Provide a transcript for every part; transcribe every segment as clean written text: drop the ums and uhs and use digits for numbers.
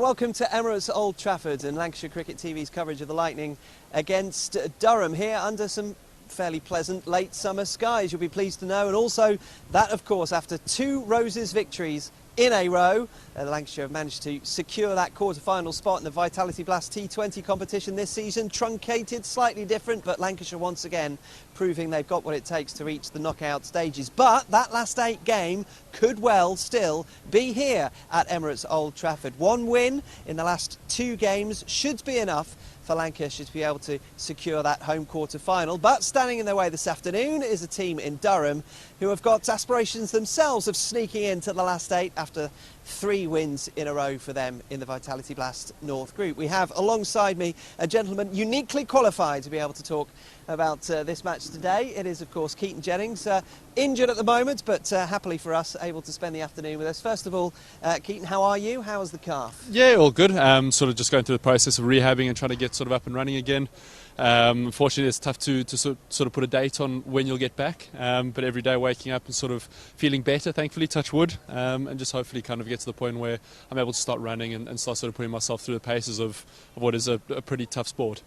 welcome to Emirates Old Trafford and Lancashire Cricket TV's coverage of the Lightning against Durham here under some fairly pleasant late summer skies, you'll be pleased to know. And also that, of course, after two Roses victories in a row, Lancashire have managed to secure that quarter-final spot in the Vitality Blast T20 competition this season. Truncated, slightly different, but Lancashire once again proving they've got what it takes to reach the knockout stages. But that last 8 game could well still be here at Emirates Old Trafford. One win in the last 2 games should be enough for Lancashire to be able to secure that home quarter-final. But standing in their way this afternoon is a team in Durham who have got aspirations themselves of sneaking into the last 8 after 3 wins in a row for them in the Vitality Blast North Group. We have alongside me a gentleman uniquely qualified to be able to talk about this match today. It is, of course, Keaton Jennings, injured at the moment, but happily for us, able to spend the afternoon with us. First of all, Keaton, how are you? How's the calf? Yeah, all good. Sort of just going through the process of rehabbing and trying to get sort of up and running again. Unfortunately, it's tough to sort of put a date on when you'll get back, but every day waking up and sort of feeling better, thankfully, touch wood, and just hopefully kind of get to the point where I'm able to start running and start sort of putting myself through the paces of what is a pretty tough sport.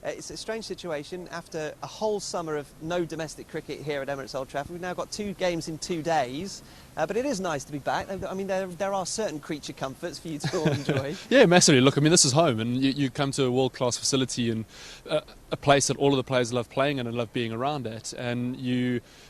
It's a strange situation. After a whole summer of no domestic cricket here at Emirates Old Trafford, we've now got 2 games in 2 days, but it is nice to be back. I mean, there are certain creature comforts for you to all enjoy. Yeah, massively. Look, I mean, this is home, and you come to a world-class facility and a place that all of the players love playing in and love being around at, and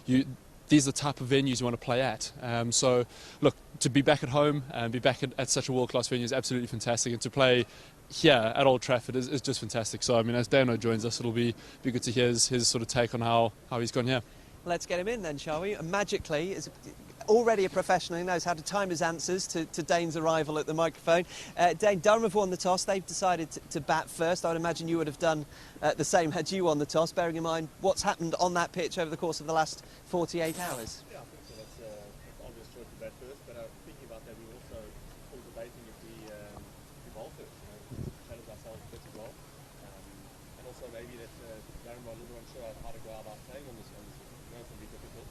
these are the type of venues you want to play at. So, look, to be back at home and be back at such a world-class venue is absolutely fantastic, and to play here at Old Trafford is just fantastic. So, I mean, as Dano joins us, it'll be good to hear his sort of take on how he's gone here. Let's get him in then, shall we? And magically, is already a professional, he knows how to time his answers to Dane's arrival at the microphone. Dane, Durham have won the toss. They've decided to bat first. I would imagine you would have done the same had you won the toss, bearing in mind what's happened on that pitch over the course of the last 48 hours. Yeah, I think so. That's an obvious choice to bat first, but thinking about that, we also all debating if we bowl first, challenge ourselves a bit as well. And also maybe that Durham are a little unsure how to go about playing on this one. It's going to be difficult,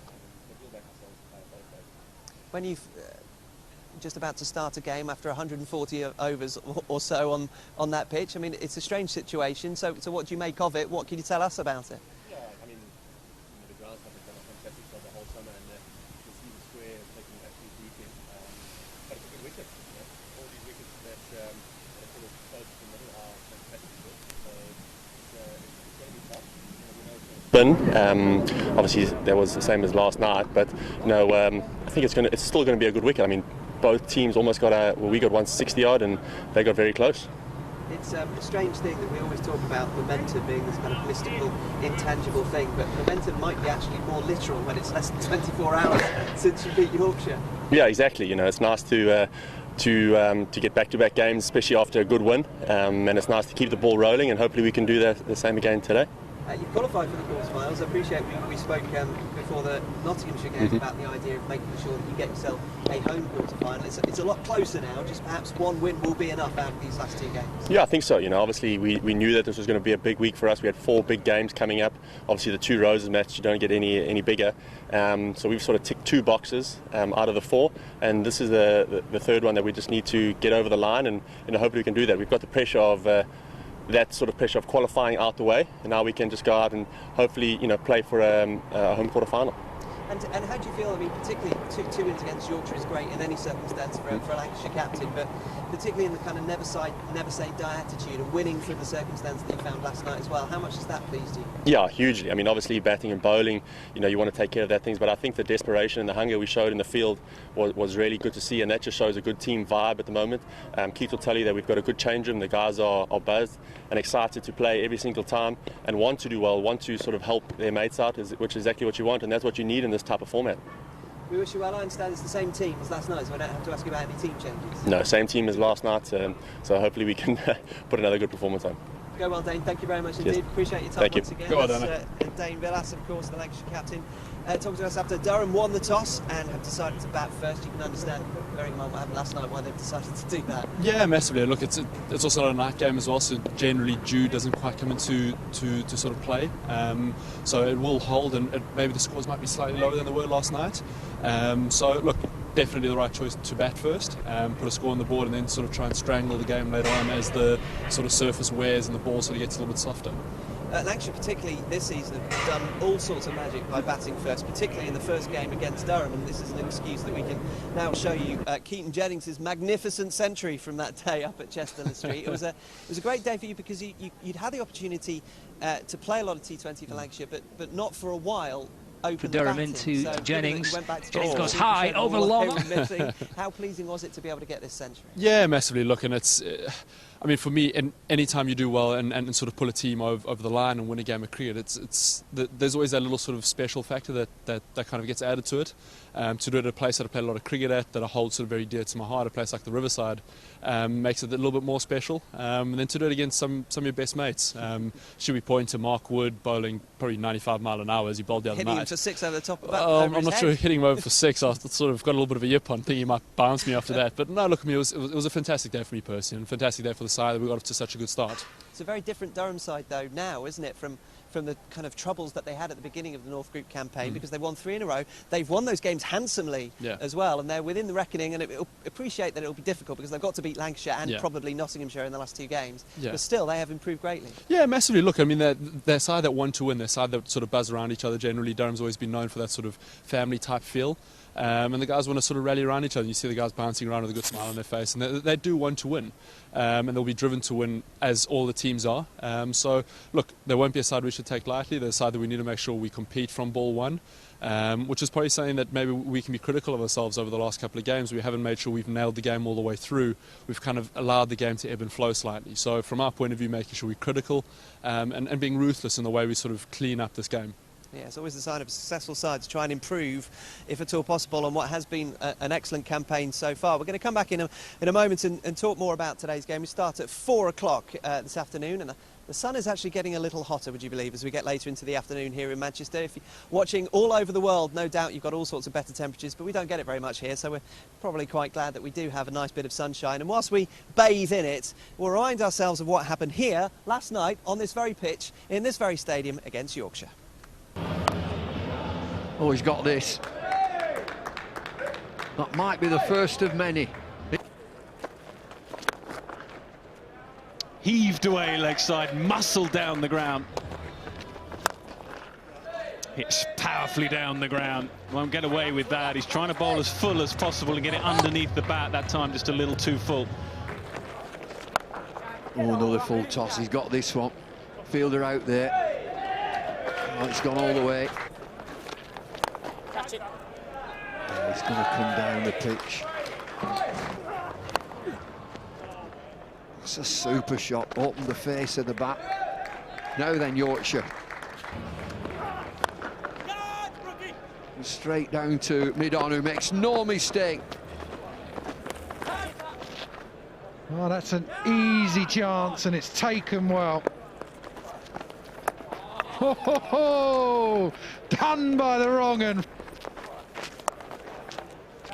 but we'll back ourselves to play both ways. When you've just about to start a game after 140 overs or so on that pitch, I mean, it's a strange situation. So what do you make of it? What can you tell us about it? Yeah, I mean, the grounds have done a fantastic job the whole summer, and you can see the square taking an absolute beating. But it's a good wicket. All these wickets that are sort of close to the middle are fantastic. So it's going to be tough. Obviously that was the same as last night, but I think it's still going to be a good wicket. I mean, both teams almost got we got 160 odd and they got very close. It's a strange thing that we always talk about momentum being this kind of mystical, intangible thing, but momentum might be actually more literal when it's less than 24 hours since you beat Yorkshire. Yeah, exactly. It's nice to get back-to-back games, especially after a good win, and it's nice to keep the ball rolling, and hopefully we can do the same again today. You qualified for the quarterfinals. I appreciate we spoke before the Nottinghamshire game about the idea of making sure that you get yourself a home quarterfinal. It's a lot closer now. Just perhaps one win will be enough out of these last 2 games. Yeah, I think so. Obviously we knew that this was going to be a big week for us. We had 4 big games coming up. Obviously the 2 Roses match, you don't get any bigger. So we've sort of ticked 2 boxes out of the 4, and this is the 3rd one that we just need to get over the line, and hopefully we can do that. We've got the pressure of that sort of pressure of qualifying out the way, and now we can just go out and hopefully play for a home quarter final. And how do you feel? I mean, particularly 2 wins against Yorkshire is great in any circumstance for a Lancashire captain, but particularly in the kind of never say die attitude and winning through the circumstance that you found last night as well. How much has that pleased you? Yeah, hugely. I mean, obviously batting and bowling, you want to take care of that things, but I think the desperation and the hunger we showed in the field was really good to see, and that just shows a good team vibe at the moment. Keith will tell you that we've got a good change room. The guys are buzzed and excited to play every single time and want to do well, want to sort of help their mates out, which is exactly what you want, and that's what you need in this type of format. We wish you well. I understand it's the same team as last night, so I don't have to ask you about any team changes. No, same team as last night, so hopefully we can put another good performance on. Go well, Dane. Thank you very much indeed. Yes. Appreciate your time Thank once you. again. Go on, That's Dane Villas, of course, the Lancashire captain, talking to us after Durham won the toss and have decided to bat first. You can understand, bearing in mind what happened last night, why they've decided to do that. Yeah, massively. Look, it's also not a night game as well, so generally dew doesn't quite come into to sort of play. So it will hold, and maybe the scores might be slightly lower than they were last night. So look, definitely the right choice to bat first, put a score on the board, and then sort of try and strangle the game later on as the sort of surface wears and the ball sort of gets a little bit softer. Lancashire, particularly this season, have done all sorts of magic by batting first, particularly in the first game against Durham, and this is an excuse that we can now show you Keaton Jennings' magnificent century from that day up at Chestnut Street. It was a great day for you because you'd had the opportunity to play a lot of T20 for Lancashire, but not for a while. For Durham batting. into So Jennings. Jennings goes high, over long. How pleasing was it to be able to get this century? Yeah, massively. Look, and it's, I mean, for me, any time you do well and sort of pull a team over the line and win a game of cricket, there's always that little sort of special factor that kind of gets added to it. To do it at a place that I play a lot of cricket at, that I hold sort of very dear to my heart, a place like the Riverside, makes it a little bit more special. And then to do it against some of your best mates. Should we point to Mark Wood bowling probably 95 mile an hour as he bowled the other Hitting night? him for 6 over the top of I'm not sure hitting him over for 6. I sort of got a little bit of a yip on, thinking he might bounce me after that. But no, look, I mean, it was a fantastic day for me personally, and a fantastic day for the side that we got off to such a good start. It's a very different Durham side, though, now, isn't it, from the kind of troubles that they had at the beginning of the North Group campaign, because they've won 3 in a row. They've won those games handsomely as well, and they're within the reckoning, and appreciate that it'll be difficult because they've got to beat Lancashire and probably Nottinghamshire in the last 2 games. But still, they have improved greatly. Yeah, massively. Look, I mean, they're side that want to win. They're side that sort of buzz around each other generally. Durham's always been known for that sort of family-type feel. And the guys want to sort of rally around each other. You see the guys bouncing around with a good smile on their face, and they do want to win, and they'll be driven to win as all the teams are. So, look, there won't be a side we should take lightly. There's a side that we need to make sure we compete from ball one, which is probably something that maybe we can be critical of ourselves over the last couple of games. We haven't made sure we've nailed the game all the way through. We've kind of allowed the game to ebb and flow slightly. So, from our point of view, making sure we're critical and being ruthless in the way we sort of clean up this game. Yeah, it's always the sign of a successful side to try and improve, if at all possible, on what has been an excellent campaign so far. We're going to come back in a moment and talk more about today's game. We start at 4 o'clock this afternoon, and the sun is actually getting a little hotter, would you believe, as we get later into the afternoon here in Manchester. If you're watching all over the world, no doubt you've got all sorts of better temperatures, but we don't get it very much here, so we're probably quite glad that we do have a nice bit of sunshine. And whilst we bathe in it, we'll remind ourselves of what happened here last night on this very pitch, in this very stadium against Yorkshire. Oh, he's got this. That might be the first of many. Heaved away leg side, muscled down the ground. Hits powerfully down the ground. Won't get away with that. He's trying to bowl as full as possible and get it underneath the bat. That time just a little too full. Oh, another full toss. He's got this one. Fielder out there. Oh, it's gone all the way. Oh, he's going to come down the pitch. It's a super shot. Opened the face of the bat. Now then, Yorkshire. Straight down to mid-on, who makes no mistake. Oh, that's an easy chance, and it's taken well. Ho, ho, ho! Done by the wrong un.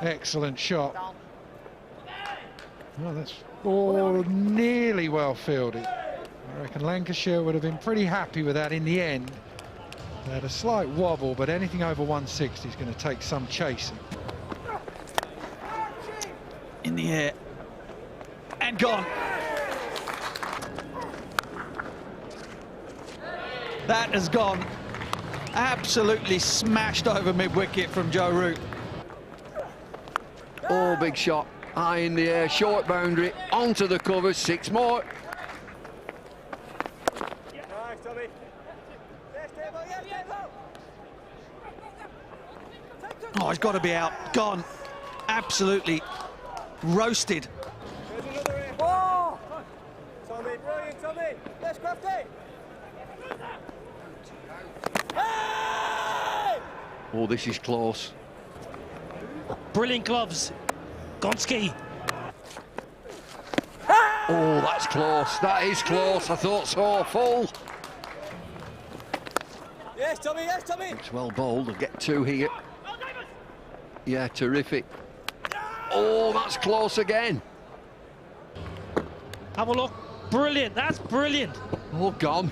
Excellent shot. Oh, that's all nearly well fielded. I reckon Lancashire would have been pretty happy with that in the end. They had a slight wobble, but anything over 160 is going to take some chasing. In the air. And gone. That has gone. Absolutely smashed over mid-wicket from Joe Root. Oh, big shot. High in the air, short boundary, onto the cover, 6 more. Oh, he's got to be out. Gone. Absolutely roasted. Oh! Tommy, brilliant, Tommy. Yes, Crafty. Hey! Oh, this is close. Brilliant gloves. Gonski. Oh, that's close. That is close. I thought so. Full. Yes, Tommy, yes, Tommy. It's well bowled. I'll get 2 here. Yeah, terrific. Oh, that's close again. Have a look. Brilliant. That's brilliant. Oh, gone.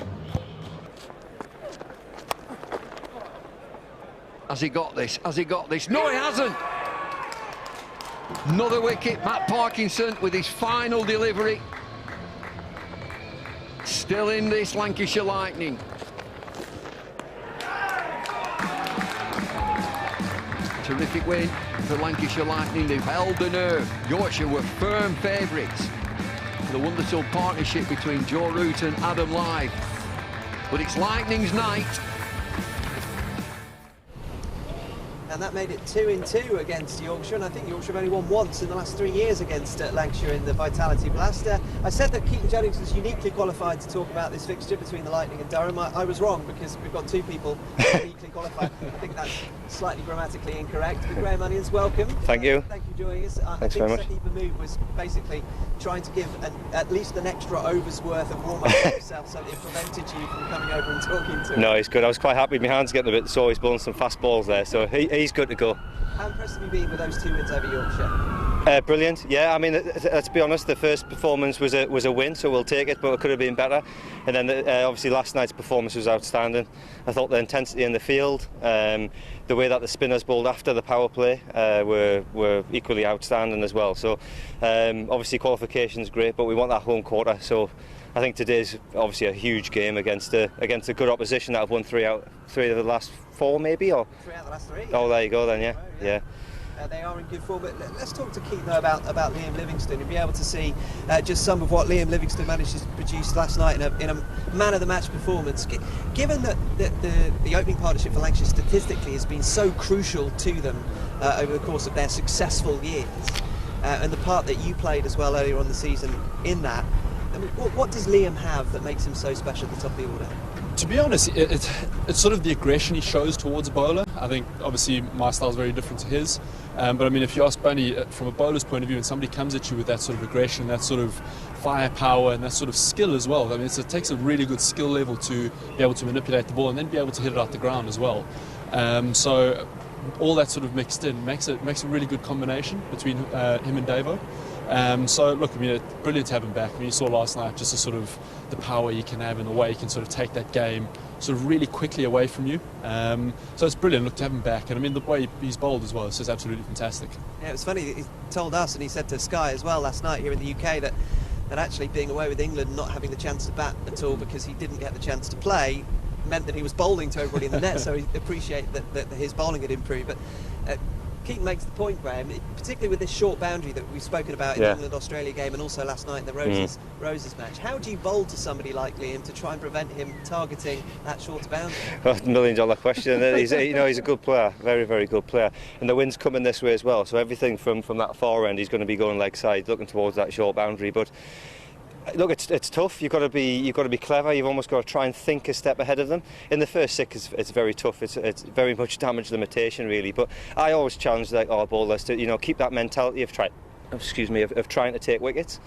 Has he got this? Has he got this? No, he hasn't. Another wicket, Matt Parkinson with his final delivery. Still in this Lancashire Lightning. Terrific win for Lancashire Lightning. They've held the nerve. Yorkshire were firm favourites. The wonderful partnership between Joe Root and Adam Lyth. But it's Lightning's night. And that made it 2-2 against Yorkshire, and I think Yorkshire have only won once in the last 3 years against Lancashire in the Vitality Blast. I said that Keaton Jennings was uniquely qualified to talk about this fixture between the Lightning and Durham. I was wrong, because we've got two people uniquely qualified. I think that's slightly grammatically incorrect. But Graham Onions, welcome. Thank you. Thank you for joining us. Thanks very much. I think Sahib Mahmood was basically trying to give at least an extra over's worth of warm-up to himself, so it prevented you from coming over and talking to him. No, he's good. I was quite happy. My hand's getting a bit sore. He's bowling some fast balls there, so he's good to go. How impressed have you been with those 2 wins over Yorkshire? Brilliant. Yeah, I mean, let's be honest, the first performance was a win, so we'll take it, but it could have been better. And then obviously last night's performance was outstanding. I thought the intensity in the field, the way that the spinners bowled after the power play were equally outstanding as well. So obviously qualification's great, but we want that home quarter. So I think today's obviously a huge game against a good opposition that have won three of the last 4, maybe, or 3 out of the last 3. Oh, there you go then. Yeah, yeah. They are in good form, but let's talk to Keith though about Liam Livingstone and be able to see just some of what Liam Livingstone managed to produce last night in a man of the match performance. Given that the opening partnership for Lancashire statistically has been so crucial to them over the course of their successful years, and the part that you played as well earlier on the season in that, I mean, what does Liam have that makes him so special at the top of the order? To be honest, it's sort of the aggression he shows towards a bowler. I think obviously my style is very different to his, but I mean, if you ask Bunny from a bowler's point of view, and somebody comes at you with that sort of aggression, that sort of firepower and that sort of skill as well, I mean, it takes a really good skill level to be able to manipulate the ball and then be able to hit it out the ground as well. So all that sort of mixed in makes a really good combination between him and Davo. So look, I mean, it's brilliant to have him back. I mean, you saw last night just the sort of the power he can have and the way he can sort of take that game sort of really quickly away from you. So it's brilliant, look, to have him back. And I mean, the way he's bowled as well, it's just absolutely fantastic. Yeah, it was funny, he told us, and he said to Sky as well last night here in the UK, that actually being away with England and not having the chance to bat at all because he didn't get the chance to play meant that he was bowling to everybody in the net, so he appreciated that his bowling had improved. But Keaton makes the point, Graham, particularly with this short boundary that we've spoken about in the England-Australia game and also last night in the Roses match. How do you bowl to somebody like Liam to try and prevent him targeting that shorter boundary? Well, $1 million question. He's a good player, very, very good player. And the wind's coming this way as well, so everything from that far end, he's going to be going leg side, looking towards that short boundary. But look, it's tough. You've got to be clever. You've almost got to try and think a step ahead of them. In the first 6, it's very tough. It's very much damage limitation, really. But I always challenge our bowlers to keep that mentality of trying to take wickets.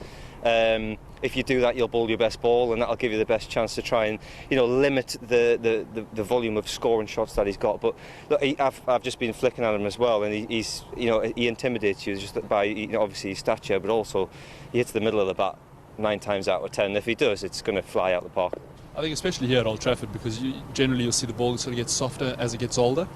If you do that, you'll bowl your best ball, and that'll give you the best chance to try and limit the volume of scoring shots that he's got. But look, I've just been flicking at him as well, and he intimidates you just by obviously his stature, but also he hits the middle of the bat 9 times out of 10. If he does, it's going to fly out the park. I think especially here at Old Trafford, because generally you'll see the ball sort of get softer as it gets older.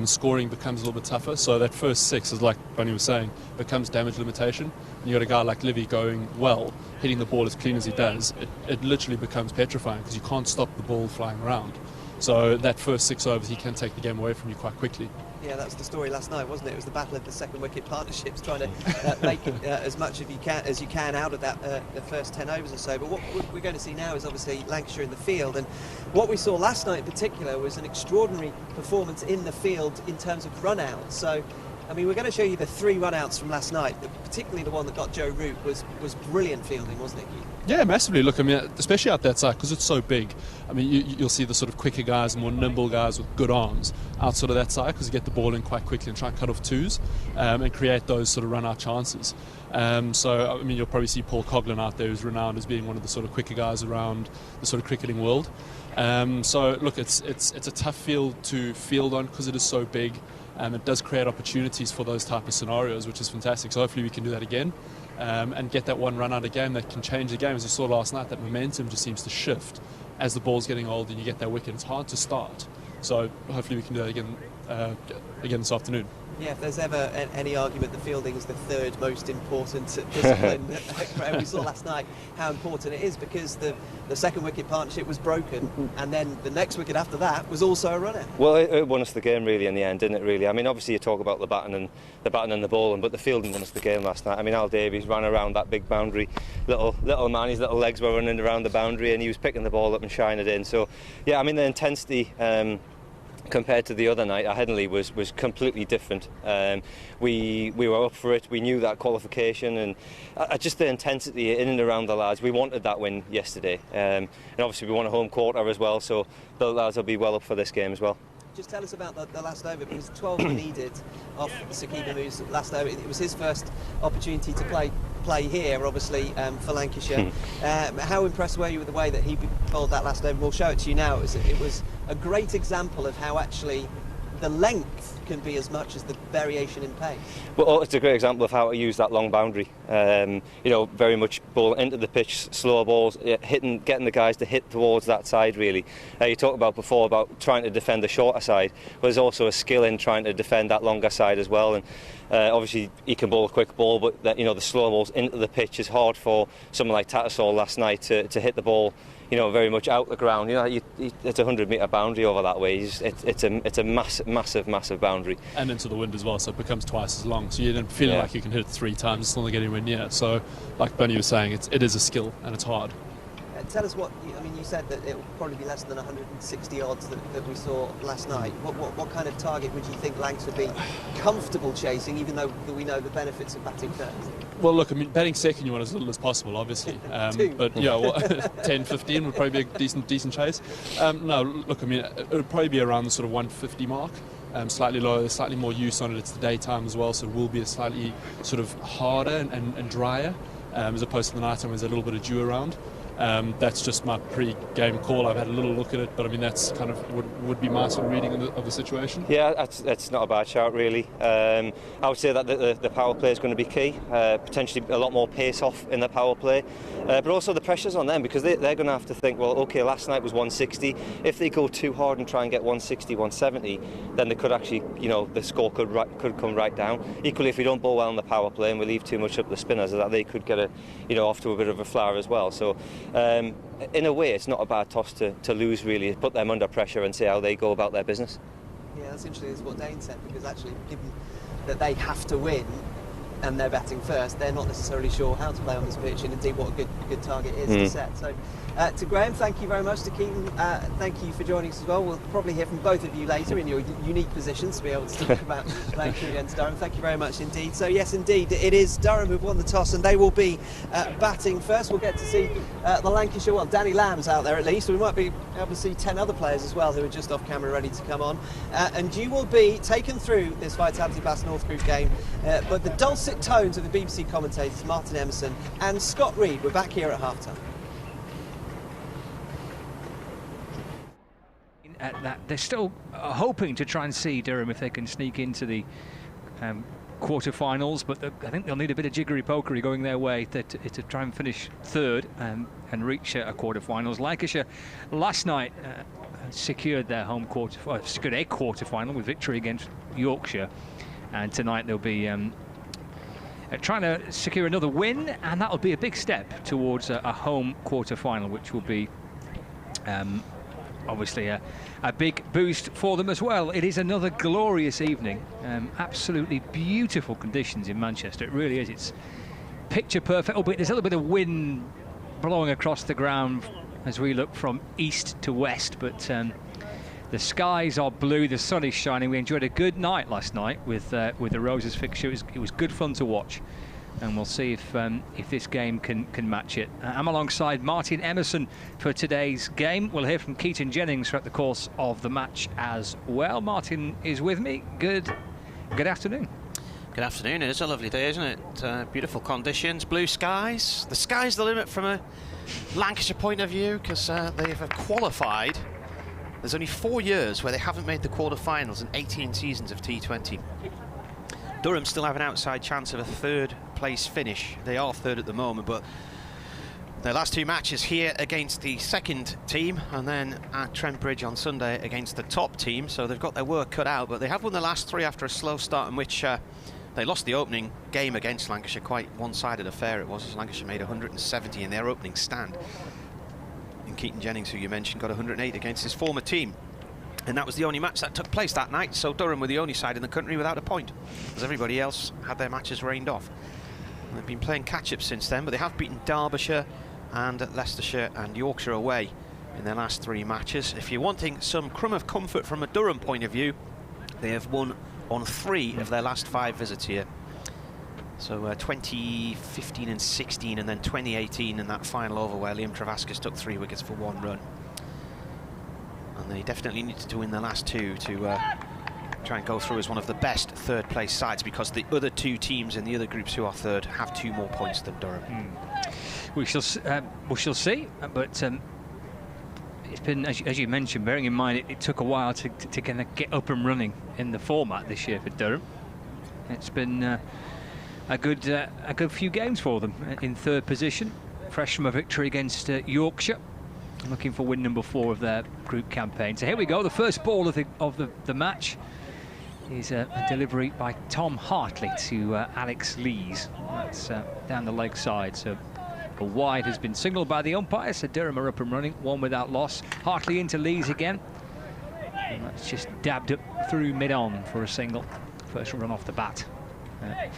Scoring becomes a little bit tougher, so that first 6, as like Bunny was saying, becomes damage limitation. And you got a guy like Livy going well, hitting the ball as clean as he does, it literally becomes petrifying because you can't stop the ball flying around. So that first 6 overs, he can take the game away from you quite quickly. Yeah, that was the story last night, wasn't it? It was the battle of the second wicket partnerships, trying to make as much as you can out of that the first 10 overs or so. But what we're going to see now is obviously Lancashire in the field, and what we saw last night in particular was an extraordinary performance in the field in terms of run-outs. So, I mean, we're going to show you the 3 run-outs from last night, particularly the one that got Joe Root was brilliant fielding, wasn't it, Keith? Yeah, massively. Look, I mean, especially out that side, because it's so big. I mean, you'll see the sort of quicker guys, more nimble guys with good arms out sort of that side, because you get the ball in quite quickly and try and cut off 2s and create those sort of run-out chances. So, I mean, you'll probably see Paul Coughlin out there, who's renowned as being one of the sort of quicker guys around the sort of cricketing world. So, look, it's a tough field to field on because it is so big. It does create opportunities for those type of scenarios, which is fantastic. So hopefully we can do that again and get that one run out of game that can change the game. As you saw last night, that momentum just seems to shift as the ball's getting old and you get that wicket. It's hard to start. So hopefully we can do that again again this afternoon. Yeah, if there's ever any argument, the fielding is the third most important discipline. We saw last night how important it is, because the second wicket partnership was broken, and then the next wicket after that was also a runner. Well, it won us the game really in the end, didn't it? Really. I mean, obviously you talk about the batting and the bowling, but the fielding won us the game last night. I mean, Al Davies ran around that big boundary, little man, his little legs were running around the boundary, and he was picking the ball up and shining it in. So, yeah, I mean, the intensity. Compared to the other night, at Headingley was completely different. We were up for it. We knew that qualification, and just the intensity in and around the lads. We wanted that win yesterday, and obviously we won a home quarter as well. So the lads will be well up for this game as well. Just tell us about the last over, because 12 were needed off Sakib Mahmood's last over. It was his first opportunity to play here, obviously, for Lancashire. How impressed were you with the way that he bowled that last over? We'll show it to you now. It was a great example of how actually the length can be as much as the variation in pace. Well, it's a great example of how to use that long boundary. You know, very much ball into the pitch, slow balls, getting the guys to hit towards that side, really. You talked about before about trying to defend the shorter side, but there's also a skill in trying to defend that longer side as well. And obviously he can bowl a quick ball, but the slow balls into the pitch is hard for someone like Tattersall last night to hit the ball, very much out the ground. It's a 100-metre boundary over that way. It's a massive boundary. And into the wind as well, so it becomes twice as long. So you don't feel like you can hit it 3 times, it's not going to get anywhere near. So, like Bernie was saying, it is a skill and it's hard. Tell us what, you said that it will probably be less than 160 odds that we saw last night. What kind of target would you think Lancs would be comfortable chasing, even though we know the benefits of batting first? Well, look, batting second you want as little as possible, obviously. But yeah, 10, 15 would probably be a decent chase. No, look, it would probably be around the sort of 150 mark. Slightly lower, there's slightly more use on it. It's the daytime as well, so it will be a slightly sort of harder and drier, as opposed to the night time when there's a little bit of dew around. That's just my pre-game call. I've had a little look at it, but that's kind of would be my sort of reading of the situation. Yeah, that's not a bad shout, really. I would say that the power play is going to be key. Potentially a lot more pace off in the power play, but also the pressure's on them, because they're going to have to think, well, okay, last night was 160. If they go too hard and try and get 160, 170, then they could actually, the score could come right down. Equally, if we don't bowl well in the power play and we leave too much up the spinners, that they could get off to a bit of a flower as well. So. In a way, it's not a bad toss to lose, really. Put them under pressure and see how they go about their business. Yeah, that's interesting, is what Dane said, because actually, given that they have to win and they're batting first, they're not necessarily sure how to play on this pitch, and indeed what a good target is to set. So, to Graham, thank you very much. To Keaton, thank you for joining us as well. We'll probably hear from both of you later in your unique positions to be able to talk about Lancashire against Durham. Thank you very much indeed. So yes, indeed, it is Durham who've won the toss, and they will be batting first. We'll get to see the Lancashire, well, Danny Lamb's out there at least. We might be able to see 10 other players as well who are just off camera ready to come on. And you will be taken through this Vitality Bass North Group game, but the dulcet tones of the BBC commentators Martin Emerson and Scott Reed. We're back here at half-time. They're still hoping to try and see Durham if they can sneak into the quarter-finals, but I think they'll need a bit of jiggery-pokery going their way to try and finish third and reach a quarter-finals. Lancashire last night secured their home secured a quarter-final with victory against Yorkshire, and tonight they'll be trying to secure another win, and that'll be a big step towards a home quarter-final, which will be obviously a big boost for them as well. It is another glorious evening. Absolutely beautiful conditions in Manchester. It really is. It's picture perfect, albeit there's a little bit of wind blowing across the ground as we look from east to west, but the skies are blue, the sun is shining. We enjoyed a good night last night with the Roses fixture. It was good fun to watch, and we'll see if this game can match it. I'm alongside Martin Emerson for today's game. We'll hear from Keaton Jennings throughout the course of the match as well. Martin is with me. Good afternoon. Good afternoon. It is a lovely day, isn't it? Beautiful conditions, blue skies. The sky's the limit from a Lancashire point of view, because they have qualified. There's only 4 years where they haven't made the quarter-finals in 18 seasons of T20. Durham still have an outside chance of a third place finish. They are third at the moment, but Their last 2 matches here against the second team, and then at Trent Bridge on Sunday against the top team, so they've got their work cut out, but they have won the last 3 after a slow start in which they lost the opening game against Lancashire. Quite one-sided affair it was, as Lancashire made 170 in their opening stand. And Keaton Jennings, who you mentioned, got 108 against his former team. And that was the only match that took place that night, so Durham were the only side in the country without a point, as everybody else had their matches rained off. And they've been playing catch-up since then, but they have beaten Derbyshire and Leicestershire and Yorkshire away in their last 3 matches. If you're wanting some crumb of comfort from a Durham point of view, they have won on 3 of their last 5 visits here. So 2015 and 16, and then 2018 in that final over where Liam Travascus took 3 wickets for 1 run. And they definitely needed to win their last 2 to try and go through as one of the best third-place sides, because the other 2 teams in the other groups who are third have 2 more points than Durham. We shall see, but it's been, as you mentioned, bearing in mind it took a while to kind of get up and running in the format this year for Durham. It's been a good few games for them in 3rd position, fresh from a victory against Yorkshire, looking for win number 4 of their group campaign. So here we go. The first ball of the match is a delivery by Tom Hartley to Alex Lees. That's down the leg side. So a wide has been signalled by the umpire, so Durham are up and running, 1 without loss. Hartley into Lees again. And that's just dabbed up through mid-on for a single. First run off the bat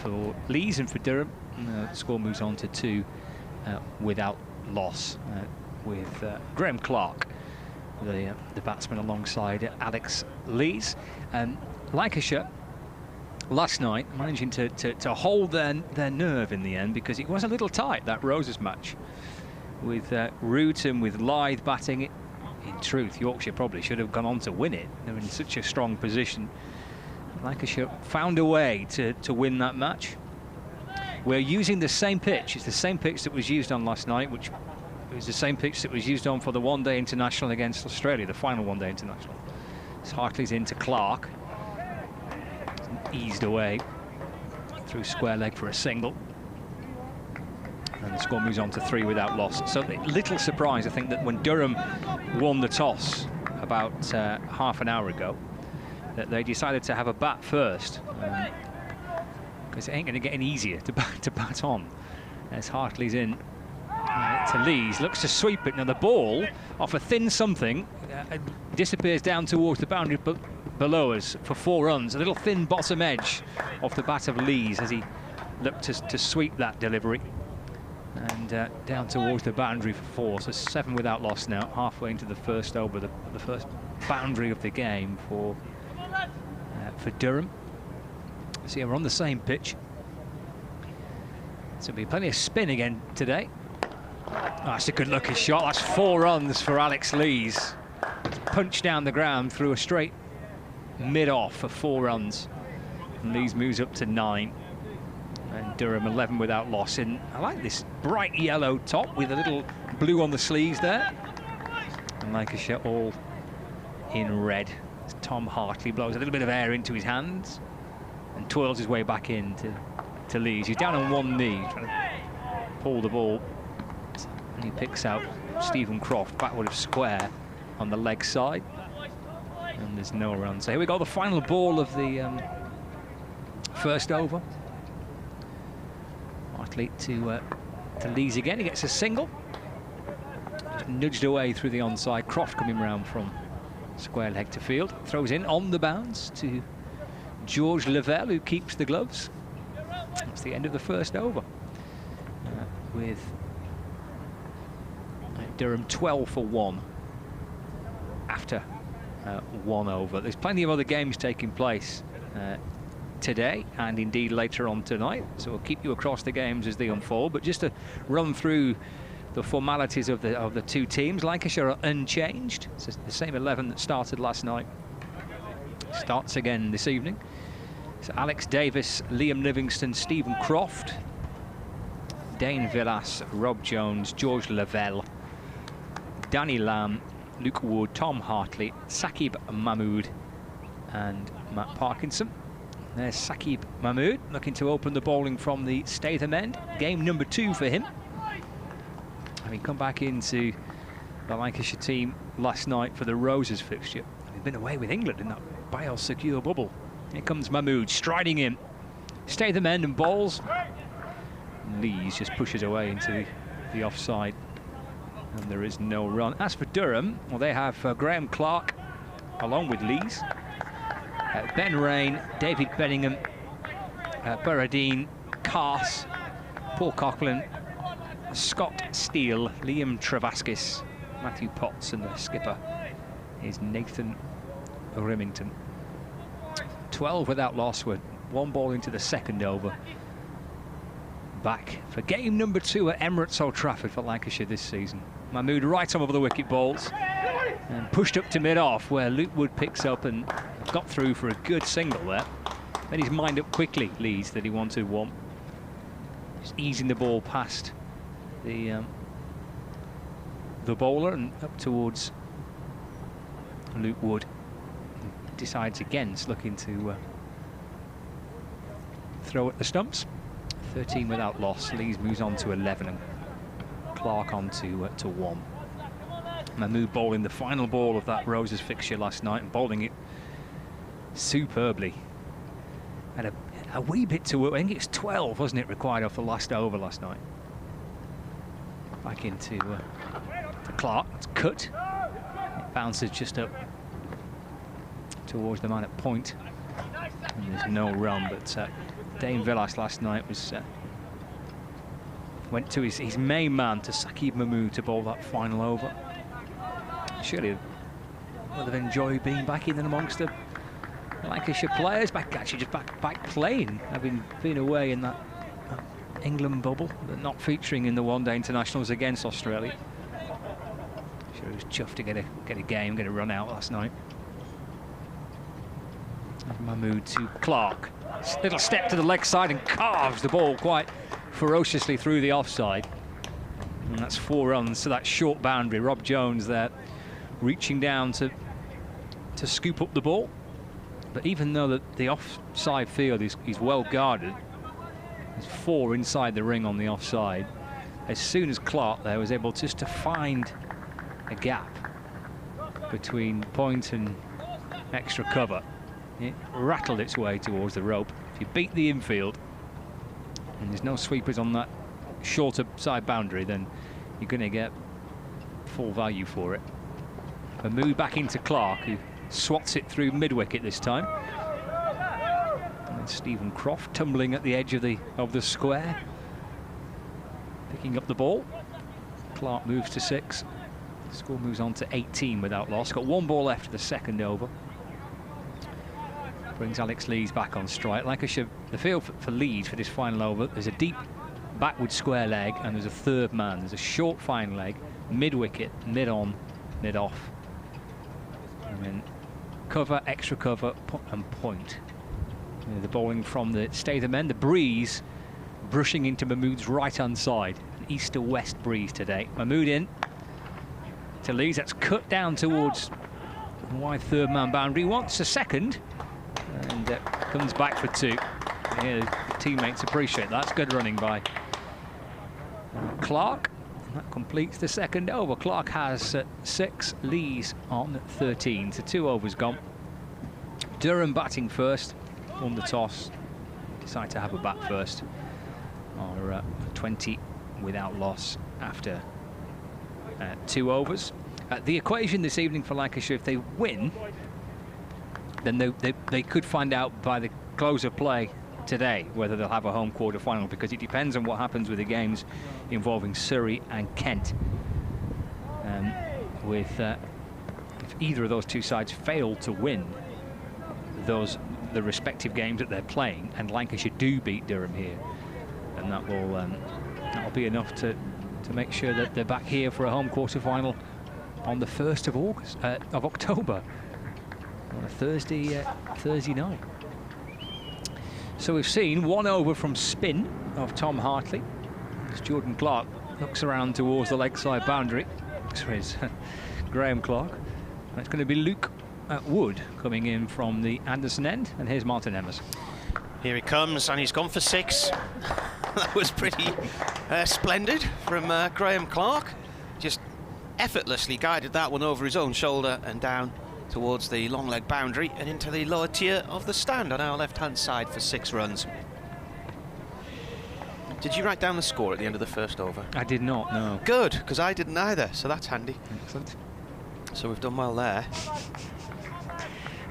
for Lees and for Durham. The score moves on to 2 without loss with Graham Clark, the batsman, alongside Alex Lees. Lancashire last night managing to hold their nerve in the end, because it was a little tight, that Roses match, with Root and with Lythe batting it. In truth, Yorkshire probably should have gone on to win it. They're in such a strong position. Lancashire found a way to win that match. We're using the same pitch. It's the same pitch that was used on last night, which was the same pitch that was used on for the one-day international against Australia, the final one-day international. So Hartley's into Clark. Eased away through square leg for a single, and the score moves on to 3 without loss. So little surprise, I think, that when Durham won the toss about half an hour ago, that they decided to have a bat first, because it ain't going to get any easier to bat on. As Hartley's in to Lees, looks to sweep it. Now the ball, off a thin something, disappears down towards the boundary, but below us for 4 runs. A little thin bottom edge off the bat of Lees as he looked to sweep that delivery, and down towards the boundary for 4. So 7 without loss now, halfway into the first over, the first boundary of the game for Durham. So we're on the same pitch. So there'll be plenty of spin again today. Oh, that's a good looking shot. That's 4 runs for Alex Lees. Punched down the ground through a straight mid-off for 4 runs. And Lees moves up to 9. And Durham 11 without loss. And I like this bright yellow top with a little blue on the sleeves there. And Lancashire all in red. As Tom Hartley blows a little bit of air into his hands and twirls his way back in to Lees. He's down on one knee, trying to pull the ball. And he picks out Stephen Croft backward of square on the leg side. And there's no run. So here we go, the final ball of the first over. Hartley to Lees again. He gets a single. Just nudged away through the onside. Croft coming round from square leg to field. Throws in on the bounce to George Lavelle, who keeps the gloves. That's the end of the first over. With Durham 12 for 1 after 1 over. There's plenty of other games taking place today and indeed later on tonight, so we'll keep you across the games as they unfold. But just to run through the formalities of the 2 teams, Lancashire are unchanged. It's the same 11 that started last night. Starts again this evening. So Alex Davis, Liam Livingston, Stephen Croft, Dane Villas, Rob Jones, George Lavelle, Danny Lamb, Luke Wood, Tom Hartley, Saqib Mahmood and Matt Parkinson. There's Saqib Mahmood looking to open the bowling from the Statham end. Game number 2 for him. having come back into the Lancashire team last night for the Roses fixture. Having been away with England in that biosecure bubble. Here comes Mahmood striding in. Stay the men and balls. Lees just pushes away into the offside. And there is no run. As for Durham, well, they have Graham Clark along with Lees. Ben Rain, David Benningham, Burradine, Cars, Paul Coughlin, Scott Steele, Liam Travaskis, Matthew Potts, and the skipper is Nathan Remington. 12 without loss with 1 ball into the second over. Back for game number 2 at Emirates Old Trafford for Lancashire this season. Mahmood right on over the wicket balls and pushed up to mid-off where Luke Wood picks up and got through for a good single there. Then he's mind up quickly, Lees, that he wanted one. Just easing the ball past the bowler and up towards Luke Wood. Decides against looking to throw at the stumps. 13 without loss. Lees moves on to 11 and Clark on to 1. Mahmood bowling the final ball of that Roses fixture last night and bowling it superbly. And a wee bit to it. I think it's 12, wasn't it, required off the last over last night. Back into to Clark. It's cut. It bounces just up towards the man at point. And there's no run, but Dane Villas last night was went to his main man, to Saqib Mahmood, to bowl that final over. Surely would have enjoyed being back in and amongst the Lancashire players, back playing, having been away in that England bubble, but not featuring in the one-day internationals against Australia. Sure, he was chuffed to get a game, get a run out last night. And Mahmood to Clark. Little step to the leg side and carves the ball quite ferociously through the offside. And that's 4 runs to that short boundary. Rob Jones there reaching down to scoop up the ball. But even though the offside field is well guarded, there's 4 inside the ring on the offside. As soon as Clark there was able just to find a gap between point and extra cover, it rattled its way towards the rope. If you beat the infield and there's no sweepers on that shorter side boundary, then you're going to get full value for it. Mahmood back into Clark, who swats it through mid-wicket this time. And then Stephen Croft tumbling at the edge of the square, picking up the ball. Clark moves to 6. The score moves on to 18 without loss. Got 1 ball left of the second over. Brings Alex Lees back on strike. Lancashire, the field for Lees for this final over, there's a deep backward square leg and there's a third man. There's a short fine leg, mid-wicket, mid-on, mid-off. And then cover, extra cover, and point. The bowling from the stay the men, the breeze brushing into Mahmood's right-hand side. An east to west breeze today. Mahmood in to Lees. That's cut down towards the wide third man boundary. Wants a second and comes back for 2. Yeah, the teammates appreciate that. That's good running by Clark. And that completes the second over. Clark has 6, Lees on 13. So 2 overs gone. Durham batting first, won the toss, decide to have a bat first. Or 20 without loss after 2 overs. The equation this evening for Lancashire, if they win, then they could find out by the close of play today whether they'll have a home quarter final, because it depends on what happens with the games involving Surrey and Kent. If either of those 2 sides fail to win the respective games that they're playing, and Lancashire do beat Durham here, and that'll be enough to make sure that they're back here for a home quarter final on the 1st of October. On a Thursday night. So we've seen 1 over from spin of Tom Hartley as Jordan Clark looks around towards the leg side boundary. So is Graham Clark. And it's going to be Luke Wood coming in from the Anderson end, and here's Martin Emmers. Here he comes, and he's gone for 6. That was pretty splendid from Graham Clark. effortlessly guided that one over his own shoulder and down towards the long leg boundary and into the lower tier of the stand on our left-hand side for 6 runs. Did you write down the score at the end of the first over? I did not, no. Good, because I didn't either, so that's handy. Excellent. So we've done well there.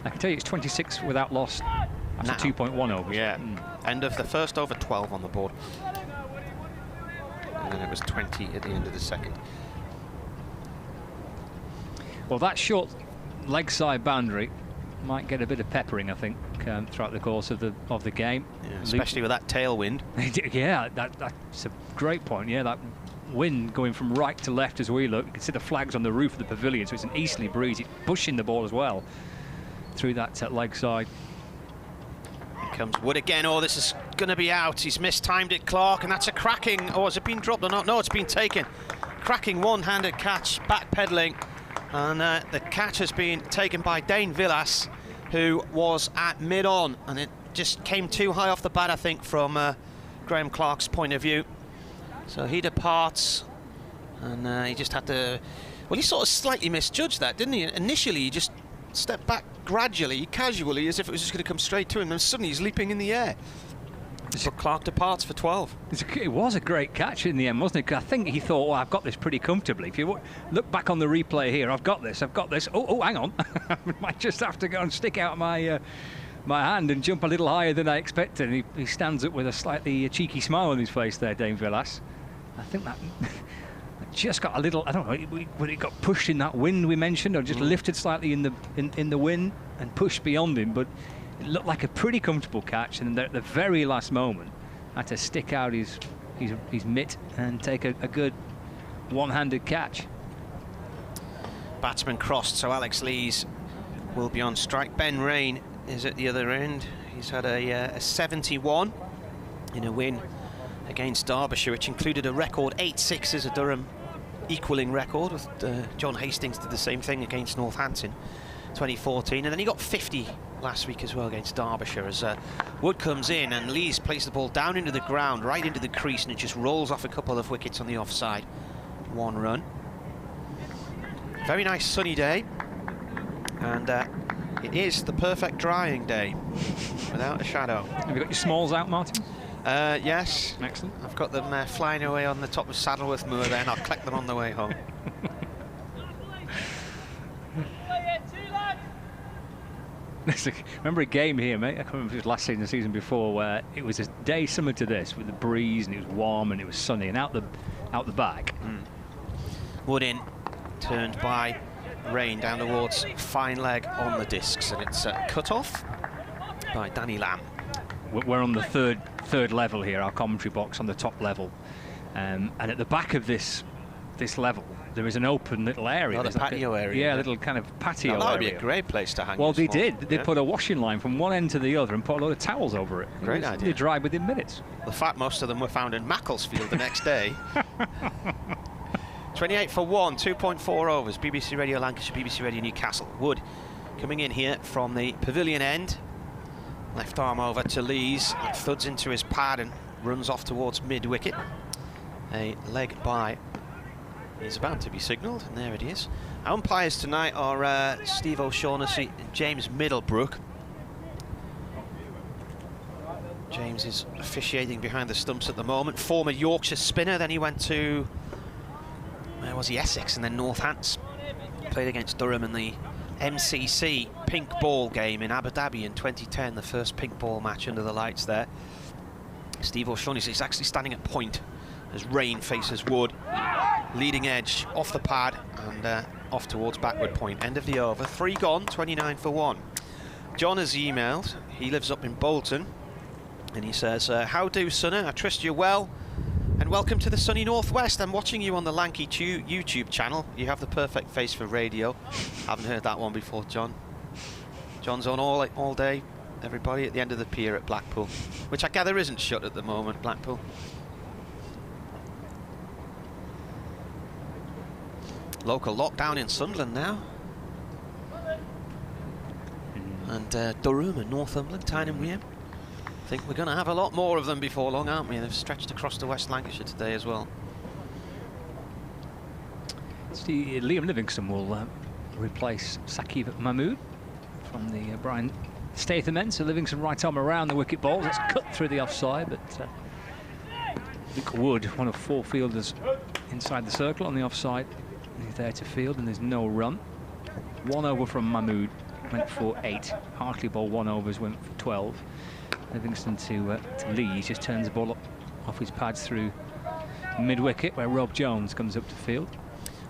I can tell you it's 26 without loss after 2.1 overs. Yeah. End of the first over, 12 on the board. And then it was 20 at the end of the second. Well, that short leg side boundary might get a bit of peppering, I think, throughout the course of the game. Yeah, especially with that tailwind. Yeah, that's a great point. Yeah, that wind going from right to left as we look. You can see the flags on the roof of the pavilion, so it's an easterly breeze. It's pushing the ball as well through that leg side. Here comes Wood again. Oh, this is going to be out. He's mistimed it, Clark, and that's a cracking. Oh, has it been dropped or not? No, it's been taken. Cracking one-handed catch, backpedaling. And the catch has been taken by Dane Villas, who was at mid-on, and it just came too high off the bat, I think, from Graham Clark's point of view. So he departs, and he just had to... Well, he sort of slightly misjudged that, didn't he? Initially, he just stepped back gradually, casually, as if it was just going to come straight to him, and suddenly he's leaping in the air. But Clark departs for 12. It was a great catch in the end, wasn't it? 'Cause I think he thought, well, I've got this pretty comfortably. If you look back on the replay here, I've got this. Oh, hang on. I might just have to go and stick out my hand and jump a little higher than I expected. And he stands up with a slightly cheeky smile on his face there, Dane Villas. I think that just got a little, I don't know, when it got pushed in that wind we mentioned, or just lifted slightly in the wind and pushed beyond him, but it looked like a pretty comfortable catch, and at the very last moment had to stick out his mitt and take a good one-handed catch. Batsman crossed, so Alex Lees will be on strike. Ben Rain is at the other end. He's had a 71 in a win against Derbyshire, which included a record 8 sixes, a Durham equalling record. With John Hastings did the same thing against Northampton 2014, and then he got 50 last week as well against Derbyshire, as Wood comes in and Lees plays the ball down into the ground, right into the crease, and it just rolls off a couple of wickets on the offside. 1 run. Very nice sunny day, and it is the perfect drying day, without a shadow. Have you got your smalls out, Martin? Yes. Excellent. I've got them flying away on the top of Saddleworth Moor there, and I'll collect them on the way home. Remember a game here, mate? I can't remember if it was last season, the season before, where it was a day similar to this, with the breeze and it was warm and it was sunny, and out the back. Wood in, turned by Rain down towards fine leg on the discs, and it's cut off by Danny Lamb. We're on the third level here, our commentary box on the top level, and at the back of this level there is an open little area. Oh, the patio area. Yeah, a little kind of patio area. That would be a great place to hang. Well, they did. They put a washing line from one end to the other and put a load of towels over it. Great idea. They dried within minutes. The fact most of them were found in Macclesfield the next day. 28 for 1, 2.4 overs. BBC Radio Lancashire, BBC Radio Newcastle. Wood coming in here from the pavilion end. Left arm over to Lees. It thuds into his pad and runs off towards mid-wicket. A leg by is about to be signalled, and there it is. Our umpires tonight are Steve O'Shaughnessy and James Middlebrook. James is officiating behind the stumps at the moment. Former Yorkshire spinner, then he went to, where was he, Essex, and then Northants. Played against Durham in the MCC pink ball game in Abu Dhabi in 2010, the first pink ball match under the lights there. Steve O'Shaughnessy is actually standing at point as Rain faces Wood. Leading edge off the pad and off towards backward point. End of the over. 3 gone, 29 for 1. John has emailed. He lives up in Bolton. And he says, how do, Sonner? I trust you well. And welcome to the sunny northwest. I'm watching you on the Lanky YouTube channel. You have the perfect face for radio. Haven't heard that one before, John. John's on all day, everybody, at the end of the pier at Blackpool, which I gather isn't shut at the moment, Blackpool. Local lockdown in Sunderland now. And Durham and Northumberland, Tyne and Wear. I think we're going to have a lot more of them before long, aren't we? They've stretched across to West Lancashire today as well. Liam Livingstone will replace Saqib Mahmood from the Brian Statham end. So Livingstone right arm around the wicket ball. That's cut through the offside, but Luke Wood, one of 4 fielders inside the circle on the offside, he's there to field, and there's no run. 1 over from Mahmood, went for 8. Hartley ball 1 overs, went for 12. Livingstone to Lee, he just turns the ball up off his pads through mid-wicket, where Rob Jones comes up to field.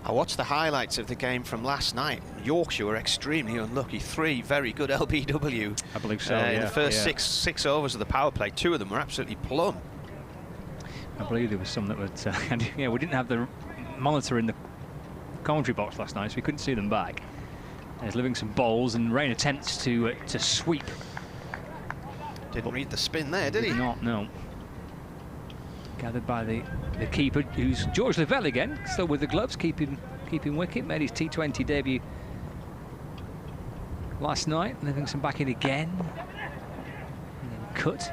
I watched the highlights of the game from last night. Yorkshire were extremely unlucky. 3 very good LBW. I believe so, in the first six overs of the power play. 2 of them were absolutely plumb. I believe there was some that would... yeah, we didn't have the monitor in the commentary box last night, so we couldn't see them back. There's Livingston bowls, and Rain attempts to sweep. Didn't read the spin there, did he? Not, no. Gathered by the keeper, who's George Lavelle again, still with the gloves, keeping wicket. Made his T20 debut last night. Livingston back in again. And then cut.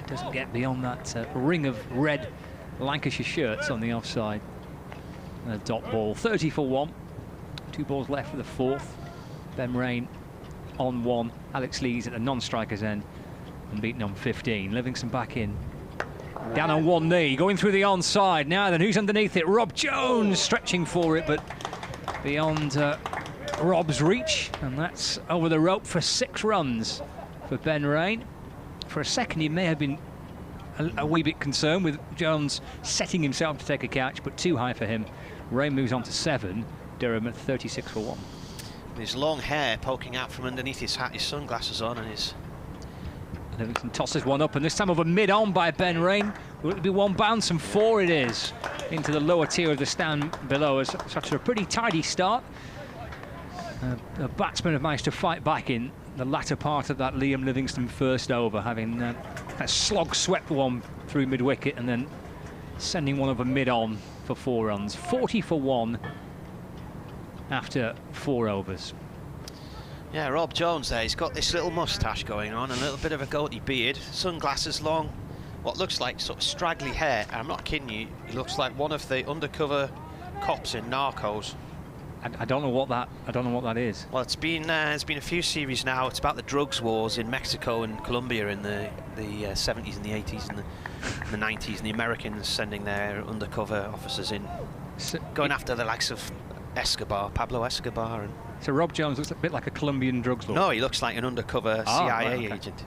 Doesn't get beyond that ring of red Lancashire shirts on the offside. And a dot ball, 30 for 1. 2 balls left for the 4th. Ben Rain on 1. Alex Lees at the non-striker's end and beaten on 15. Livingston back in. Down on 1 knee, going through the onside. Now then, who's underneath it? Rob Jones stretching for it, but beyond Rob's reach. And that's over the rope for 6 runs for Ben Rain. For a second, he may have been a wee bit concerned with Jones setting himself to take a catch, but too high for him. Rain moves on to 7. Durham at 36 for 1. His long hair poking out from underneath his hat, his sunglasses on, and his... Livingston tosses one up, and this time over mid-on by Ben Rain. Will it be 1 bounce? And 4 it is into the lower tier of the stand below us. Such a pretty tidy start. The batsmen have managed to fight back in the latter part of that Liam Livingstone first over, having a slog swept one through mid-wicket and then sending one over mid-on for 4 runs. 40 for 1 after 4 overs. Yeah, Rob Jones there, he's got this little moustache going on, a little bit of a goatee beard, sunglasses long, what looks like sort of straggly hair. I'm not kidding you, he looks like one of the undercover cops in Narcos. I don't know what that is. Well, it's been a few series now. It's about the drugs wars in Mexico and Colombia in the 70s and the 80s and the 90s, and the Americans sending their undercover officers in, going after the likes of Pablo Escobar. And so Rob Jones looks a bit like a Colombian drugs lord. No, he looks like an undercover CIA agent.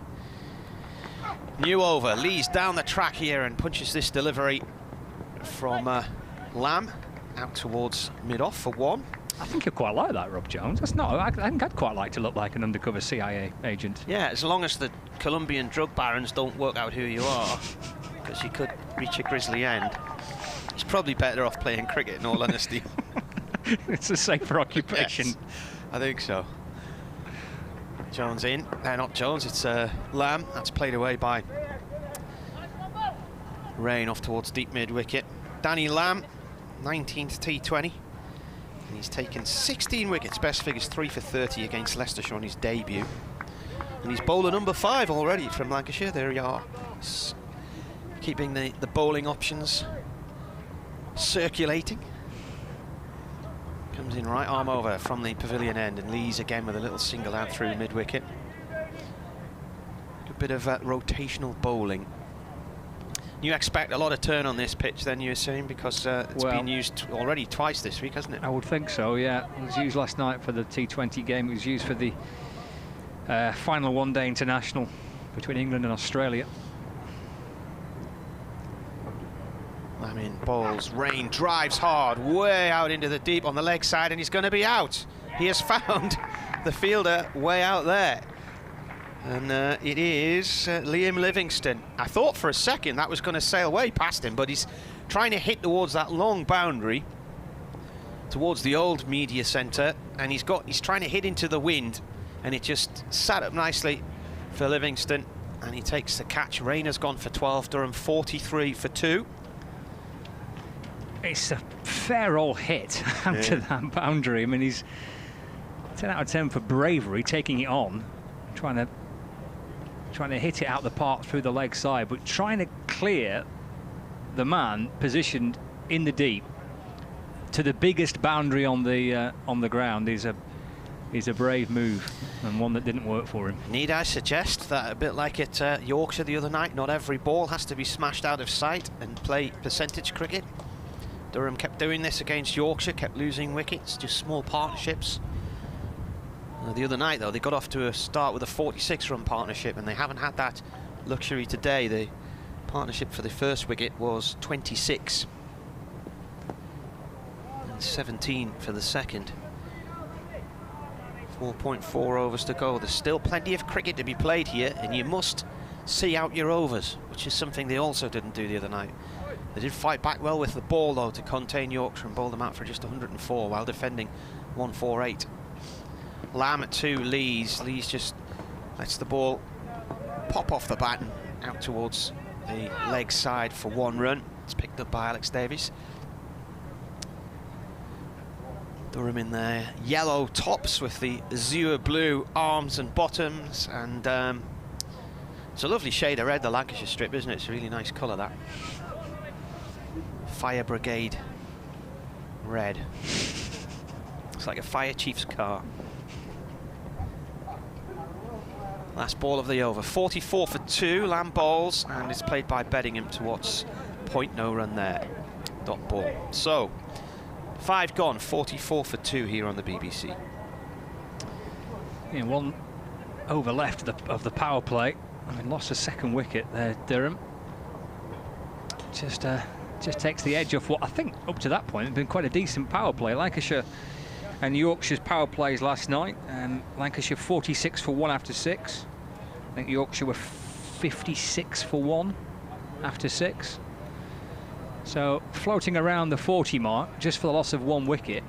New over, Lee's down the track here and punches this delivery from Lamb out towards mid-off for 1. I think you'd quite like that, Rob Jones. That's not. I think I'd quite like to look like an undercover CIA agent. Yeah, as long as the Colombian drug barons don't work out who you are, because you could reach a grisly end. It's probably better off playing cricket, in all honesty. It's a safer occupation. Yes, I think so. Jones in. Not Jones, it's Lamb. That's played away by Rain off towards deep mid-wicket. Danny Lamb, 19th T20. And he's taken 16 wickets, best figures 3 for 30 against Leicestershire on his debut. And he's bowler number 5 already from Lancashire. There we are. Keeping the bowling options circulating. Comes in right arm over from the pavilion end, and Lees again with a little single out through mid-wicket. A bit of rotational bowling. You expect a lot of turn on this pitch then, you assume, because it's been used already twice this week, hasn't it? I would think so, yeah. It was used last night for the T20 game. It was used for the final one-day international between England and Australia. I mean, bowls, Rain drives hard, way out into the deep on the leg side, and he's going to be out. He has found the fielder way out there. And it is Liam Livingstone. I thought for a second that was going to sail way past him, but he's trying to hit towards that long boundary, towards the old media centre, and he's trying to hit into the wind, and it just sat up nicely for Livingstone, and he takes the catch. Rain has gone for 12, Durham 43 for 2. It's a fair old hit after that boundary. I mean, he's 10 out of 10 for bravery, taking it on, trying to hit it out the park through the leg side, but trying to clear the man positioned in the deep to the biggest boundary on the ground is a brave move, and one that didn't work for him. Need I suggest that a bit like at Yorkshire the other night, not every ball has to be smashed out of sight and play percentage cricket? Durham kept doing this against Yorkshire, kept losing wickets, just small partnerships. The other night, though, they got off to a start with a 46-run partnership, and they haven't had that luxury today. The partnership for the first wicket was 26 and 17 for the second. 4.4 overs to go. There's still plenty of cricket to be played here, and you must see out your overs, which is something they also didn't do the other night. They did fight back well with the ball, though, to contain Yorkshire and bowl them out for just 104 while defending 148. Lamb at 2, Lees just lets the ball pop off the bat and out towards the leg side for 1 run. It's picked up by Alex Davies. Durham in their yellow tops with the azure blue arms and bottoms, and it's a lovely shade of red, the Lancashire strip, isn't it? It's a really nice colour, that. Fire Brigade red. It's like a fire chief's car. Last ball of the over. 44 for 2, Lamb bowls, and it's played by Beddingham towards point, no run there. Dot ball. So 5 gone, 44 for 2 here on the BBC. Yeah, 1 over left of the power play. I mean, lost a second wicket there, Durham. Just takes the edge off what I think up to that point had been quite a decent power play. Lancashire and Yorkshire's power plays last night, and Lancashire 46 for 1 after 6. I think Yorkshire were 56 for 1 after 6. So floating around the 40 mark just for the loss of 1 wicket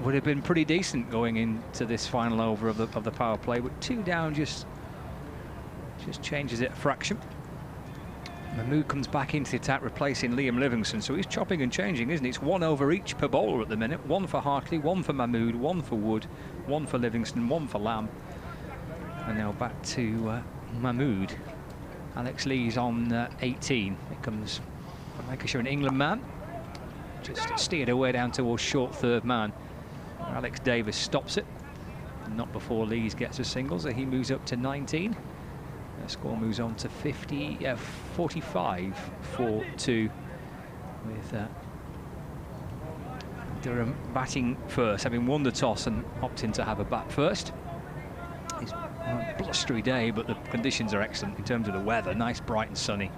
would have been pretty decent going into this final over of the power play. But 2 down just changes it a fraction. Mahmood comes back into the attack, replacing Liam Livingstone, so he's chopping and changing, isn't he? It's 1 over each per bowler at the minute. 1 for Hartley, 1 for Mahmood, 1 for Wood, 1 for Livingstone, 1 for Lamb. And now back to Mahmood. Alex Lee's on 18. It comes from Lancashire, an England man. Just steered away down towards short third man. Alex Davis stops it. Not before Lees gets a single, so he moves up to 19. The score moves on to 45 for 2, with Durham batting first, having won the toss and opting to have a bat first. It's a blustery day, but the conditions are excellent in terms of the weather. Nice, bright and sunny,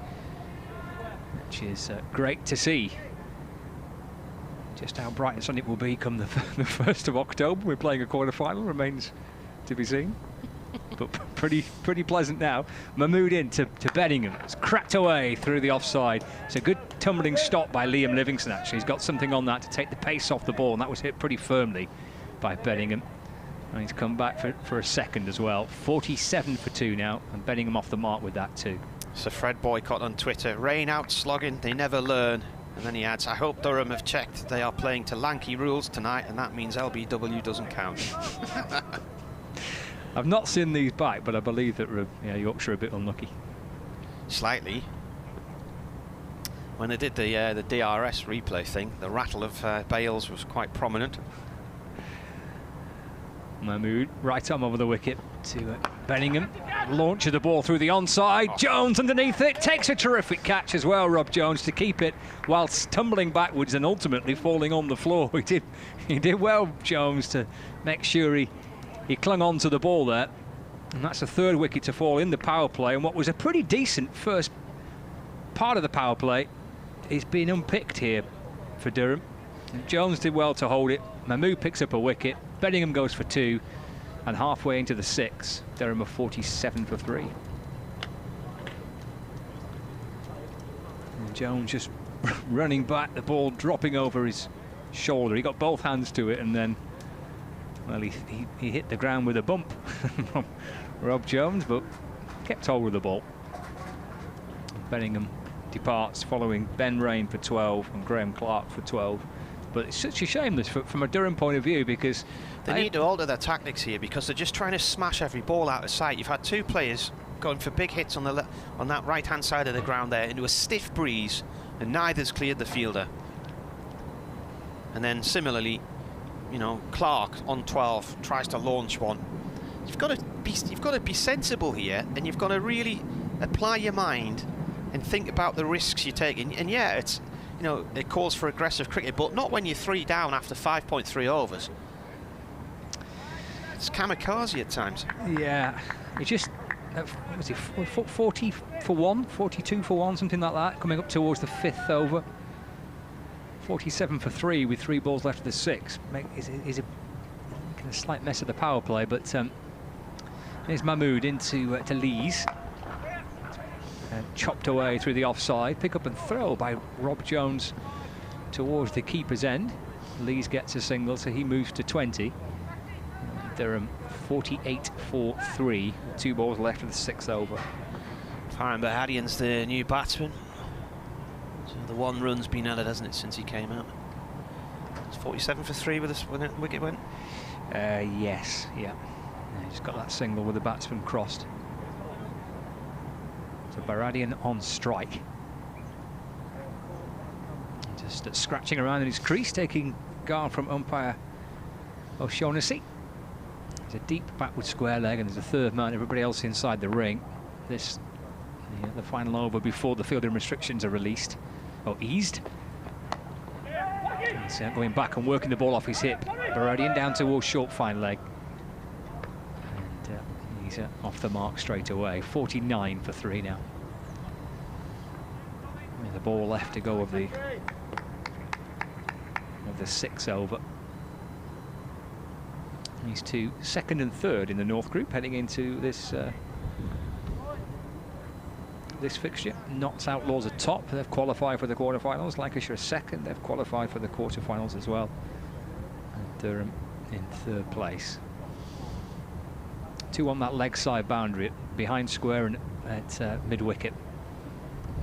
which is great to see. Just how bright and sunny it will be come the 1st of October. We're playing a quarter-final, remains to be seen. But pretty pleasant now. Mahmood in to Beddingham. It's cracked away through the offside. It's a good tumbling stop by Liam Livingstone, actually. He's got something on that to take the pace off the ball, and that was hit pretty firmly by Beddingham. And he's come back for a second as well. 47 for 2 now, and Beddingham off the mark with that too. So Fred Boycott on Twitter, rain out slogging, they never learn. And then he adds, I hope Durham have checked they are playing to lanky rules tonight, and that means LBW doesn't count. I've not seen these back, but I believe that Yorkshire are a bit unlucky. Slightly. When they did the DRS replay thing, the rattle of Bales was quite prominent. Mahmood, right arm over the wicket to Beddingham. Launches the ball through the onside. Jones underneath it. Takes a terrific catch as well, Rob Jones, to keep it whilst tumbling backwards and ultimately falling on the floor. He did well, Jones, to make sure he clung on to the ball there. And that's the 3rd wicket to fall in the power play. And what was a pretty decent first part of the power play is being unpicked here for Durham. And Jones did well to hold it. Mahmood picks up a wicket. Beddingham goes for 2. And halfway into the 6th, Durham are 47 for 3. And Jones just running back, the ball dropping over his shoulder. He got both hands to it, and then, well, he hit the ground with a bump from Rob Jones, but kept hold of the ball. Beddingham departs following Ben Rain for 12 and Graham Clark for 12. But it's such a shame this from a Durham point of view, because they need to alter their tactics here, because they're just trying to smash every ball out of sight. You've had 2 players going for big hits on that right-hand side of the ground there into a stiff breeze, and neither's cleared the fielder. And then similarly, you know, Clark on 12 tries to launch one. You've got to be sensible here, and you've got to really apply your mind and think about the risks you're taking. And yeah, it's, you know, it calls for aggressive cricket, but not when you're 3 down after 5.3 overs. It's kamikaze at times. Yeah, it just what was it, 40 for 1, 42 for 1, something like that, coming up towards the 5th over. 47 for 3 with 3 balls left of the 6. Is a slight mess of the power play, but here's Mahmood into to Lees. Chopped away through the offside. Pick up and throw by Rob Jones towards the keeper's end. Lees gets a single, so he moves to 20. Durham 48 for 3. 2 balls left of the 6th over. Farhan Bahadian's the new batsman. So the 1 run's been added, hasn't it, since he came out? It's 47 for 3 with us when the wicket went? Yes, yeah. He's got that single with the batsman crossed. So Baradian on strike. Just scratching around in his crease, taking guard from umpire O'Shaughnessy. There's a deep backward square leg, and there's a 3rd man, everybody else inside the ring. This, the final over before the fielding restrictions are released, or eased. He's going back and working the ball off his hip. Baradian down towards short fine leg. And he's off the mark straight away. 49 for 3 now. The ball left to go of the 6th over. These two 2nd and 3rd in the North Group heading into this this fixture. Notts Outlaws are top. They've qualified for the quarterfinals. Lancashire are 2nd. They've qualified for the quarterfinals as well. And Durham in 3rd place. 2 on that leg side boundary behind square and at mid wicket.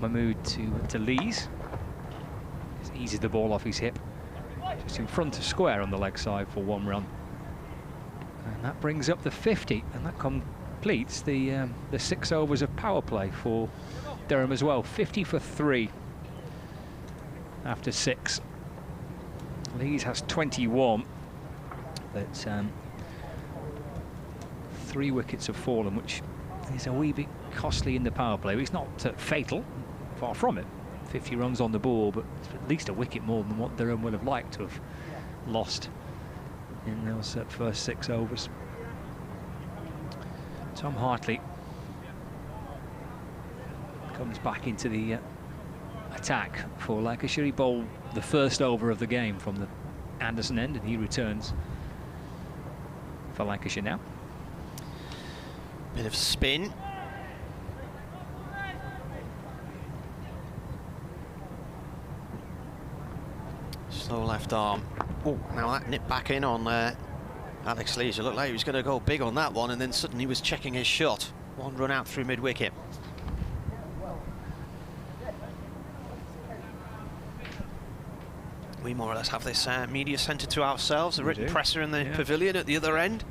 Mahmood to Lees. Just eases the ball off his hip. Just in front of square on the leg side for 1 run. And that brings up the 50, and that completes the 6 overs of power play for Durham as well. 50 for 3 after 6. Lees has 21, but 3 wickets have fallen, which is a wee bit costly in the power play. It's not fatal, far from it. 50 runs on the ball, but it's at least a wicket more than what Durham would have liked to have lost in those first 6 overs. Tom Hartley comes back into the attack for Lancashire. He bowled the first over of the game from the Anderson end, and he returns for Lancashire now. Bit of spin. Slow left arm. Oh, now that nipped back in on Alex Lees. It looked like he was going to go big on that one, and then suddenly he was checking his shot. 1 run out through mid-wicket. We more or less have this media centre to ourselves, a written presser in the pavilion at the other end.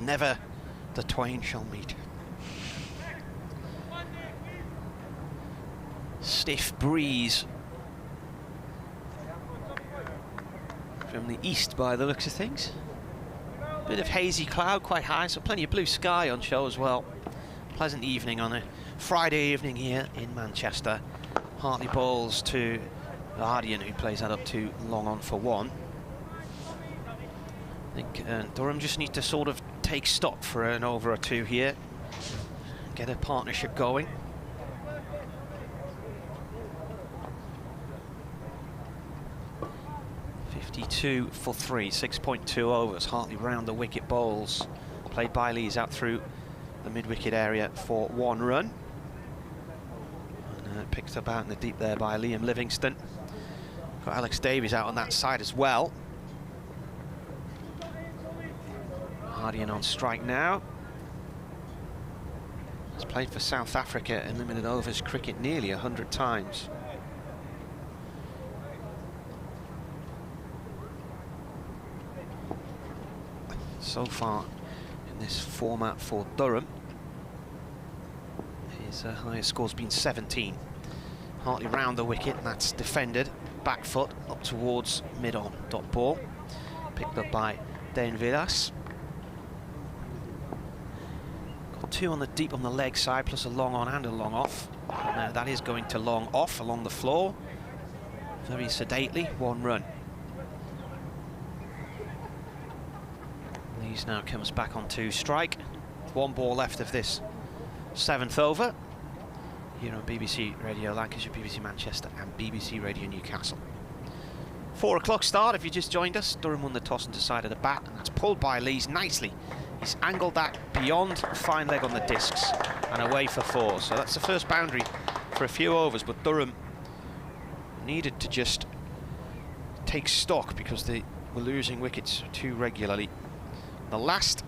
Never the twain shall meet. Stiff breeze from the east by the looks of things. Bit of hazy cloud quite high, so plenty of blue sky on show as well. Pleasant evening on a Friday evening here in Manchester. Hartley bowls to Guardian, who plays that up to long on for 1. I think Durham just need to sort of take stock for an over or 2 here. Get a partnership going. For 3, 6.2 overs. Hartley round the wicket bowls. Played by Lees out through the mid-wicket area for 1 run. And picked up out in the deep there by Liam Livingston. Got Alex Davies out on that side as well. Guardian on strike now. He's played for South Africa in limited overs cricket nearly 100 times. So far in this format for Durham, his highest score's been 17. Hartley round the wicket, and that's defended. back foot up towards mid-on. Dot ball. Picked up by Dane Villas. Got 2 on the deep on the leg side, plus a long on and a long off. Now that is going to long off along the floor. Very sedately, 1 run. Lees now comes back on 2 strike. 1 ball left of this 7th over. Here on BBC Radio Lancashire, BBC Manchester and BBC Radio Newcastle. 4 o'clock start if you just joined us. Durham won the toss and decided a bat, and that's pulled by Lees nicely. He's angled that beyond fine leg on the discs and away for 4. So that's the first boundary for a few overs, but Durham needed to just take stock because they were losing wickets too regularly. The last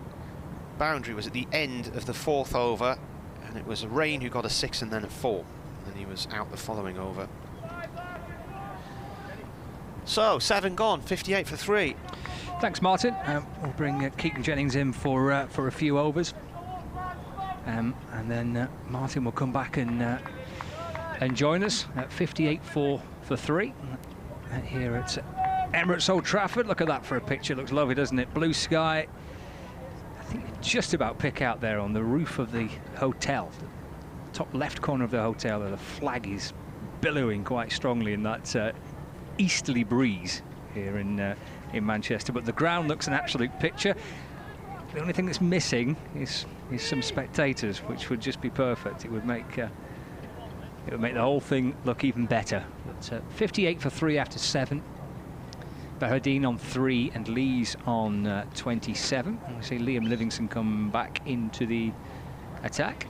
boundary was at the end of the 4th over, and it was Rain who got a 6 and then a 4, and then he was out the following over. So 7 gone, 58 for 3. Thanks, Martin. We'll bring Keaton Jennings in for a few overs, and then Martin will come back and join us at 58 for 3 here at Emirates Old Trafford. Look at that for a picture. Looks lovely, doesn't it? Blue sky. I think you just about pick out there on the roof of the hotel, the top left corner of the hotel, where the flag is billowing quite strongly in that easterly breeze here in Manchester. But the ground looks an absolute picture. The only thing that's missing is some spectators, which would just be perfect. It would make the whole thing look even better. But 58 for 3 after 7. Bahardine on 3 and Lees on 27. And we see Liam Livingston come back into the attack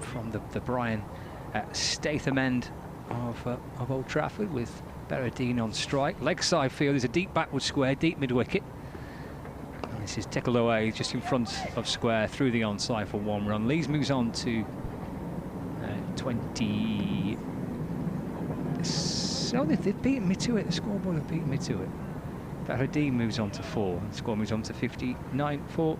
from the Brian Statham end of Old Trafford, with Bahardine on strike. Leg side field is a deep backward square, deep mid-wicket. And this is tickled away just in front of square through the onside for 1 run. Lees moves on to 20. So they've beaten me to it. The scoreboard have beaten me to it. Bahardine moves on to 4. The score moves on to 59 for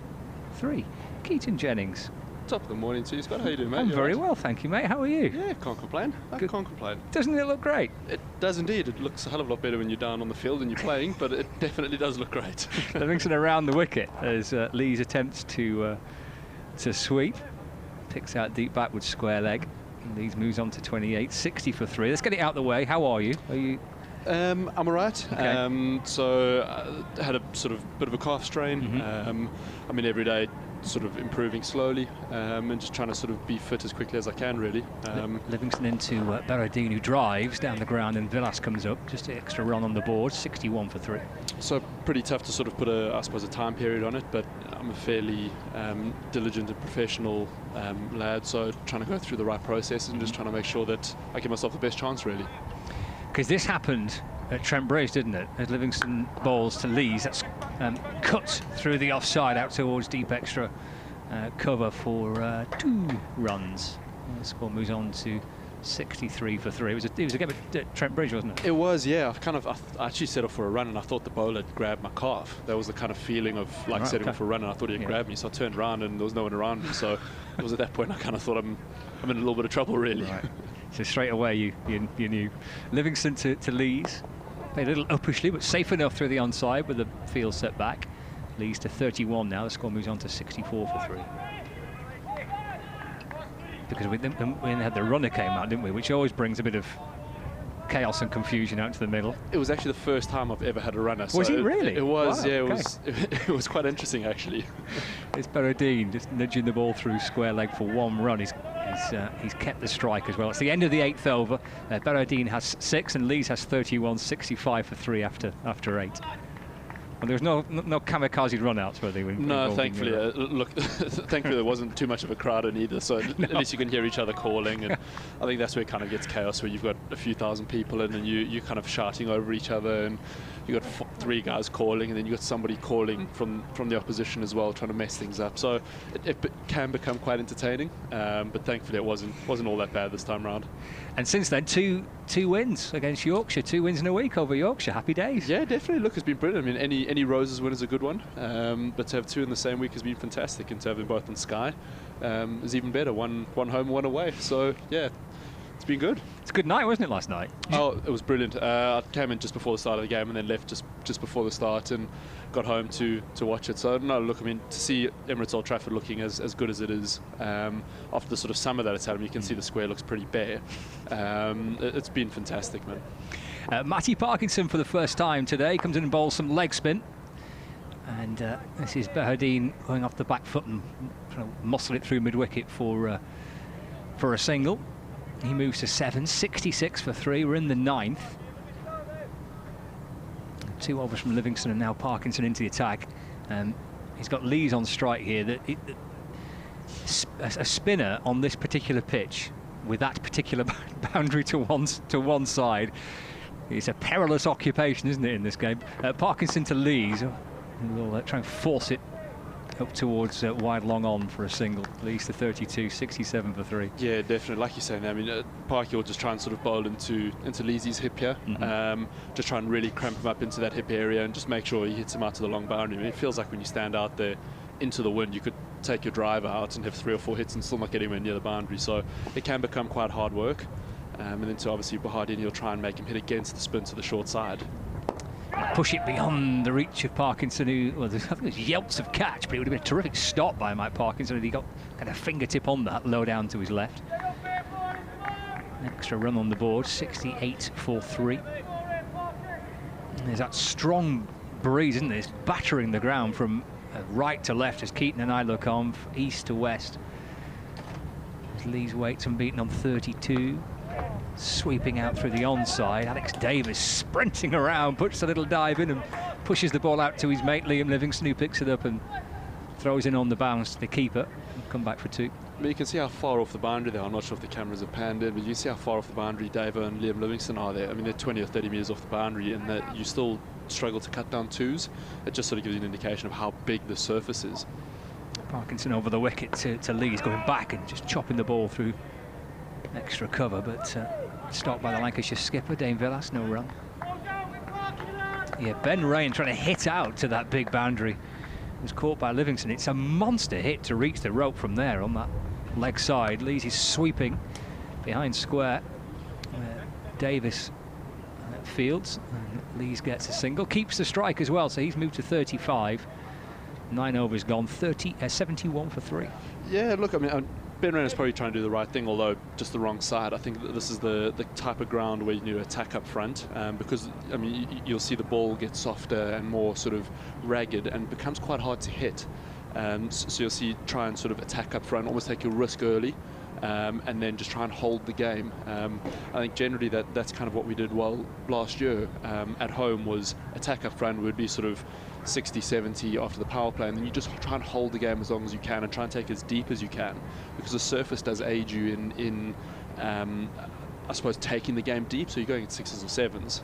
3. Keaton Jennings. Top of the morning to you, Scott. How you doing, mate? I'm very well, thank you, mate. How are you? Yeah, can't complain. I can't complain. Doesn't it look great? It does indeed. It looks a hell of a lot better when you're down on the field and you're playing, but it definitely does look great. Livingston around the wicket as Lees attempts to sweep. Picks out deep backward square leg. Lees moves on to 28, 60 for 3. Let's get it out the way. How are you? Are you? I'm all right. Okay. So I had a sort of bit of a calf strain. I mean, every day sort of improving slowly and just trying to sort of be fit as quickly as I can, really. Livingston into Bahardine, who drives down the ground, and Villas comes up. Just an extra run on the board, 61 for 3. So pretty tough to sort of put I suppose, a time period on it, but I'm a fairly diligent and professional lad, so trying to go through the right process and just trying to make sure that I give myself the best chance, really. Because this happened at Trent Bridge, didn't it? As Livingston bowls to Lees, that's cut through the offside out towards deep extra cover for 2 runs. The score moves on to 63 for 3. It was a game at Trent Bridge, wasn't it? It was, yeah. I actually set off for a run, and I thought the bowler had grabbed my calf. That was the kind of feeling of like setting off for a run, and I thought he had grabbed me. So I turned around, and there was no one around me. So it was at that point I kind of thought I'm in a little bit of trouble, really. Right. So straight away you knew. Livingston to Lees. Played a little uppishly, but safe enough through the onside with the field set back. Lees to 31 now. The score moves on to 64 for 3. Because we had the runner came out, didn't we? Which always brings a bit of chaos and confusion out to the middle. It was actually the first time I've ever had a runner. Was it really? It was, wow, yeah. okay. It was quite interesting, actually. It's Bahardine just nudging the ball through square leg for 1 run. He's kept the strike as well. It's the end of the 8th over. Bahardine has 6 and Lees has 31, 65 for 3 after 8. And there was no kamikaze run-outs, were they? No, thankfully. Look, thankfully there wasn't too much of a crowd in either, so at least you can hear each other calling. And I think that's where it kind of gets chaos, where you've got a few thousand people in and you're kind of shouting over each other, and you've got 3 guys calling, and then you've got somebody calling from the opposition as well, trying to mess things up. So it can become quite entertaining, but thankfully it wasn't all that bad this time round. And since then, two wins against Yorkshire, 2 wins in a week over Yorkshire. Happy days. Yeah, definitely. Look, it's been brilliant. I mean, any Roses win is a good one, but to have 2 in the same week has been fantastic, and to have them both in Sky is even better. One home, one away. So yeah, It's been good. It's a good night, wasn't it, last night? Oh, it was brilliant. I came in just before the start of the game and then left just before the start and got home to watch it. So, no, look, I mean, to see Emirates Old Trafford looking as good as it is after the sort of summer that it's had, you can see the square looks pretty bare. It's been fantastic, man. Matty Parkinson, for the first time today, comes in and bowls some leg spin. And this is Behardine going off the back foot and trying to muscle it through mid-wicket for a single. He moves to 7, 66 for 3. We're in the 9th. 2 overs from Livingston and now Parkinson into the attack. He's got Lees on strike here. A spinner on this particular pitch with that particular boundary to one side, it's a perilous occupation, isn't it, in this game? Parkinson to Lees. We'll try and force it up towards wide long on for a single. Lees to 32, 67 for 3. Yeah, definitely. Like you're saying, I mean, Parky will just try and sort of bowl into Leesy's hip here. Just try and really cramp him up into that hip area and just make sure he hits him out to the long boundary. I mean, it feels like when you stand out there into the wind, you could take your driver out and have 3 or 4 hits and still not get anywhere near the boundary. So it can become quite hard work. And then to obviously Behardine, you'll try and make him hit against the spin to the short side. Push it beyond the reach of Parkinson, who, well, I think there's yelps of catch, but it would have been a terrific stop by Mike Parkinson if he got kind of fingertip on that, low down to his left. An extra run on the board, 68 for 3. And there's that strong breeze, isn't there? It's battering the ground from right to left as Keaton and I look on, east to west. As Lees waits unbeaten on 32. Sweeping out through the onside. Alex Davis sprinting around, puts a little dive in and pushes the ball out to his mate Liam Livingston, who picks it up and throws in on the bounce to the keeper and come back for 2. I mean, you can see how far off the boundary they are. I'm not sure if the cameras have panned in, but you see how far off the boundary Dave and Liam Livingston are there. I mean, they're 20 or 30 metres off the boundary, and that you still struggle to cut down 2s. It just sort of gives you an indication of how big the surface is. Parkinson over the wicket to Lees, going back and just chopping the ball through extra cover, but stopped by the Lancashire skipper, Dane Villas, no run. Yeah, Ben Rain trying to hit out to that big boundary. Was caught by Livingston. It's a monster hit to reach the rope from there on that leg side. Lees is sweeping behind square. Davis fields, and Lees gets a single. Keeps the strike as well, so he's moved to 35. 9 overs gone, 71 for 3. Yeah, look, I mean, Ben Rain is probably trying to do the right thing, although just the wrong side. I think that this is the type of ground where you need to attack up front, because, I mean, you'll see the ball get softer and more sort of ragged and becomes quite hard to hit. So you'll see try and sort of attack up front, almost take your risk early, and then just try and hold the game. I think generally that's kind of what we did well last year at home, was attack up front would be sort of 60, 70 after the power play, and then you just try and hold the game as long as you can and try and take as deep as you can, because the surface does aid you in I suppose, taking the game deep, so you're going at 6s or 7s.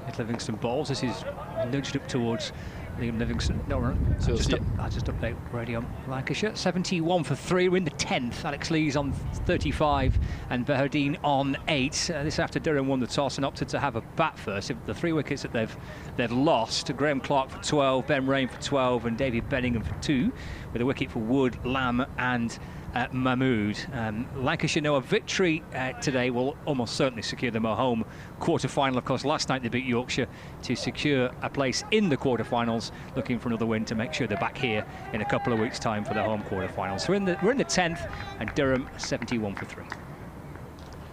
If Livingston balls, this is nudged up towards Liam Livingston. No run. So I'll just update Radio Lancashire. 71 for 3. We're in the 10th. Alex Lees on 35 and Behardine on 8. This after Durham won the toss and opted to have a bat first. The 3 wickets that they've lost: Graham Clark for 12, Ben Rain for 12, and David Benningham for 2, with a wicket for Wood, Lamb, and Mahmood. Lancashire know a victory today will almost certainly secure them a home quarter-final. Of course, last night they beat Yorkshire to secure a place in the quarter-finals, looking for another win to make sure they're back here in a couple of weeks' time for the home quarter-finals. So we're in the 10th, and Durham 71 for 3.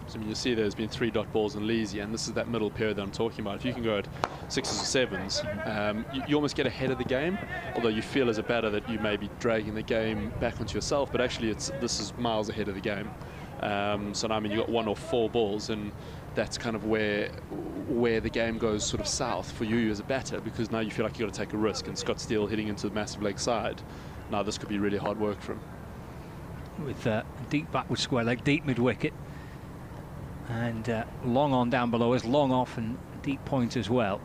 So, I mean, you see there's been 3 dot balls in Leesy, and this is that middle period that I'm talking about. If you can go at 6s or 7s, you almost get ahead of the game, although you feel as a batter that you may be dragging the game back onto yourself, but actually this is miles ahead of the game. So now, I mean, you've got 1 or 4 balls, and that's kind of where the game goes sort of south for you as a batter, because now you feel like you've got to take a risk, and Scott Steele hitting into the massive leg side. Now this could be really hard work for him. With deep backward square leg, deep mid-wicket, and long on down below us, long off and deep point as well.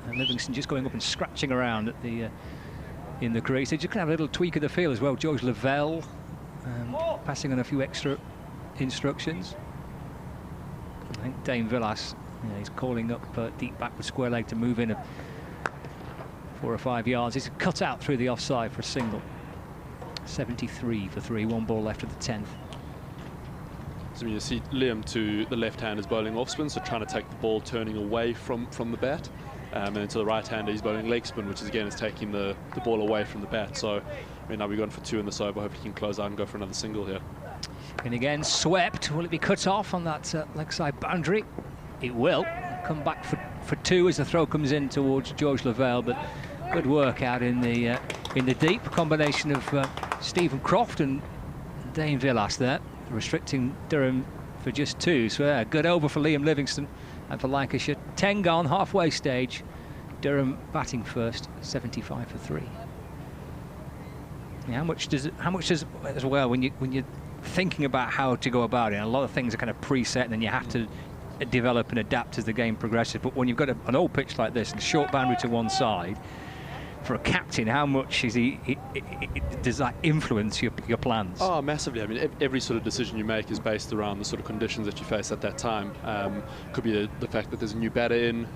And Livingston just going up and scratching around at the in the crease. They just can have a little tweak of the feel as well. George Lavelle passing on a few extra instructions. I think Dane Villas, he's calling up deep backward square leg to move in 4 or 5 yards. It's cut out through the offside for a single. 73 for 3, 1 ball left of the 10th. So you see Liam to the left hand is bowling off spin, so trying to take the ball turning away from the bat. And then to the right hander he's bowling leg spin, which is again is taking the ball away from the bat. So I mean, now we've gone for 2 in this over. Hope he can close out and go for another single here. And again, swept. Will it be cut off on that leg side boundary? It will. Come back for 2 as the throw comes in towards George Lavelle, but good work out in the deep. Combination of Stephen Croft and Dane Villas there, restricting Durham for just 2. So yeah, good over for Liam Livingstone and for Lancashire. 10 gone, halfway stage. Durham batting first, 75 for 3. Yeah, how much does as well when you're thinking about how to go about it? And a lot of things are kind of preset, and then you have to develop and adapt as the game progresses. But when you've got an old pitch like this and a short boundary to one side, for a captain, how much does that influence your plans? Oh, massively. I mean, every sort of decision you make is based around the sort of conditions that you face at that time. Could be the fact that there's a new batter in,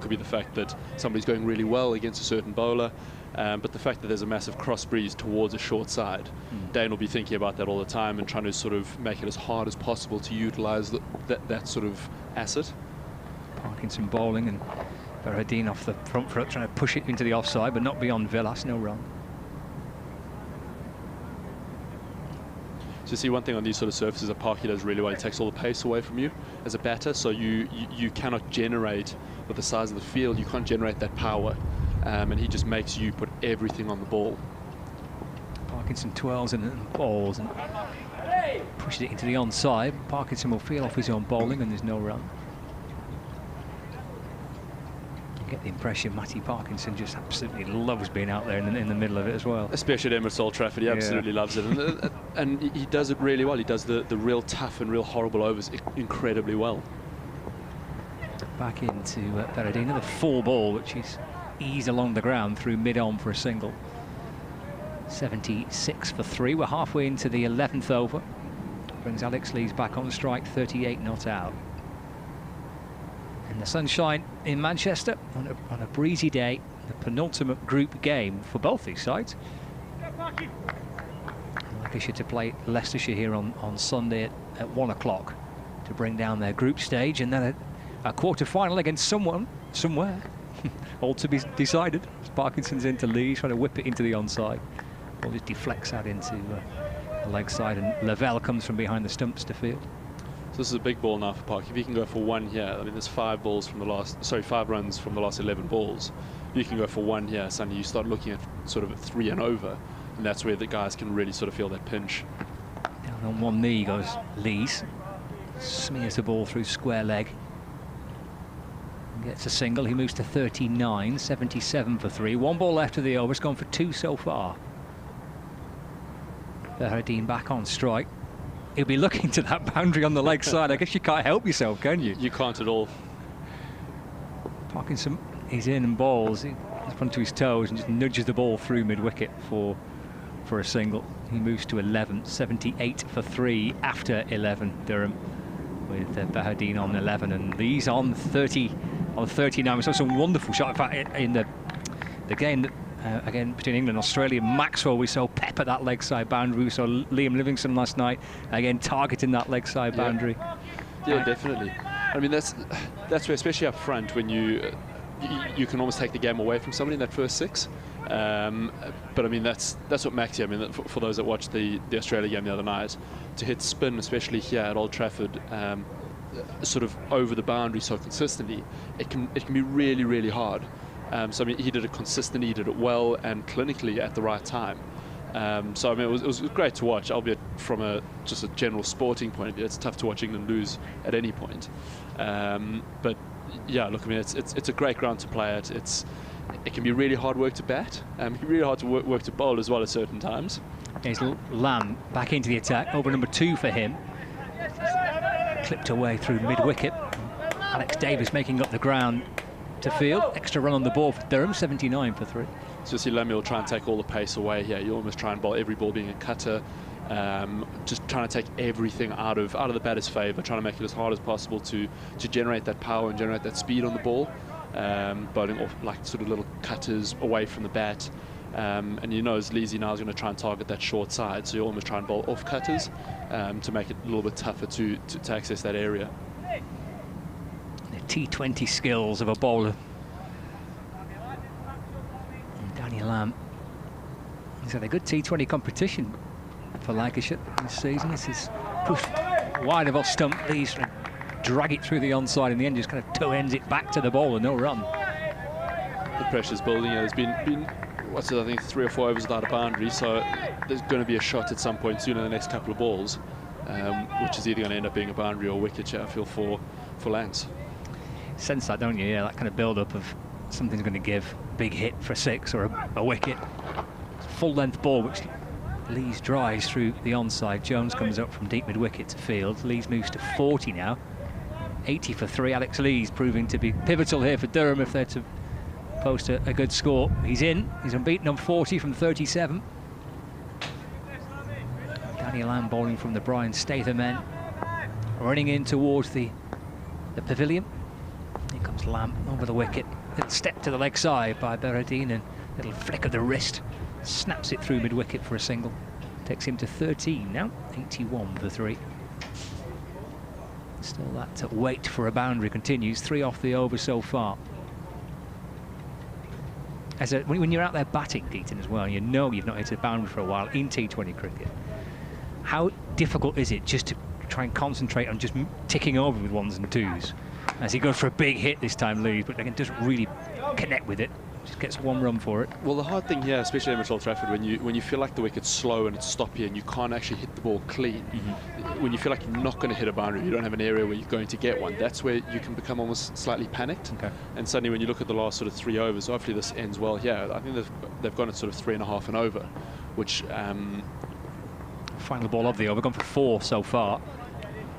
could be the fact that somebody's going really well against a certain bowler, but the fact that there's a massive cross breeze towards a short side. Dane will be thinking about that all the time and trying to sort of make it as hard as possible to utilise that sort of asset. Parkinson bowling and Berhadine off the front foot, trying to push it into the offside, but not beyond Villas, no run. So you see one thing on these sort of surfaces that Parky does really well, he takes all the pace away from you as a batter, so you cannot generate, with the size of the field, you can't generate that power, and he just makes you put everything on the ball. Parkinson twirls and balls and pushes it into the onside. Parkinson will feel off his own bowling and there's no run. Get the impression Matty Parkinson just absolutely loves being out there in the middle of it as well. Especially at Emirates Old Trafford, he absolutely loves it. And he does it really well. He does the real tough and real horrible overs incredibly well. Back into Berhadine, the 4 ball, which is eased along the ground through mid-on for a single. 76 for 3. We're halfway into the 11th over. Brings Alex Lees back on strike, 38 not out. And the sunshine in Manchester on a breezy day, the penultimate group game for both these sides. Lancashire to play Leicestershire here on Sunday at 1 o'clock to bring down their group stage, and then a quarter-final against somewhere, all to be decided. Parkinson's into Lees, trying to whip it into the onside. Ball just deflects out into the leg side, and Lavelle comes from behind the stumps to field. So this is a big ball now for Park. If you can go for 1 here, I mean, there's 5 runs from the last 11 balls. If you can go for 1 here, suddenly you start looking at sort of 3 and over, and that's where the guys can really sort of feel that pinch. Down on one knee goes Lees, smears the ball through square leg. Gets a single, he moves to 39, 77 for 3. 1 ball left of the over, it's gone for 2 so far. Berhadine back on strike. He'll be looking to that boundary on the leg side. I guess you can't help yourself, can you? You can't at all. Parkinson is in and bowls. He's onto his toes and just nudges the ball through mid-wicket for a single. He moves to 11, 78 for 3 after 11, Durham, with Berhadine on 11 and Lees on 30, on 39. We saw some wonderful shot. In fact, in the game that again between England and Australia, Maxwell, we saw pepper that leg side boundary. We saw Liam Livingstone last night again targeting that leg side boundary. Yeah, definitely. I mean, that's where, especially up front, when you can almost take the game away from somebody in that first 6. But I mean, that's what Maxi, I mean, for those that watched the Australia game the other night, to hit spin, especially here at Old Trafford, sort of over the boundary so consistently, it can be really, really hard. So I mean, he did it consistently, he did it well and clinically at the right time. So I mean, it was great to watch, albeit from just a general sporting point of view. It's tough to watch England lose at any point. But yeah, look, I mean, it's a great ground to play at. It can be really hard work to bat. It can be really hard to work to bowl as well at certain times. Here's Lamb back into the attack. Over number 2 for him. Clipped away through mid-wicket. Alex Davis making up the ground to field. Extra run on the ball for Durham, 79 for 3. So you see Lemmy will try and take all the pace away here. You almost try and bowl every ball being a cutter. Just trying to take everything out of the batter's favour, trying to make it as hard as possible to generate that power and generate that speed on the ball. Bowling off like sort of little cutters away from the bat. And you know as Leesy now is going to try and target that short side, so you almost try and bowl off cutters to make it a little bit tougher to access that area. The T20 skills of a bowler. And Danny Lamb. He's had a good T20 competition for Lancashire this season. This is pushed wide of off stump. Lees drag it through the onside. In the end, just kind of toe ends it back to the bowler. No run. The pressure's building. There's been what's it, I think 3 or 4 overs without a boundary, so there's going to be a shot at some point soon in the next couple of balls, which is either going to end up being a boundary or wicket, I feel, for Lance. Sense that, don't you? Yeah, that kind of build-up of something's going to give. Big hit for 6 or a wicket. Full-length ball, which Lees drives through the onside. Jones comes up from deep mid-wicket to field. Lees moves to 40 now. 80 for 3. Alex Lees proving to be pivotal here for Durham if they're to post a good score. He's in. He's unbeaten on 40 from 37. Danny Lamb bowling from the Brian Statham end. Running in towards the pavilion. Here comes Lamb over the wicket. Little step to the leg side by Berardine and little flick of the wrist. Snaps it through mid-wicket for a single. Takes him to 13 now. 81 for 3. Still that wait for a boundary continues. 3 off the over so far. When you're out there batting, Deaton, as well, you know you've not hit a boundary for a while in T20 cricket. How difficult is it just to try and concentrate on just ticking over with 1s and 2s? As he goes for a big hit this time, Lees, but again, doesn't really connect with it. Just gets 1 run for it. Well, the hard thing here, especially at Emirates Old Trafford, when you feel like the wicket's slow and it's stoppy and you can't actually hit the ball clean, when you feel like you're not going to hit a boundary, you don't have an area where you're going to get one, that's where you can become almost slightly panicked. Okay. And suddenly when you look at the last sort of 3 overs, hopefully this ends well here. I think they've gone at sort of 3.5 and over, which... Final ball of the over, gone for 4 so far.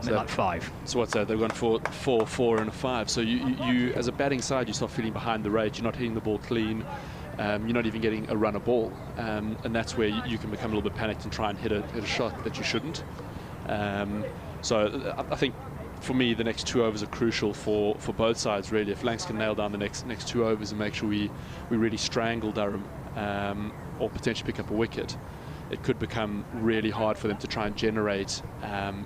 So like 5. So what's that? They've gone for 4, 4 and a 5. So you as a batting side, you start feeling behind the rate. You're not hitting the ball clean. You're not even getting a run a ball, and that's where you can become a little bit panicked and try and hit a shot that you shouldn't. So I think for me the next 2 overs are crucial for both sides really. If Lancs can nail down the next 2 overs and make sure we really strangle Durham or potentially pick up a wicket, it could become really hard for them to try and generate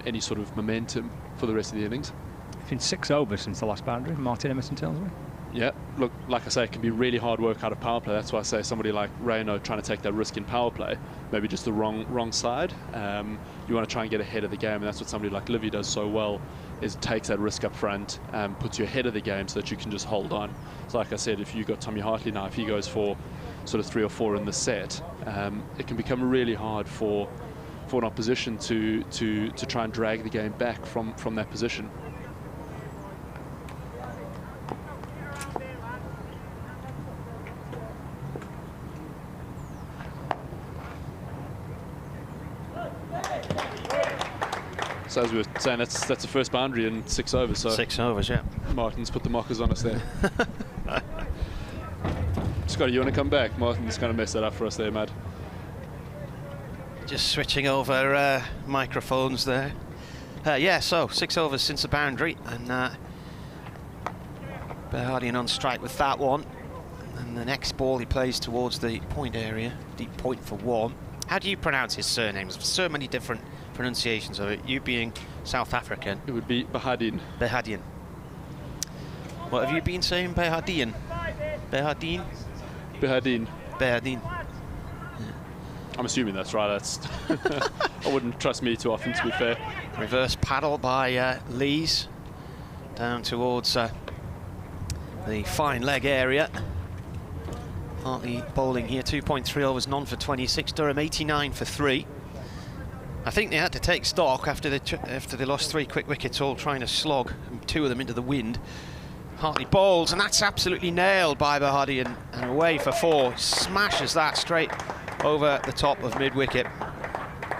any sort of momentum for the rest of the innings. It's been 6 overs since the last boundary, Martin Emerson tells me. Yeah, look, like I say, it can be really hard work out of power play. That's why I say somebody like Rayno trying to take that risk in power play, maybe just the wrong side. You want to try and get ahead of the game, and that's what somebody like Livy does so well, is takes that risk up front, puts you ahead of the game so that you can just hold on. So like I said, if you got Tommy Hartley now, if he goes for sort of 3 or 4 in the set, it can become really hard for an opposition to try and drag the game back from that position. So as we were saying, that's the first boundary in 6 overs. So 6 overs, yeah. Martin's put the mockers on us there. Scotty, you want to come back? Martin's kind of messed that up for us there, Matt. Just switching over microphones there. Yeah, so 6 overs since the boundary, and Berhardian on strike with that one. And the next ball he plays towards the point area, deep point for 1. How do you pronounce his surname? There's so many different pronunciations of it. You being South African. It would be Berhardian. Berhardian. What have you been saying? Berhardian. Berhardine. Berhardine. Berhardine. I'm assuming that's right. That's I wouldn't trust me too often, to be fair. Reverse paddle by Lees down towards the fine leg area. Hartley bowling here, 2.3 overs, none for 26. Durham 89 for 3. I think they had to take stock after they lost 3 quick wickets, all trying to slog 2 of them into the wind. Hartley bowls, and that's absolutely nailed by Berhardi, and away for 4. Smashes that straight over the top of mid-wicket.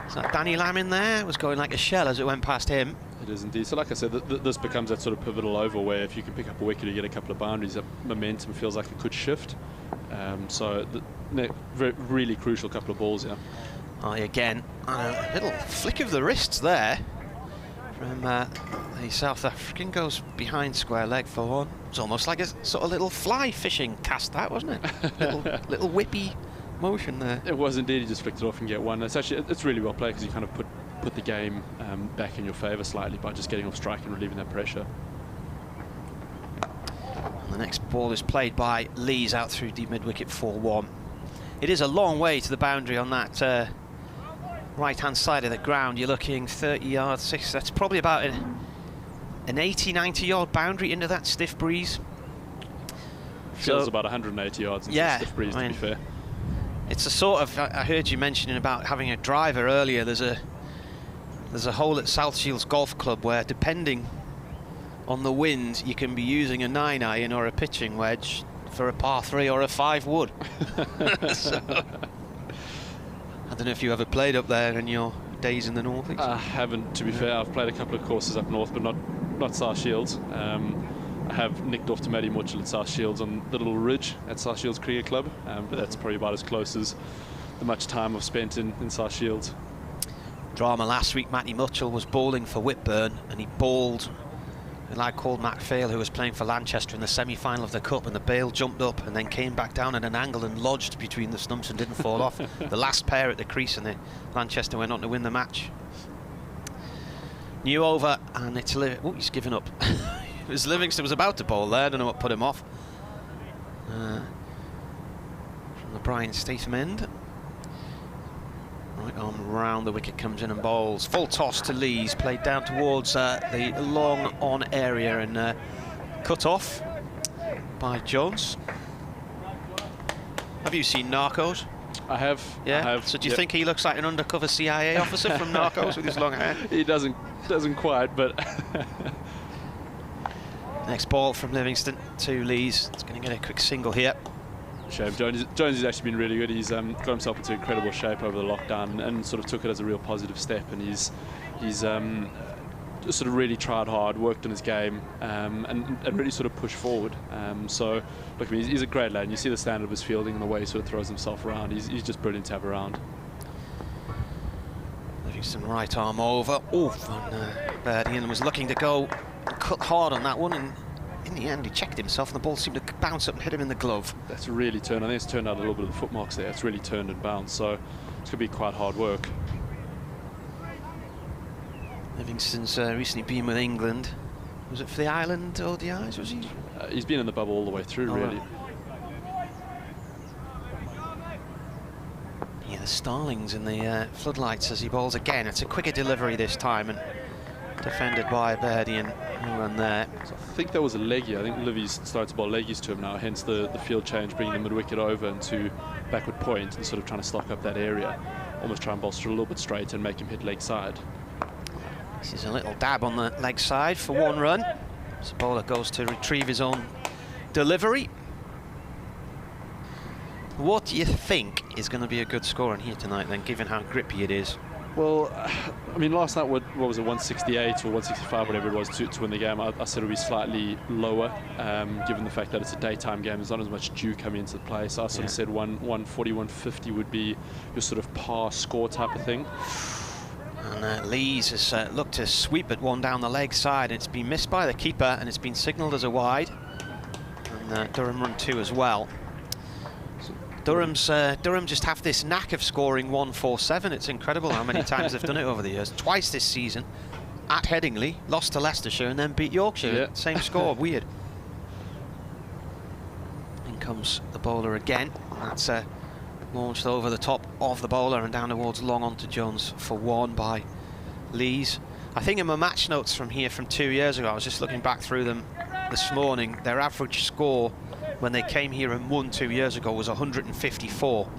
Is that Danny Lamb in there? It was going like a shell as it went past him. It is indeed. So like I said, this becomes that sort of pivotal over where if you can pick up a wicket or get a couple of boundaries, that momentum feels like it could shift. So really crucial couple of balls here. Again, a little flick of the wrists there from the South African, goes behind square leg for 1. It's almost like a sort of little fly fishing cast, that, wasn't it? little whippy motion there. It was indeed. He just flicked it off and get one. It's really well played, because you kind of put the game back in your favour slightly by just getting off strike and relieving that pressure. And the next ball is played by Lees out through deep mid-wicket 4-1. It is a long way to the boundary on that right-hand side of the ground. You're looking 30 yards, 6. That's probably about an 80, 90 yard boundary into that stiff breeze. Feels about 180 yards into the stiff breeze, to be fair. It's a sort of, I heard you mentioning about having a driver earlier. There's a hole at South Shields Golf Club where, depending on the wind, you can be using a 9-iron or a pitching wedge for a par 3 or a 5 wood. So, I don't know if you ever played up there in your days in the north. I haven't, to be fair. I've played a couple of courses up north, but not South Shields. I have nicked off to Matty Mitchell at South Shields on the little ridge at South Shields Cricket Club, but that's probably about as close as the much time I've spent in South Shields. Drama last week, Matty Mitchell was bowling for Whitburn, and he bowled a lad called Mac Phail, who was playing for Lanchester in the semi-final of the Cup, and the bail jumped up and then came back down at an angle and lodged between the stumps and didn't fall off. The last pair at the crease, and Lanchester went on to win the match. New over, and it's he's given up. It was Livingston was about to bowl there. I don't know what put him off. From the Brian Statham end. Right arm round the wicket, comes in and bowls. Full toss to Lees, played down towards the long on area and cut off by Jones. Have you seen Narcos? I have. Yeah. I have. So do you think he looks like an undercover CIA officer from Narcos with his long hair? He doesn't quite, but. Next ball from Livingston to Lees. It's going to get a quick single here. Shame. Jones has actually been really good. He's got himself into incredible shape over the lockdown and sort of took it as a real positive step. And he's just sort of really tried hard, worked on his game, and really sort of pushed forward. So look, I mean, he's a great lad. And you see the standard of his fielding and the way he sort of throws himself around. He's just brilliant to have around. Livingston right arm over. Oof, and Berdian was looking to go cut hard on that one, and in the end he checked himself and the ball seemed to bounce up and hit him in the glove. That's really turned. I think it's turned out a little bit of the foot marks there. It's really turned and bounced, so it's going to be quite hard work. Livingston's recently been with England. Was it for the Ireland ODIs, was he? He's been in the bubble all the way through, really. Right. Yeah, the Starlings in the floodlights as he bowls again. It's a quicker delivery this time, and defended by Berdian, who ran there. So I think that was a leggy. I think Livy's started to bowl leggies to him now, hence the field change, bringing the mid-wicket over into backward point and sort of trying to stock up that area. Almost try and bolster a little bit straight and make him hit leg side. This is a little dab on the leg side for 1 run. So the bowler goes to retrieve his own delivery. What do you think is going to be a good score in here tonight then, given how grippy it is? Well, I mean, last night, what was it, 168 or 165, whatever it was, to win the game. I said it would be slightly lower, given the fact that it's a daytime game. There's not as much dew coming into the play. So I sort of said 140, 150 would be your sort of par score type of thing. And Lees has looked to sweep at one down the leg side. It's been missed by the keeper, and it's been signalled as a wide. And Durham run 2 as well. Durham just have this knack of scoring 147. It's incredible how many times they've done it over the years. Twice this season at Headingley, lost to Leicestershire and then beat Yorkshire. Yeah. Same score, weird. In comes the bowler again. That's launched over the top of the bowler and down towards long onto Jones for 1 by Lees. I think in my match notes from here from 2 years ago, I was just looking back through them this morning, their average score when they came here and won 2 years ago was 154,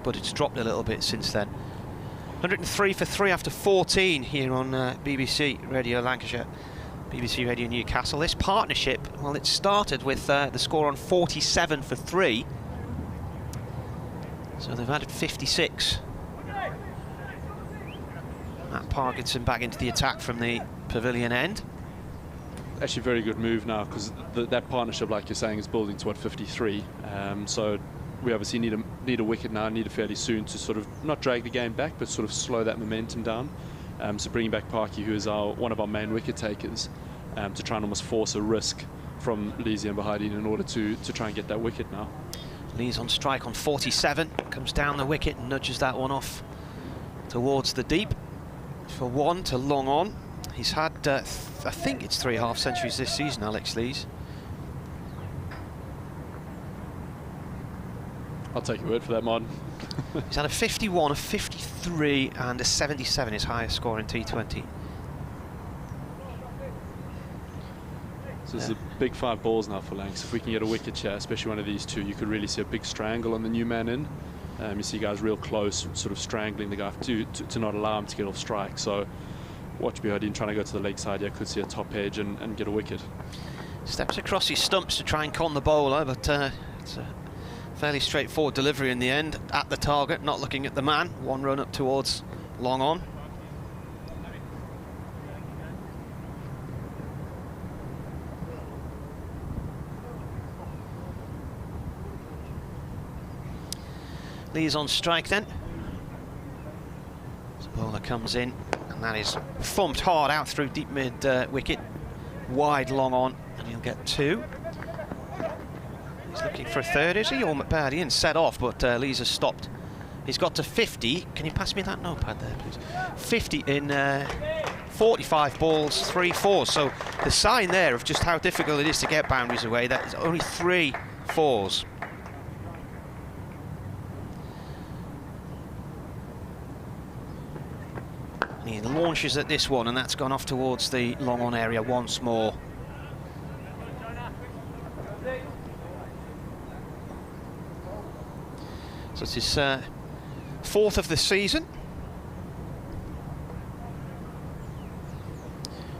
but it's dropped a little bit since then. 103 for 3 after 14 here on BBC Radio Lancashire, BBC Radio Newcastle. This partnership, well, it started with the score on 47 for 3, so they've added 56. Matt Parkinson back into the attack from the pavilion end. Actually, very good move now, because that partnership, like you're saying, is building to what, 53. So we obviously need a wicket now, need it fairly soon to sort of not drag the game back, but sort of slow that momentum down. So bringing back Parky, who is one of our main wicket takers, to try and almost force a risk from Lees and Bahadine in order to try and get that wicket now. Lee's on strike on 47, comes down the wicket and nudges that one off towards the deep for 1 to long on. He's had, I think it's 3 half-centuries this season, Alex Lees. I'll take your word for that, Martin. He's had a 51, a 53 and a 77, his highest score in T20. So this is a big 5 balls now for Lancs. If we can get a wicket here, especially one of these two, you could really see a big strangle on the new man in. You see guys real close, sort of strangling the guy to not allow him to get off strike. So watch Bihardine trying to go to the leg side here, could see a top edge and get a wicket. Steps across his stumps to try and con the bowler, but it's a fairly straightforward delivery in the end, at the target, not looking at the man. 1 run up towards long on. Lee's on strike then. The bowler comes in, and that is thumped hard out through deep mid wicket. Wide long on, and he'll get 2. He's looking for a 3rd, is he? Or Bihardine set off, but Lee's has stopped. He's got to 50. Can you pass me that notepad there, please? 50 in 45 balls, 3 4s. So the sign there of just how difficult it is to get boundaries away, that is only 3 4s. He launches at this one, and that's gone off towards the long on area once more. So it's his 4th of the season.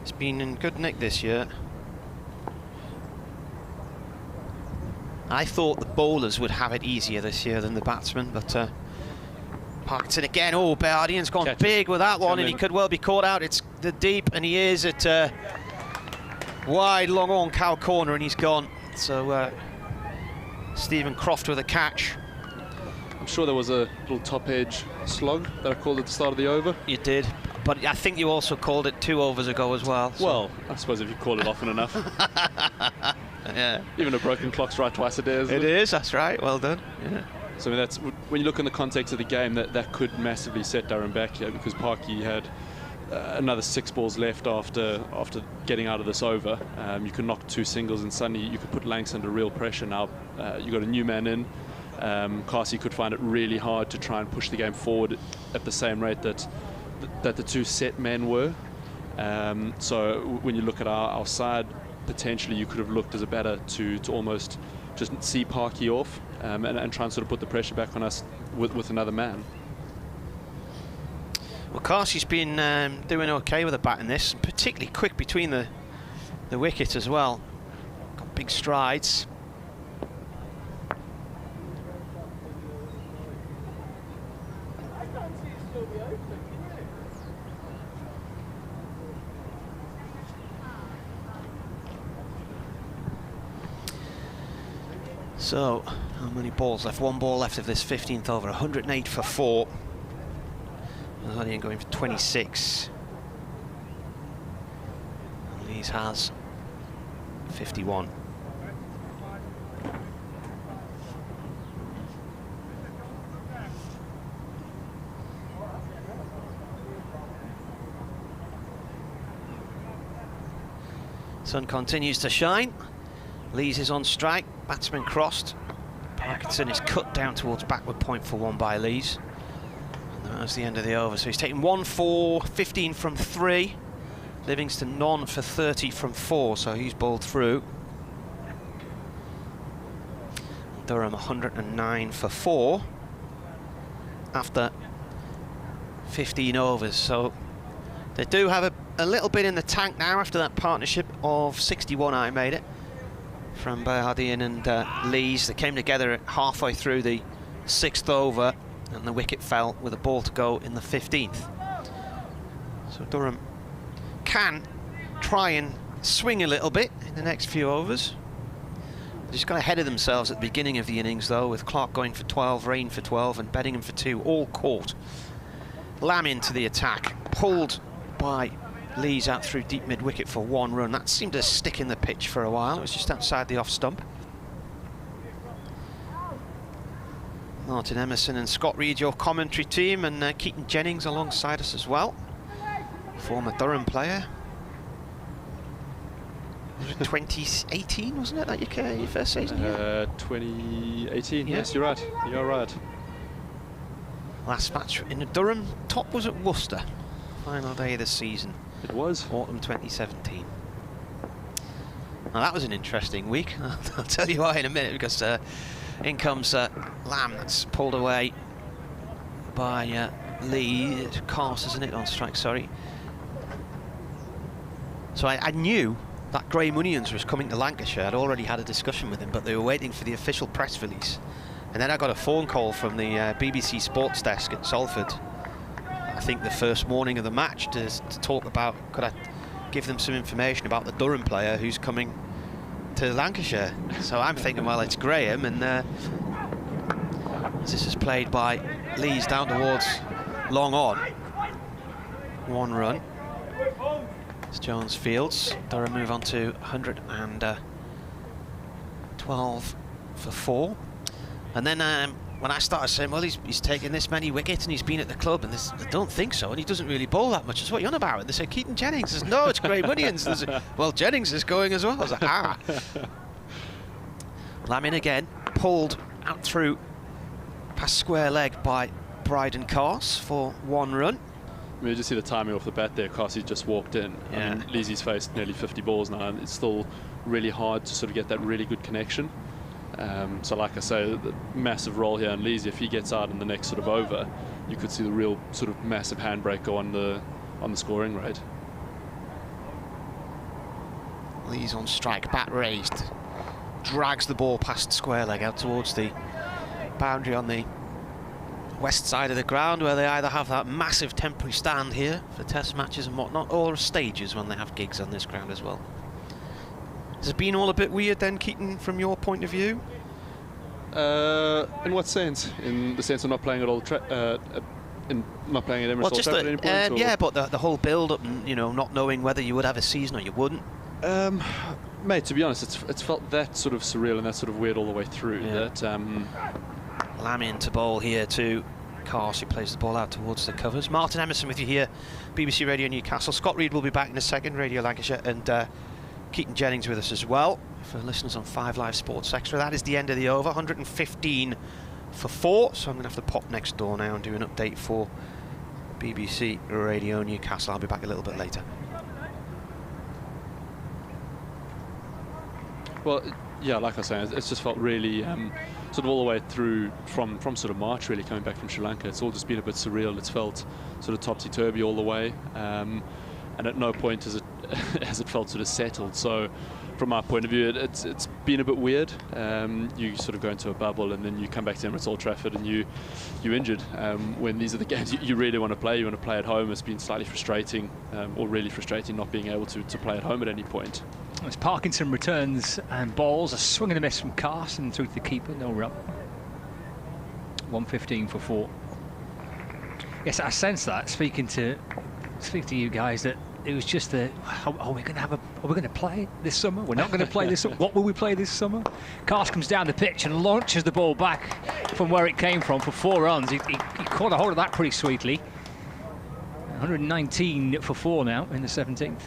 He's been in good nick this year. I thought the bowlers would have it easier this year than the batsmen, but Parkinson again. Oh, Bihardine's gone big with that one, and he could well be caught out. It's the deep, and he is at wide, long on cow corner, and he's gone. So Stephen Croft with a catch. I'm sure there was a little top edge slog that I called at the start of the over. You did, but I think you also called it 2 overs ago as well. So. Well, I suppose if you call it often enough. Yeah. Even a broken clock's right twice a day, isn't it? It is, that's right. Well done. Yeah. So I mean, that's when you look in the context of the game, that could massively set Durham back here, because Parky had another 6 balls left after getting out of this over. You could knock 2 singles, and suddenly you could put Lancs under real pressure. Now you got a new man in. Carsi could find it really hard to try and push the game forward at the same rate that the 2 set men were. So when you look at our side, potentially you could have looked as a batter to almost just see Parky off and try and sort of put the pressure back on us with another man. Well, Carsi's been doing okay with the bat in this, particularly quick between the wickets as well. Got big strides. So, how many balls left? 1 ball left of this 15th over. 108 for 4. Bihardine going for 26. And Lees has 51. Sun continues to shine. Lees is on strike. Batsman crossed. Parkinson is cut down towards backward point for 1 by Lees. And that was the end of the over. So he's taken 1 for 15 from 3. Livingston none for 30 from 4. So he's bowled through. Durham 109 for 4 after 15 overs. So they do have a little bit in the tank now after that partnership of 61. I made it from Bihardine and Lees. They came together halfway through the 6th over, and the wicket fell with a ball to go in the 15th. So Durham can try and swing a little bit in the next few overs. They just got ahead of themselves at the beginning of the innings, though, with Clark going for 12, Rain for 12, and Beddingham for 2, all caught. Lamb into the attack, pulled by Lees out through deep mid-wicket for 1 run. That seemed to stick in the pitch for a while. It was just outside the off stump. Martin Emerson and Scott Reed, your commentary team, and Keaton Jennings alongside us as well. Former Durham player. Was it 2018, wasn't it, that your first season? 2018, Yeah. yes, you're right. You're right. Last match in Durham, top was at Worcester. Final day of the season. It was. Autumn 2017. Now that was an interesting week. I'll tell you why in a minute, because in comes Lamb, that's pulled away by Lee. Cars, isn't it, on strike, sorry. So I knew that Graham Onions was coming to Lancashire. I'd already had a discussion with him, but they were waiting for the official press release. And then I got a phone call from the BBC Sports Desk at Salford, I think the first morning of the match, to talk about, could I give them some information about the Durham player who's coming to Lancashire. So I'm thinking, well, it's Graham, and as this is played by Lees down towards long on. 1 run. It's Jones Fields. Durham move on to 112 for 4. And then when I started saying, well, he's taken this many wickets and he's been at the club, and I don't think so, and he doesn't really bowl that much. That's what you're on about. And they say, Keaton Jennings. I says, no, it's Graham Onions. Well, Jennings is going as well. I was like, ah. Lamb in again, pulled out through past square leg by Bryden Cars for 1 run. I mean, you just see the timing off the bat there. Carsey just walked in. Yeah. I mean, Leesy's faced nearly 50 balls now, and it's still really hard to sort of get that really good connection. So like I say, the massive role here on Leesy. If he gets out in the next sort of over, you could see the real sort of massive handbrake go on the scoring rate. Lee's on strike, bat raised, drags the ball past square leg out towards the boundary on the west side of the ground, where they either have that massive temporary stand here for test matches and whatnot, or stages when they have gigs on this ground as well. Has it been all a bit weird then, Keaton, from your point of view? In what sense? In the sense of not playing at Old Trafford, not playing at Emirates Old Trafford at any point? Yeah, but the whole build-up, and not knowing whether you would have a season or you wouldn't. Mate, to be honest, it's felt that sort of surreal and that sort of weird all the way through. Yeah. That Lamb in to bowl here to Cars, who plays the ball out towards the covers. Martin Emerson with you here, BBC Radio Newcastle. Scott Reed will be back in a second, Radio Lancashire, and Keaton Jennings with us as well. For listeners on 5 Live Sports Extra, that is the end of the over, 115 for 4. So I'm going to have to pop next door now and do an update for BBC Radio Newcastle. I'll be back a little bit later. Well, yeah, like I was saying, it's just felt really sort of all the way through from sort of March, really, coming back from Sri Lanka. It's all just been a bit surreal. It's felt sort of topsy-turvy all the way, and at no point has it felt sort of settled. So from my point of view, it's been a bit weird. You sort of go into a bubble, and then you come back to Emirates Old Trafford and you're injured. When these are the games you really want to play, you want to play at home. It's been slightly frustrating, or really frustrating, not being able to play at home at any point. As Parkinson returns and balls, a swing and a miss from Carson through to the keeper, no run. 115 for 4. Yes, I sense that speaking to you guys, that it was just are we going to play this summer? We're not going to play this summer. What will we play this summer? Cars comes down the pitch and launches the ball back from where it came from for 4 runs. He caught a hold of that pretty sweetly. 119 for 4 now in the 17th.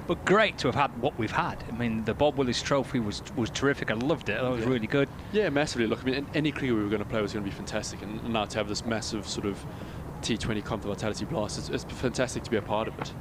But great to have had what we've had. I mean, the Bob Willis Trophy was terrific. I loved it. That was really good. Yeah, massively. Look, I mean, any cricket we were going to play was going to be fantastic, and now to have this massive sort of T20 Comp Vitality Blast, it's fantastic to be a part of it.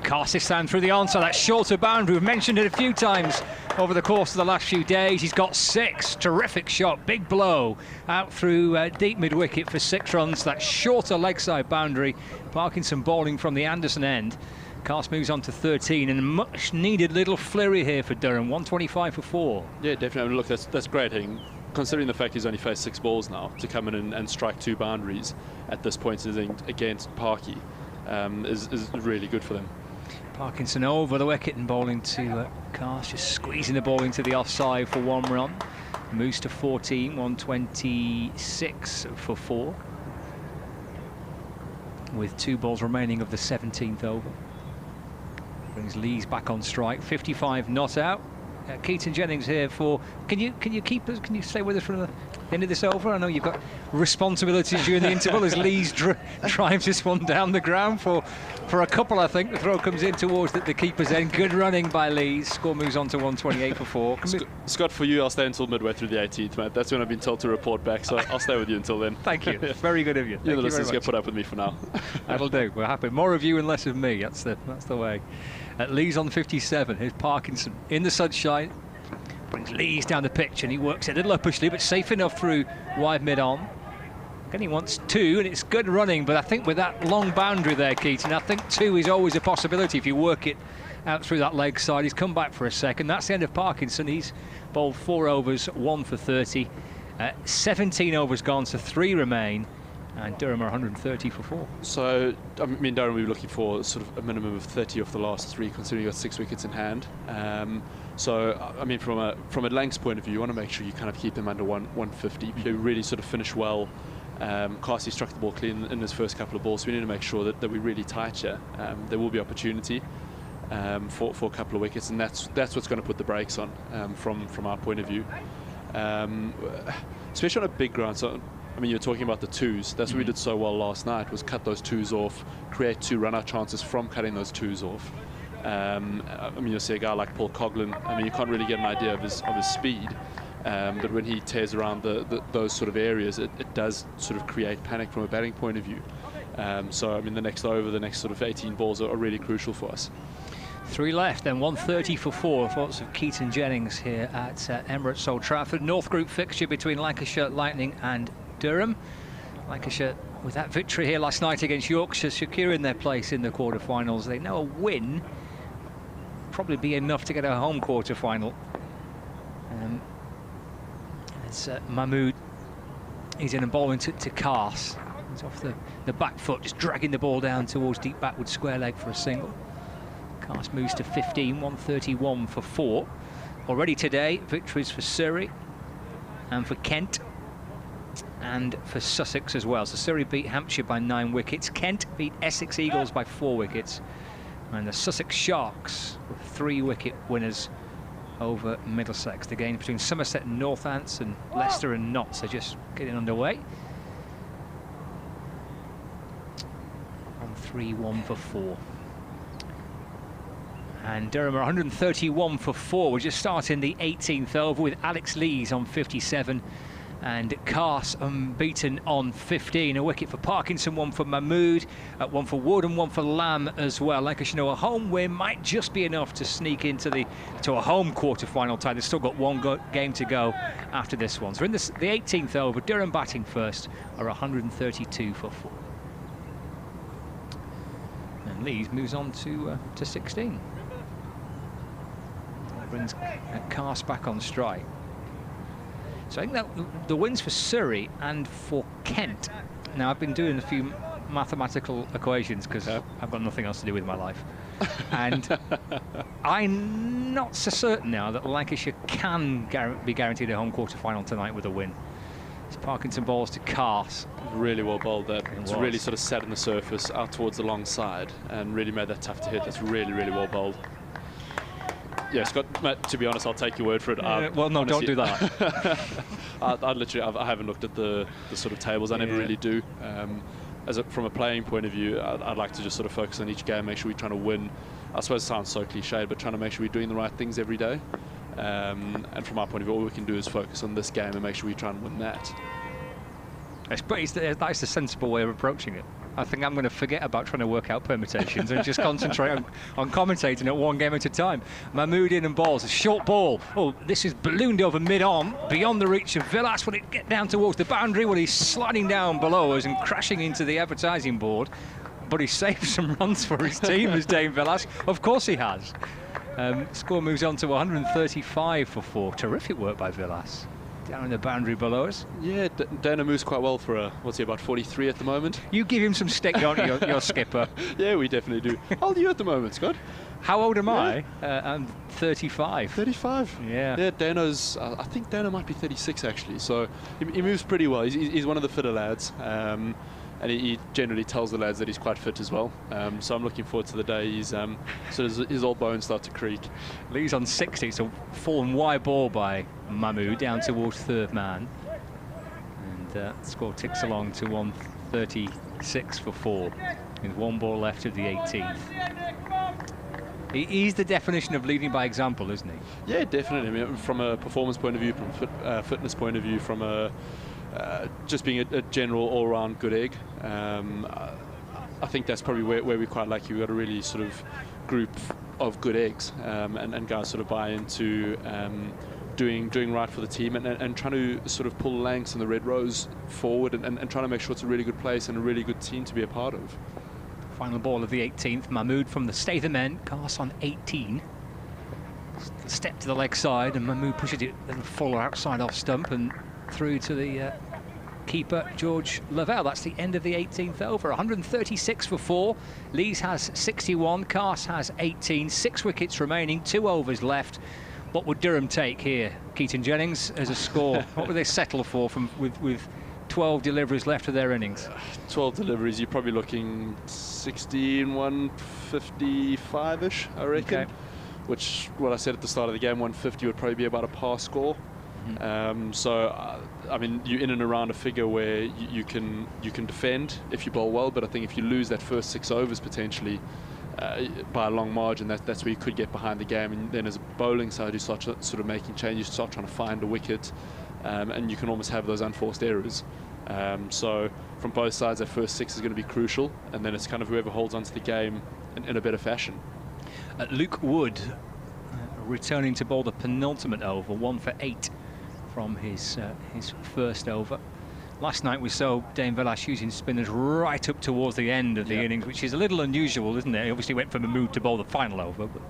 Karsistan through the onside, that shorter boundary. We've mentioned it a few times over the course of the last few days. He's got 6. Terrific shot, big blow out through deep mid-wicket for 6 runs. That shorter leg side boundary. Parkinson bowling from the Anderson end. Cars moves on to 13, and a much needed little flurry here for Durham. 125 for 4. Yeah, definitely. I mean, look, that's great hitting. Considering the fact he's only faced 6 balls now, to come in and strike 2 boundaries at this point against Parky is really good for them. Parkinson over the wicket and bowling to Cars, just squeezing the ball into the offside for 1 run. Moves to 14, 126 for 4. With 2 balls remaining of the 17th over. Brings Lees back on strike. 55 not out. Keaton Jennings here for. Can you keep us? Can you stay with us for another? end of this over? I know you've got responsibilities during the interval as Lees drives this one down the ground for a couple, I think. The throw comes in towards the keeper's end. Good running by Lees. Score moves on to 128 for 4. Scott, for you, I'll stay until midway through the 18th, mate. That's when I've been told to report back, so I'll stay with you until then. Thank you. Very good of you. You're the listeners get put up with me for now. That'll do. We're happy. More of you and less of me. That's the way. Lees on 57. Here's Parkinson in the sunshine. Brings Lees down the pitch and he works it a little uppishly, but safe enough through wide mid-on. Again, he wants 2, and it's good running, but I think with that long boundary there, Keaton, I think 2 is always a possibility if you work it out through that leg side. He's come back for a second. That's the end of Parkinson. He's bowled 4 overs, 1 for 30. 17 overs gone, so 3 remain. And Durham are 130 for 4. So, I mean, Durham, we were looking for sort of a minimum of 30 off the last 3, considering you got 6 wickets in hand. So, I mean, from a Lancs point of view, you want to make sure you kind of keep them under 150. You really sort of finish well. Carsey struck the ball clean in his first couple of balls, so we need to make sure that we're really tight here. There will be opportunity for a couple of wickets, and that's what's going to put the brakes on from our point of view. Especially on a big ground. So, I mean, you're talking about the 2s. That's what we did so well last night, was cut those 2s off, create 2 run-out chances from cutting those 2s off. I mean, you'll see a guy like Paul Coughlin. I mean, you can't really get an idea of his speed. But when he tears around those sort of areas, it does sort of create panic from a batting point of view. So, I mean, the next sort of 18 balls are really crucial for us. 3 left, then 130 for 4. Thoughts of Keaton Jennings here at Emirates Old Trafford. North Group fixture between Lancashire, Lightning and Durham. Lancashire, with that victory here last night against Yorkshire, securing their place in the quarter-finals. They know a win probably be enough to get a home quarter-final. It's Mahmood. He's in and bowling to Kars. He's off the back foot, just dragging the ball down towards deep backward square leg for a single. Kars moves to 15, 131 for 4. Already today, victories for Surrey and for Kent and for Sussex as well. So Surrey beat Hampshire by 9 wickets. Kent beat Essex Eagles by 4 wickets. And the Sussex Sharks were 3-wicket winners over Middlesex. The game between Somerset and Northants and Leicester and Notts are just getting underway. 131 for 4. And Durham are 131 for 4. We're just starting the 18th over with Alex Lees on 57 and Kars unbeaten on 15. A wicket for Parkinson, 1 for Mahmood, 1 for Wood and 1 for Lamb as well. Lancashire know a home win might just be enough to sneak into a home quarter-final tie. They've still got 1 game to go after this one. So in the 18th over, Durham batting first are 132 for 4. And Lees moves on to 16. That brings Kars back on strike. So I think that the wins for Surrey and for Kent. Now, I've been doing a few mathematical equations because I've got nothing else to do with my life. And I'm not so certain now that Lancashire can be guaranteed a home quarter-final tonight with a win. It's Parkinson balls to Kars. Really well bowled there. It's really sort of sat on the surface out towards the long side and really made that tough to hit. That's really, really well bowled. Yeah, Scott, to be honest, I'll take your word for it. Well, no, honestly, don't do that. I haven't looked at the sort of tables. I never really do. From a playing point of view, I'd like to just sort of focus on each game, make sure we're trying to win. I suppose it sounds so cliched, but trying to make sure we're doing the right things every day. And from our point of view, all we can do is focus on this game and make sure we try and win that. That's the sensible way of approaching it. I think I'm going to forget about trying to work out permutations and just concentrate on commentating at 1 game at a time. Mahmood in and balls, a short ball. Oh, this is ballooned over mid-on, beyond the reach of Villas. Will it get down towards the boundary? Well, he's sliding down below us and crashing into the advertising board. But he saved some runs for his team, as Dane Villas. Of course he has. Score moves on to 135 for 4. Terrific work by Villas. Down in the boundary below us. Yeah, Dana moves quite well for what's he, about 43 at the moment? You give him some stick, don't you, your skipper? Yeah, we definitely do. How old are you at the moment, Scott? How old am I? I'm 35. 35? Yeah. Yeah, Dano's, I think Dano might be 36 actually, so he moves pretty well. He's one of the fitter lads. And he generally tells the lads that he's quite fit as well. So I'm looking forward to the day his old bones start to creak. Lee's on 60, so fallen wide ball by Mahmood down towards third man. score ticks along to 136 for 4 with 1 ball left of the 18th. He's the definition of leading by example, isn't he? Yeah, definitely. I mean, from a performance point of view, from a fitness point of view, from a just being a general all-round good egg. I think that's probably where we're quite lucky. We've got a really sort of group of good eggs, and guys sort of buy into doing right for the team and trying to sort of pull Lancs and the Red Rose forward and trying to make sure it's a really good place and a really good team to be a part of. Final ball of the 18th. Mahmood from the Statham end. Cast on 18. Step to the leg side, and Mahmood pushes it a little fuller outside off stump and through to the keeper, George Lavelle. That's the end of the 18th over. 136 for 4. Lees has 61. Cast has 18. 6 wickets remaining. 2 overs left. What would Durham take here, Keaton Jennings, as a score? What would they settle for with 12 deliveries left of their innings? 12 deliveries, you're probably looking 16, 155-ish, I reckon. Okay. Which, what I said at the start of the game, 150 would probably be about a par score. I mean, you're in and around a figure where you can defend if you bowl well, but I think if you lose that first 6 overs potentially by a long margin, that's where you could get behind the game. And then as a bowling side, you start sort of making changes, start trying to find a wicket, and you can almost have those unforced errors. So from both sides, that first 6 is going to be crucial, and then it's kind of whoever holds onto the game in a better fashion. Luke Wood returning to bowl the penultimate over, 1 for 8 from his first over. Last night we saw Dane Velas using spinners right up towards the end of the innings, which is a little unusual, isn't it? He obviously went for Mahmood to bowl the final over. But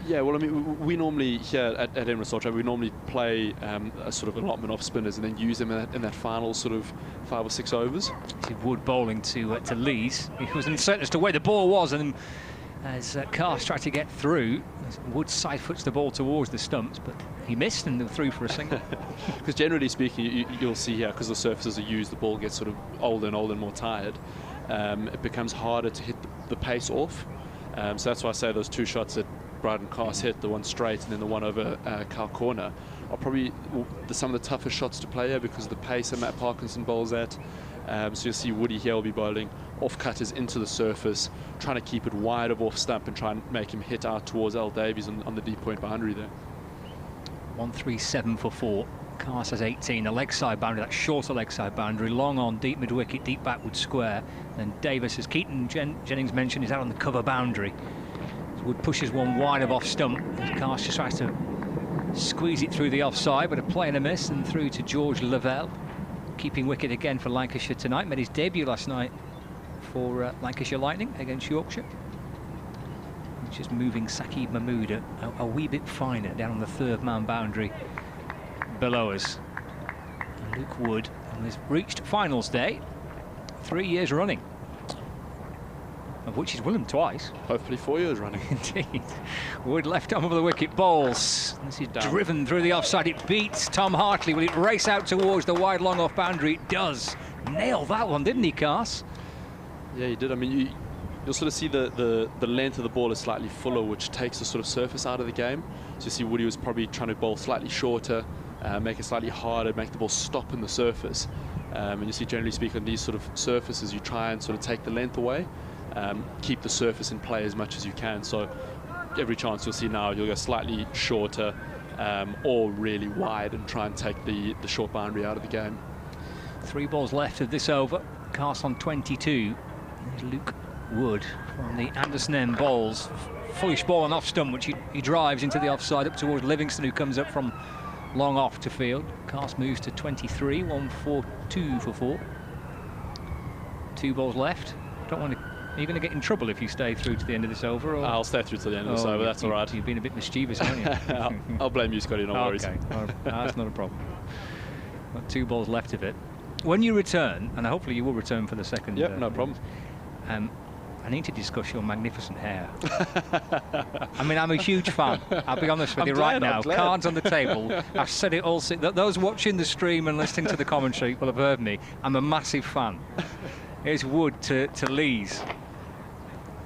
yeah, well, I mean, we normally here at Emirates Old Trafford, we normally play a sort of allotment of spinners and then use them in that final sort of 5 or 6 overs. Wood bowling to Lees. He was uncertain as to where the ball was, and as Cast tried to get through, Wood side foots the ball towards the stumps, but he missed and threw for a single. Because generally speaking, you'll see here, because the surfaces are used, the ball gets sort of older and older and more tired. It becomes harder to hit the pace off. So that's why I say those 2 shots that Bryden Cast hit, the one straight and then the one over Cal Corner, are probably some of the toughest shots to play here because of the pace that Matt Parkinson bowls at. So you'll see Woody here will be bowling off cutters into the surface, trying to keep it wide of off stump and try and make him hit out towards Al Davies on the deep point boundary there. 137 for 4. Cast has 18. A leg side boundary, that shorter leg side boundary, long on, deep mid wicket, deep backward square. Then Davis, as Keaton Jennings mentioned, is out on the cover boundary. Wood pushes one wide of off stump. Cast just tries to squeeze it through the offside, but a play and a miss, and through to George Lavelle. Keeping wicket again for Lancashire tonight. Made his debut last night for Lancashire Lightning against Yorkshire. Just moving Saqib Mahmood a wee bit finer down on the 3rd man boundary below us. And Luke Wood has reached finals day 3 years running, of which he's won them twice. Hopefully 4 years running. Indeed. Wood left arm of the wicket, bowls. This is driven through the offside. It beats Tom Hartley. Will it race out towards the wide long off boundary? It does. Nailed that one, didn't he, Cars? Yeah, he did. I mean, you'll sort of see the length of the ball is slightly fuller, which takes the sort of surface out of the game. So you see Woody was probably trying to bowl slightly shorter, make it slightly harder, make the ball stop in the surface. And you see, generally speaking, on these sort of surfaces, you try and sort of take the length away. Keep the surface in play as much as you can. So every chance you'll see now, you'll go slightly shorter or really wide and try and take the short boundary out of the game. 3 balls left of this over. Cast on 22. There's Luke Wood from the Anderson end bowls. Fullish ball on off stump, which he drives into the offside up towards Livingston, who comes up from long off to field. Cast moves to 23. 142 for 4. 2 balls left. Don't want to. Are you going to get in trouble if you stay through to the end of this over? Or? I'll stay through to the end of this over, that's all right. You've been a bit mischievous, haven't you? I'll blame you, Scotty, no worries. Okay, that's not a problem. Got 2 balls left of it. When you return, and hopefully you will return for the second... Yep, no problem. I need to discuss your magnificent hair. I mean, I'm a huge fan. I'll be honest with you right now. Cards on the table. I've said it all. Those watching the stream and listening to the commentary will have heard me. I'm a massive fan. Here's Wood to Lees.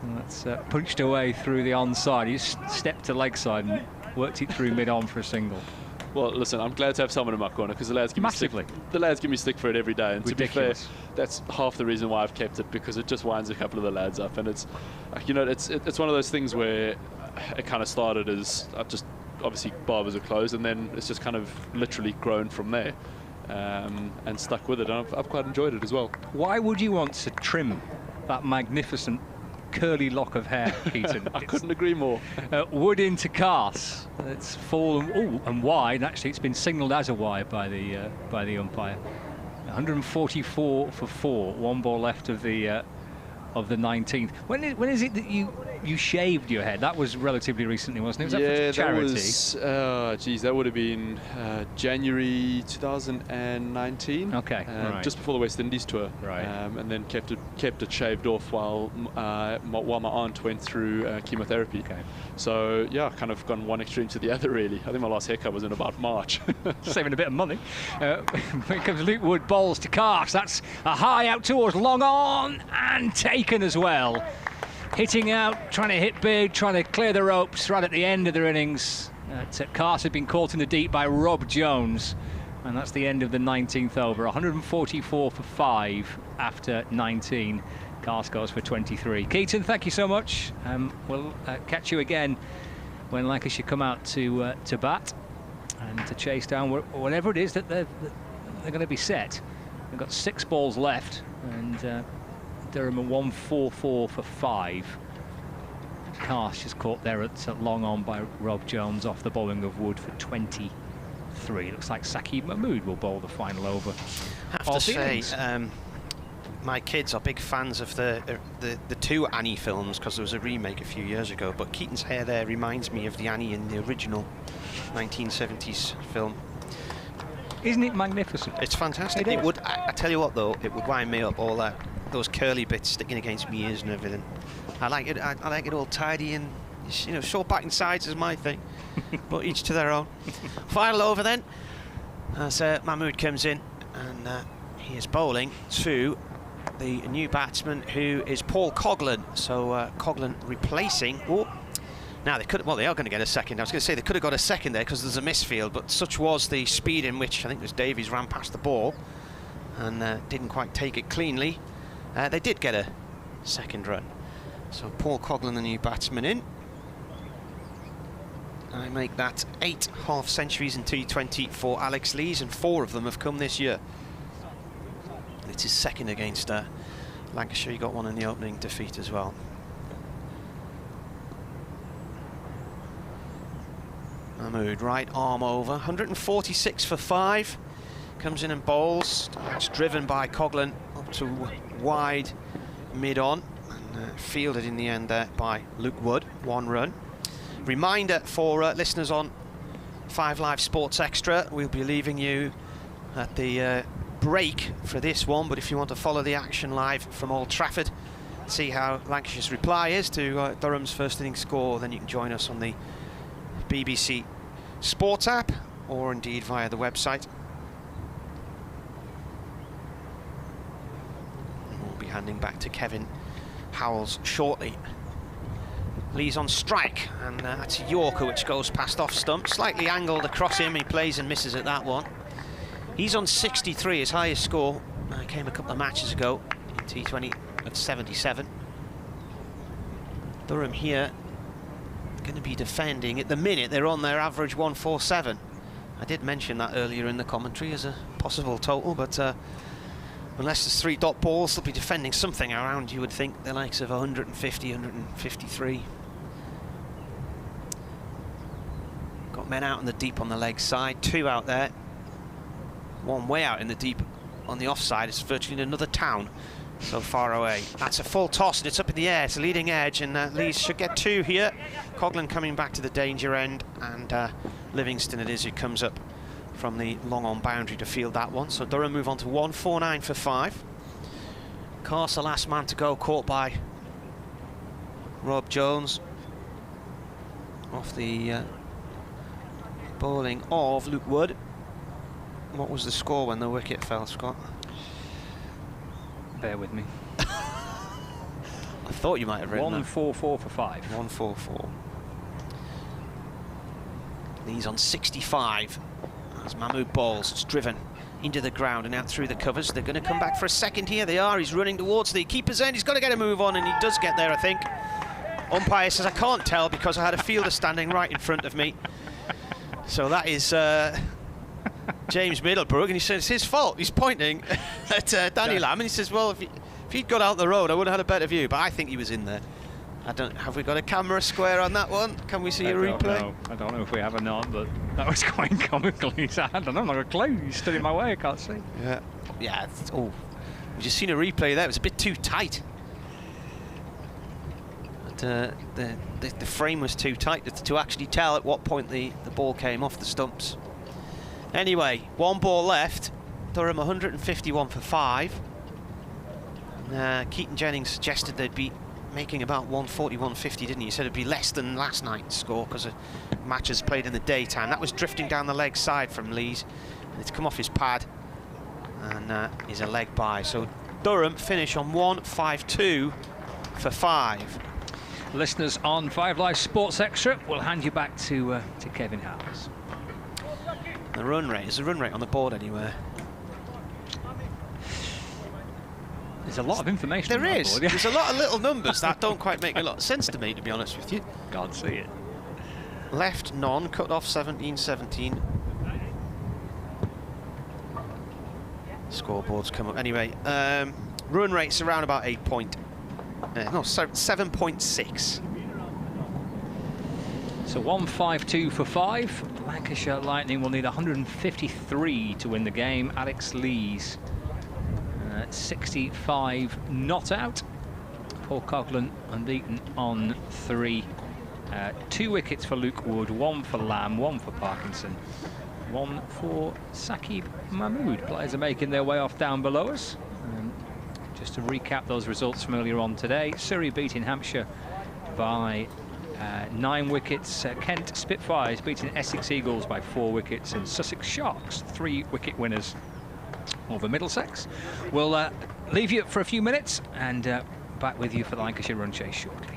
And that's punched away through the onside. He stepped to leg side and worked it through mid-on for a single. Well, listen, I'm glad to have someone in my corner because the lads give me stick. The lads give me stick for it every day. And Ridiculous. to be fair, that's half the reason why I've kept it, because it just winds a couple of the lads up. And it's, you know, it's one of those things where it kind of started as obviously barbers are closed, and then it's just kind of literally grown from there, and stuck with it. And I've quite enjoyed it as well. Why would you want to trim that magnificent curly lock of hair, Keaton? I couldn't agree more. Wood into cast. It's fallen and wide. Actually, it's been signalled as a wide by the umpire. 144 for 4. 1 ball left of the 19th. When is it that you shaved your head? That was relatively recently, wasn't it? Was that for charity? That would have been January 2019. Okay, right. Just before the West Indies tour. Right. And then kept it shaved off while my aunt went through chemotherapy. Okay. So yeah, kind of gone one extreme to the other, really. I think my last haircut was in about March. Saving a bit of money. Here comes Luke Wood, balls to Cast. That's a high out towards long on, and taken as well. Hitting out, trying to hit big, trying to clear the ropes right at the end of their innings. Cast had been caught in the deep by Rob Jones, and that's the end of the 19th over. 144 for 5 after 19. Cast goes for 23. Keaton, thank you so much. We'll catch you again when Lancashire come out to bat and to chase down whatever it is that they're going to be set. They've got 6 balls left, and Durham are 144 for 5. Cast just caught there at long on by Rob Jones off the bowling of Wood for 23. Looks like Saqib Mahmood will bowl the final over. I have to say, my kids are big fans of the 2 Annie films, because there was a remake a few years ago, but Keaton's hair there reminds me of the Annie in the original 1970s film. Isn't it magnificent? It's fantastic. It would. I tell you what, though, it would wind me up, all that, those curly bits sticking against my ears and everything. I like it. I like it all tidy and, you know, short back and sides is my thing. But each to their own. Final over then, as Mahmood comes in, and he is bowling to the new batsman, who is Paul Coghlan. So Coghlan replacing. Oh, now they could. Well, they are going to get a second. I was going to say they could have got a second there because there's a misfield, but such was the speed in which I think it was Davies ran past the ball and didn't quite take it cleanly. They did get a second run. So Paul Coghlan, the new batsman, in. I make that 8 half centuries in T20 for Alex Lees, and 4 of them have come this year. It's his second against Lancashire. He got one in the opening defeat as well. Mahmood, right arm over, 146 for 5. Comes in and bowls. It's driven by Coghlan up to wide mid-on, and fielded in the end there by Luke Wood. 1 run. Reminder for listeners on 5 Live Sports Extra, we'll be leaving you at the break for this one, but if you want to follow the action live from Old Trafford, see how Lancashire's reply is to Durham's first innings score, then you can join us on the BBC Sports app, or indeed via the website. And we'll be handing back to Kevin Howells shortly. Lee's on strike, and that's a Yorker which goes past off stump, slightly angled across him. He plays and misses at that one. He's on 63, his highest score. Came a couple of matches ago in T20 at 77. Durham here going to be defending. At the minute, they're on their average 147. I did mention that earlier in the commentary as a possible total, but unless there's 3 dot balls, they'll be defending something around, you would think, the likes of 150, 153. Got men out in the deep on the leg side, 2 out there. 1 way out in the deep on the offside. It's virtually in another town, so far away. That's a full toss, and it's up in the air. It's a leading edge, and Lees should get 2 here. Coghlan coming back to the danger end, and Livingston it is who comes up from the long on boundary to field that one. So Durham move on to 149 for 5. Cast the last man to go, caught by Rob Jones off the bowling of Luke Wood. What was the score when the wicket fell, Scott? Bear with me. I thought you might have written 144 for 5. 144. Lee's on 65. As Mahmood bowls, it's driven into the ground and out through the covers. They're going to come back for a second here. They are. He's running towards the keeper's end. He's got to get a move on, and he does get there, I think. Umpire says, I can't tell because I had a fielder standing right in front of me. So that is James Middlebrook, and he says it's his fault. He's pointing at Danny Lamb, and he says, well, if he'd got out the road, I would have had a better view. But I think he was in there. Have we got a camera square on that one? Can we see a replay? I don't know if we have or not, but that was quite comical. I don't know, I'm not a clue. He stood in my way, I can't see. Yeah. Oh, we've just seen a replay there. It was a bit too tight. But, the frame was too tight to actually tell at what point the ball came off the stumps. Anyway, 1 ball left. Durham 151 for 5. Keaton Jennings suggested they'd be making about 140, 150, didn't he? He said it'd be less than last night's score because matches played in the daytime. That was drifting down the leg side from Lees. And it's come off his pad and is a leg by. So Durham finish on 152 for 5. Listeners on 5 Live Sports Extra, we'll hand you back to Kevin Howes. The run rate, is the run rate on the board anywhere? There's a lot of information there on that is. board, yeah. There's a lot of little numbers that don't quite make a lot of sense to me, to be honest with you. Can't see it. Left none, cut off 17-17. Scoreboards come up. Anyway, run rate's around about 7.6. So 152 for 5. Lancashire Lightning will need 153 to win the game. Alex Lees 65 not out. Paul Coughlin unbeaten on 3. 2 wickets for Luke Wood, 1 for Lamb, 1 for Parkinson, 1 for Saqib Mahmood. Players are making their way off down below us. Just to recap those results from earlier on today, Surrey beating Hampshire by 9 wickets. Kent Spitfires beating Essex Eagles by 4 wickets, and Sussex Sharks 3-wicket winners over Middlesex. We'll leave you for a few minutes and back with you for the Lancashire Run Chase shortly.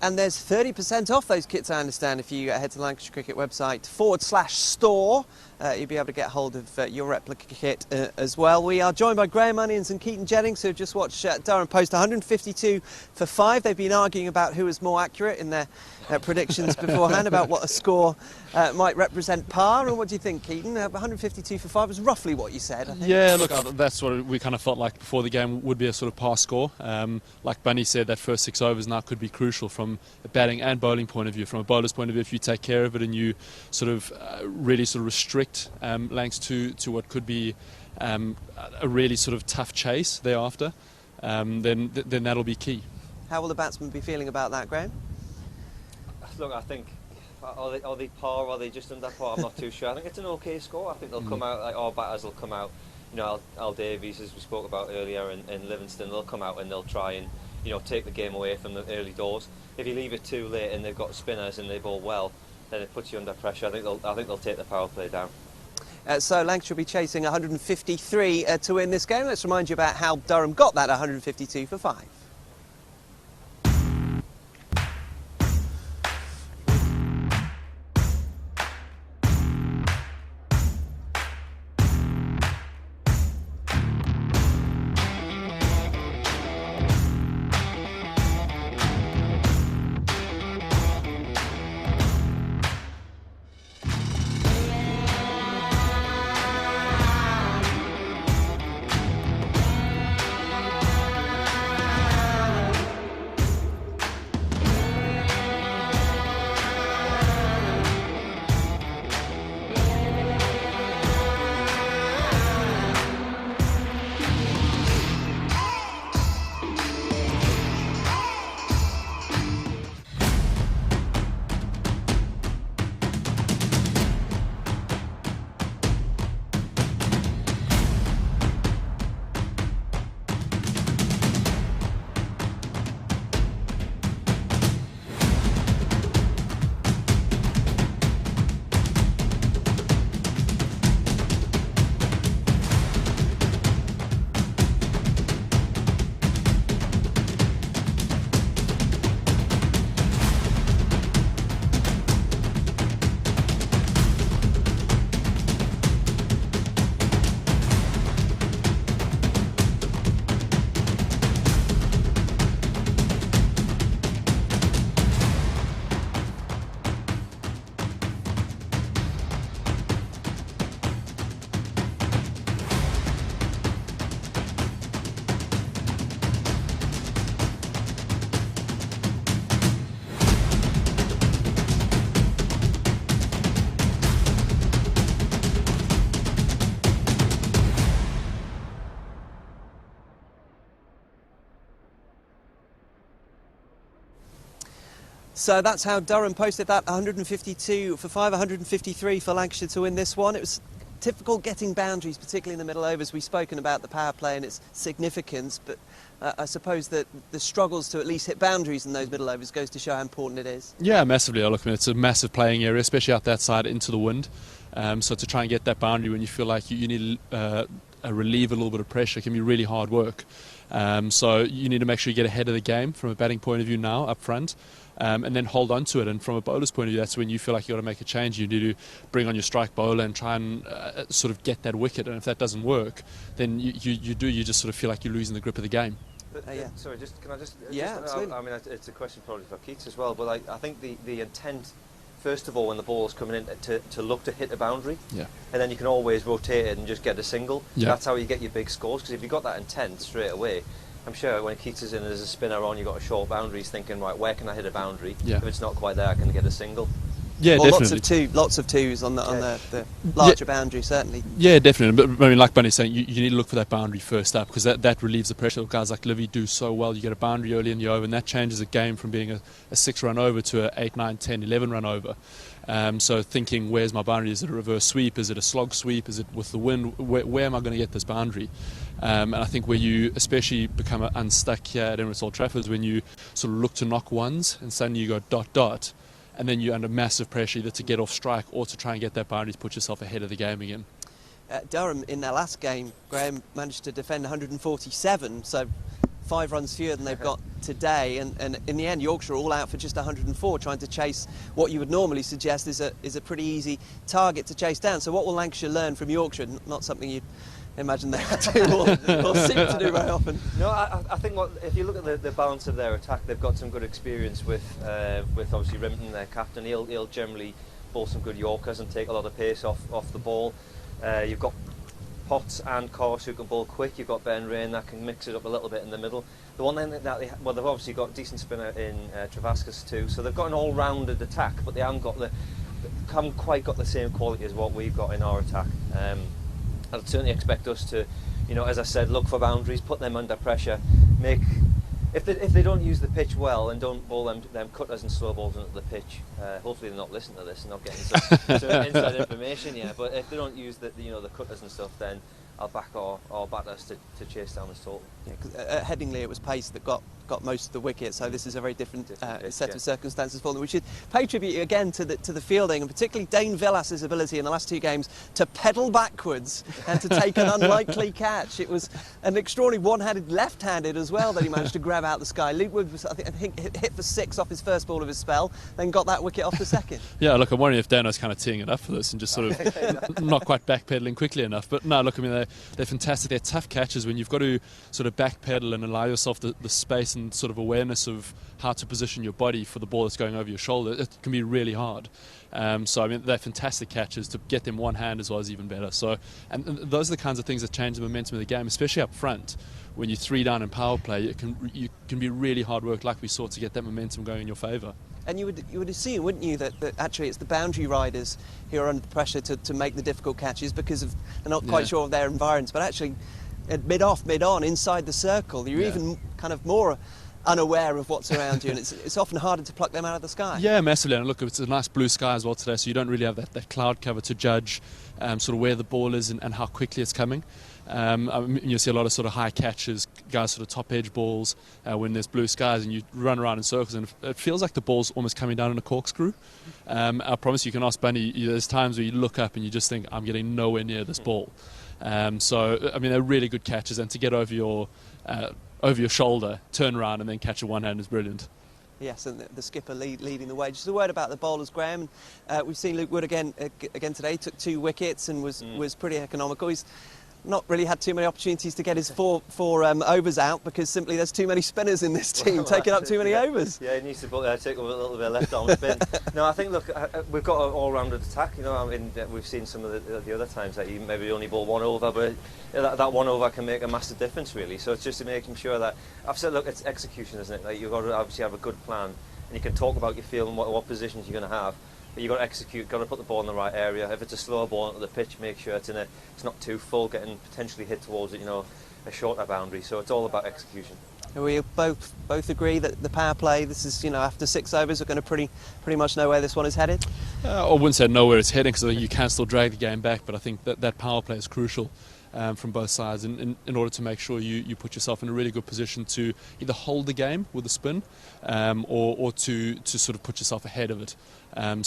And there's 30% off those kits, I understand, if you head to the Lancashire Cricket website /store. You'll be able to get hold of your replica kit as well. We are joined by Graham Onions and Keaton Jennings, who have just watched Durham post 152 for 5. They've been arguing about who was more accurate in their predictions beforehand, about what a score might represent par. And what do you think, Keaton? 152 for 5 was roughly what you said, I think. Yeah, look, that's what we kind of felt like before the game would be a sort of par score. Like Bunny said, that first 6 overs now could be crucial from a batting and bowling point of view. From a bowler's point of view, if you take care of it and you sort of really sort of restrict Lancs to what could be a really sort of tough chase thereafter, then that'll be key. How will the batsmen be feeling about that, Graham? Look, I think, are they par, or are they just under par? I'm not too sure. I think it's an okay score. I think they'll come out, like our batters will come out, you know, Al Davies, as we spoke about earlier, and Livingston, they'll come out and they'll try and, you know, take the game away from the early doors. If you leave it too late and they've got spinners and they bowl well, then it puts you under pressure. I think they'll take the power play down. So Lancashire will be chasing 153 to win this game. Let's remind you about how Durham got that 152 for 5. So that's how Durham posted that 152 for 5, 153 for Lancashire to win this one. It was difficult getting boundaries, particularly in the middle overs. We've spoken about the power play and its significance, but I suppose that the struggles to at least hit boundaries in those middle overs goes to show how important it is. Yeah, massively. Look, I mean, it's a massive playing area, especially out that side into the wind. So to try and get that boundary when you feel like you need relieve a little bit of pressure can be really hard work. So you need to make sure you get ahead of the game from a batting point of view now up front. And then hold on to it. And from a bowler's point of view, that's when you feel like you've got to make a change. You need to bring on your strike bowler and try and sort of get that wicket. And if that doesn't work, then you just sort of feel like you're losing the grip of the game. But, sorry, can I just... Yeah, absolutely. I mean, it's a question probably for Keats as well, but I think the intent, first of all, when the ball's coming in, to look to hit a boundary, yeah, and then you can always rotate it and just get a single. Yeah. That's how you get your big scores, because if you've got that intent straight away, I'm sure when Keats is in as a spinner on, you've got a short boundary, he's thinking, right, where can I hit a boundary? Yeah. If it's not quite there, I can get a single. Yeah, well, definitely. Lots of twos on the larger boundary, certainly. Yeah, definitely. But I mean, like Bunny's saying, you need to look for that boundary first up, because that relieves the pressure. Guys like Livy do so well. You get a boundary early in the over, and that changes a game from being a 6-run over to a 8, 9, 10, 11-run over. So thinking, where's my boundary? Is it a reverse sweep? Is it a slog sweep? Is it with the wind? Where am I going to get this boundary? And I think where you especially become unstuck here at Emirates Old Trafford is when you sort of look to knock ones and suddenly you go dot dot, and then you're under massive pressure either to get off strike or to try and get that boundary to put yourself ahead of the game again. Durham in their last game, Graham, managed to defend 147, so 5 runs fewer than they've got today, and in the end Yorkshire are all out for just 104, trying to chase what you would normally suggest is a pretty easy target to chase down. So what will Lancashire learn from Yorkshire? Not something you'd imagine they do or seem to do very often. No, I think if you look at the balance of their attack, they've got some good experience with obviously Rimpton, their captain. He'll generally bowl some good Yorkers and take a lot of pace off the ball. You've got Potts and Course who can bowl quick. You've got Ben Rain that can mix it up a little bit in the middle. The one thing that they've obviously got a decent spinner in Travascus too, so they've got an all-rounded attack, but they haven't quite got the same quality as what we've got in our attack. I'd certainly expect us to, as I said, look for boundaries, put them under pressure, if they don't use the pitch well and don't bowl them cutters and slow balls into the pitch, hopefully they're not listening to this and not getting some inside information. Yeah, but if they don't use the cutters and stuff, then I'll back our batters to chase down this total. Yeah, 'cause at Headingley it was pace that got most of the wickets, so this is a very different set of circumstances for them. We should pay tribute again to the fielding, and particularly Dane Villas's ability in the last 2 games to pedal backwards and to take an unlikely catch. It was an extraordinary one-handed, left-handed as well that he managed to grab out the sky. Luke Wood was, I think hit for 6 off his first ball of his spell, then got that wicket off the second. Yeah, look, I'm wondering if Dano's kind of teeing it up for this and just sort of not quite backpedaling quickly enough. But no, look, I mean, they're fantastic. They're tough catches when you've got to sort of backpedal and allow yourself the space and sort of awareness of how to position your body for the ball that's going over your shoulder. It can be really hard. So I mean, they're fantastic catches. To get them one hand as well is even better. So, and those are the kinds of things that change the momentum of the game, especially up front. When you're 3 down in power play, you can be really hard work, like we saw, to get that momentum going in your favour. And you would assume, wouldn't you, that actually it's the boundary riders who are under pressure to make the difficult catches because they're not quite sure of their environments, but actually at mid-off, mid-on, inside the circle, you're even kind of more unaware of what's around you, and it's often harder to pluck them out of the sky. Yeah, massively. And look, it's a nice blue sky as well today, so you don't really have that cloud cover to judge sort of where the ball is and how quickly it's coming. You see a lot of sort of high catches, guys sort of top edge balls when there's blue skies, and you run around in circles and it feels like the ball's almost coming down in a corkscrew. I promise you can ask Bunny, there's times where you look up and you just think, I'm getting nowhere near this ball. So I mean, they're really good catches, and to get over your shoulder, turn around and then catch a one hand is brilliant. Yes, and the skipper leading the way. Just a word about the bowlers, Graham. We've seen Luke Wood again today. Took 2 wickets and was pretty economical. He's not really had too many opportunities to get his four overs out because simply there's too many spinners in this team taking up too many overs. Yeah, he needs to take up a little bit of left arm spin. No, I think, look, we've got an all-rounded attack. I mean, we've seen some of the other times that you maybe only bowl 1 over, but that 1 over can make a massive difference, really. So it's just making sure that, I've said, look, it's execution, isn't it? Like, you've got to obviously have a good plan, and you can talk about your field and what positions you're going to have. But you've got to execute, got to put the ball in the right area. If it's a slow ball onto the pitch, make sure it's not too full, getting potentially hit towards it, a shorter boundary. So it's all about execution. We both agree that the power play, this is, after 6 overs, we're going to pretty much know where this one is headed? I wouldn't say know where it's heading, because I think you can still drag the game back, but I think that power play is crucial from both sides in order to make sure you put yourself in a really good position to either hold the game with a spin or to sort of put yourself ahead of it.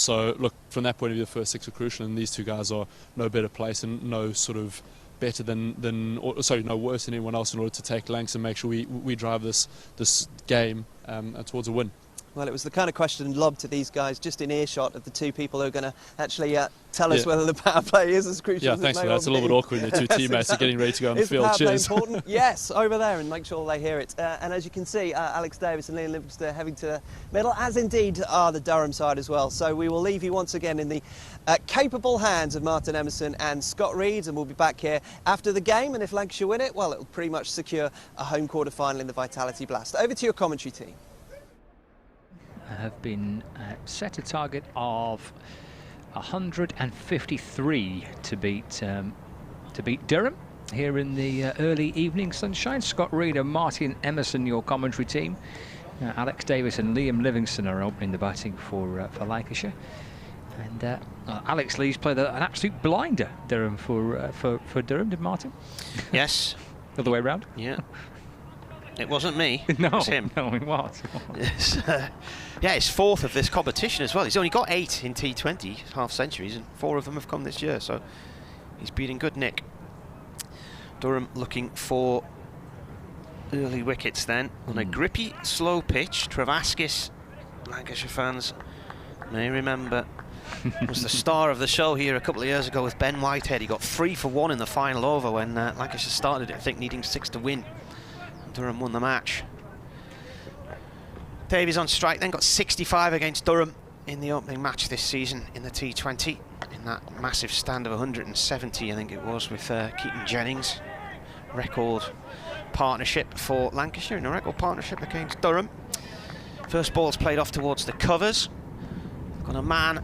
So look, from that point of view, the first 6 are crucial, and these two guys are no better place and no sort of better no worse than anyone else in order to take lengths and make sure we drive this game towards a win. Well, it was the kind of question lobbed to these guys just in earshot of the two people who are going to actually tell us whether the power play is as crucial as it may thanks for that. It's a little bit awkward when the two teammates are getting ready to go on the field. Is the power Cheers. play important? Yes, over there, and make sure they hear it. And as you can see, Alex Davis and Liam Livingstone heading to the middle, as indeed are the Durham side as well. So we will leave you once again in the capable hands of Martin Emerson and Scott Reed, and we'll be back here after the game. And if Lancashire win it, well, it'll pretty much secure a home quarter-final in the Vitality Blast. Over to your commentary team. Have been set a target of 153 to beat Durham here in the early evening sunshine. Scott Reed and Martin Emerson, your commentary team. Alex Davis and Liam Livingstone are opening the batting for Lancashire. And Alex Lee's played an absolute blinder, Durham for Durham, did Martin? Yes. Other way around? Yeah. It wasn't me. No, it was him. No, it was. Yes. Yeah, it's 4th of this competition as well. He's only got 8 in T20 half centuries, and 4 of them have come this year, so he's beating good nick. Durham looking for early wickets then on a grippy, slow pitch. Travaskis, Lancashire fans may remember, was the star of the show here a couple of years ago with Ben Whitehead. He got 3 for 1 in the final over when Lancashire started it, I think, needing 6 to win. Durham won the match. Davies on strike, then got 65 against Durham in the opening match this season in the T20, in that massive stand of 170, I think it was, with Keaton Jennings. Record partnership for Lancashire and a record partnership against Durham. First ball's played off towards the covers. Got a man,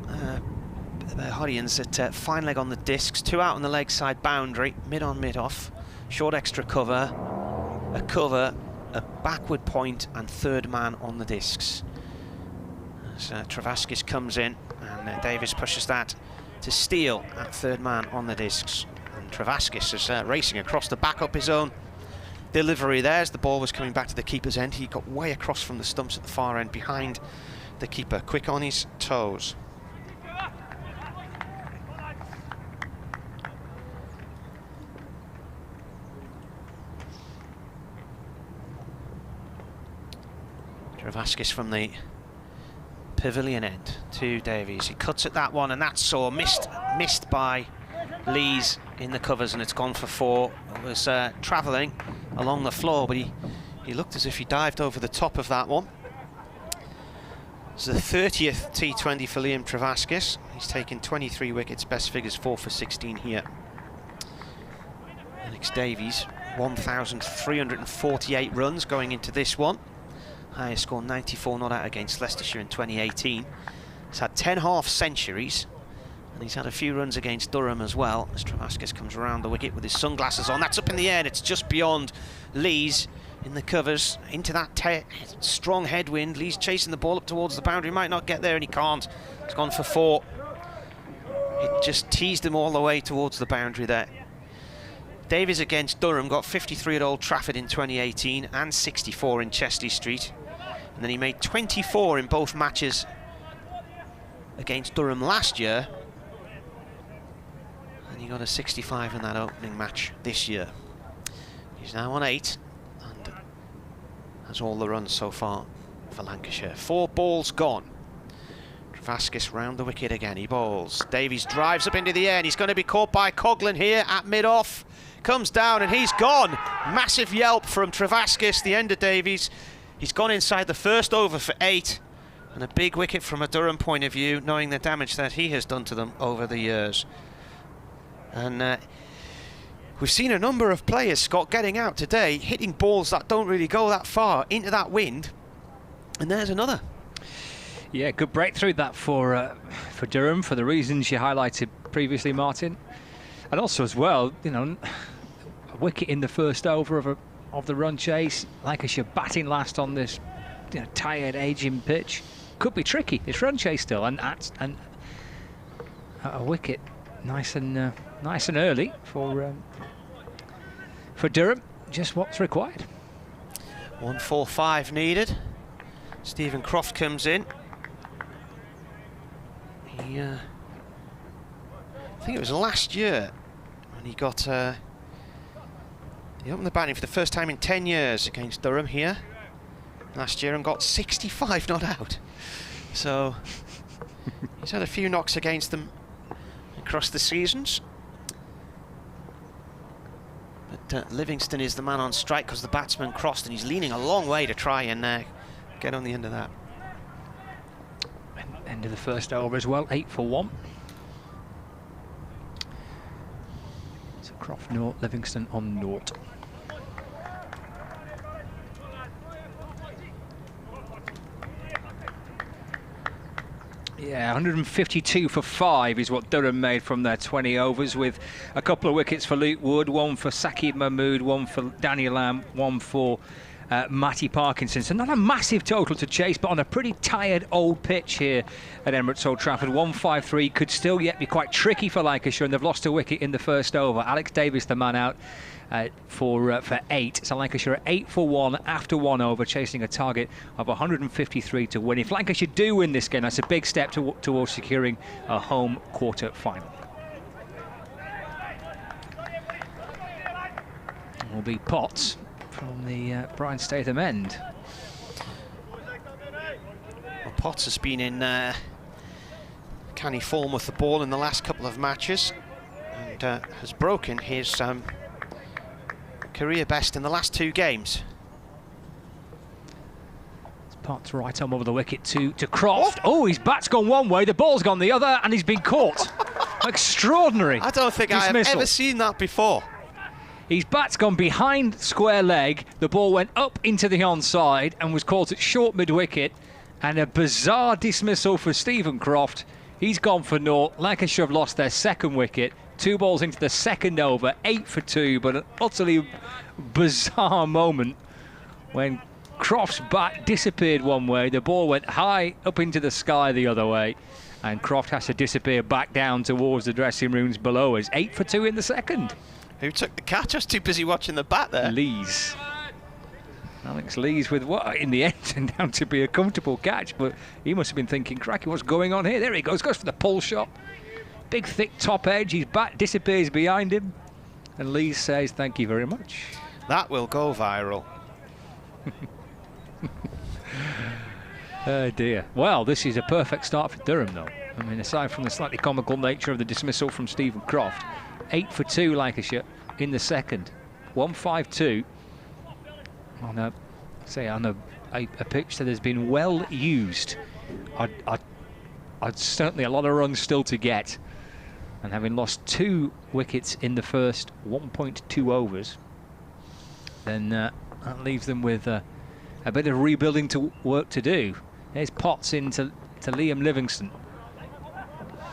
the Hodians, at fine leg on the discs, 2 out on the leg side boundary, mid on, mid off, short extra cover, a cover, a backward point, and 3rd man on the discs. As Travaskis comes in, and Davis pushes that to steal at 3rd man on the discs. And Travaskis is racing across to back up his own delivery there as the ball was coming back to the keeper's end. He got way across from the stumps at the far end behind the keeper, quick on his toes. Travaskis from the pavilion end to Davies. He cuts at that one, and that's so missed by Lees in the covers, and it's gone for 4. It was travelling along the floor, but he looked as if he dived over the top of that one. It's the 30th T20 for Liam Travaskis. He's taken 23 wickets, best figures 4 for 16 here. Alex Davies, 1,348 runs going into this one. Highest score 94 not out against Leicestershire in 2018. He's had 10 half centuries, and he's had a few runs against Durham as well. As Travaskis comes around the wicket with his sunglasses on, that's up in the air, and it's just beyond Lees in the covers into that strong headwind. Lees chasing the ball up towards the boundary, might not get there, and he can't. It's gone for 4. It just teased him all the way towards the boundary there. Davies against Durham got 53 at Old Trafford in 2018 and 64 in Chesty Street. And then he made 24 in both matches against Durham last year. And he got a 65 in that opening match this year. He's now on 8 and has all the runs so far for Lancashire. 4 balls gone. Travaskis round the wicket again, he bowls. Davies drives up into the air, and he's going to be caught by Coghlan here at mid-off. Comes down and he's gone. Massive yelp from Travaskis, the end of Davies. He's gone inside the first over for 8, and a big wicket from a Durham point of view, knowing the damage that he has done to them over the years. And we've seen a number of players, Scott, getting out today, hitting balls that don't really go that far into that wind. And there's another. Yeah, good breakthrough that for Durham, for the reasons you highlighted previously, Martin. And also as well, you know, a wicket in the first over of of the run chase. Lancashire batting last on this tired, ageing pitch. Could be tricky. It's run chase still, and at a wicket, nice and early for Durham. Just what's required. 145 needed. Stephen Croft comes in. He, I think it was last year when he got. He opened the batting for the first time in 10 years against Durham here last year and got 65 not out. So he's had a few knocks against them across the seasons. But Livingston is the man on strike because the batsman crossed, and he's leaning a long way to try and get on the end of that. End of the first over as well, 8 for 1. So Croft naught, Livingston on naught. Yeah, 152 for 5 is what Durham made from their 20 overs, with a couple of wickets for Luke Wood, one for Saqib Mahmood, one for Danny Lamb, one for Matty Parkinson. So not a massive total to chase, but on a pretty tired old pitch here at Emirates Old Trafford. 153 could still yet be quite tricky for Lancashire, and they've lost a wicket in the first over. Alex Davis, the man out for 8. So Lancashire are 8 for 1 after 1 over, chasing a target of 153 to win. If Lancashire do win this game, that's a big step towards securing a home quarter final. Will be Potts from the Brian Statham end. Well, Potts has been in canny form with the ball in the last couple of matches, and has broken his career best in the last 2 games. Potts right on over the wicket to Croft. Oh, his bat's gone one way, the ball's gone the other, and he's been caught. Extraordinary. I don't think I have ever seen that before. His bat's gone behind square leg, the ball went up into the onside and was caught at short mid-wicket, and a bizarre dismissal for Stephen Croft. He's gone for naught. Lancashire have lost their second wicket. 2 balls into the second over, 8 for 2, but an utterly bizarre moment when Croft's bat disappeared one way, the ball went high up into the sky the other way, and Croft has to disappear back down towards the dressing rooms below us. 8 for 2 in the second. Who took the catch? I was too busy watching the bat there. Lees. Alex Lees with what in the end turned out to be a comfortable catch, but he must have been thinking, cracky, what's going on here? There he goes for the pull shot. Big thick top edge, his bat disappears behind him, and Lees says thank you very much. That will go viral. Oh dear. Well, this is a perfect start for Durham though. I mean, aside from the slightly comical nature of the dismissal from Stephen Croft, 8 for 2 Lancashire in the second. 152 on a pitch that has been well used. I'd certainly a lot of runs still to get, and having lost 2 wickets in the first 1.2 overs, then that leaves them with a bit of rebuilding work to do. There's Potts into Liam Livingston.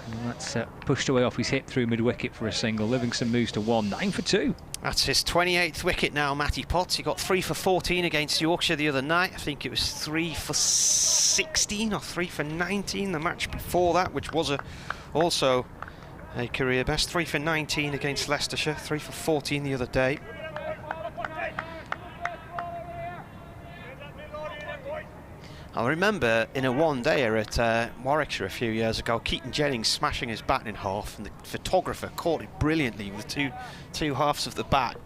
And that's pushed away off his hip through mid-wicket for a single. Livingston moves to 1, 9 for 2. That's his 28th wicket now, Matty Potts. He got 3 for 14 against Yorkshire the other night. I think it was 3 for 16 or 3 for 19 the match before that, which was also a career best. 3 for 19 against Leicestershire, 3 for 14 the other day. I remember in a one-dayer at Warwickshire a few years ago, Keaton Jennings smashing his bat in half, and the photographer caught it brilliantly with two halves of the bat.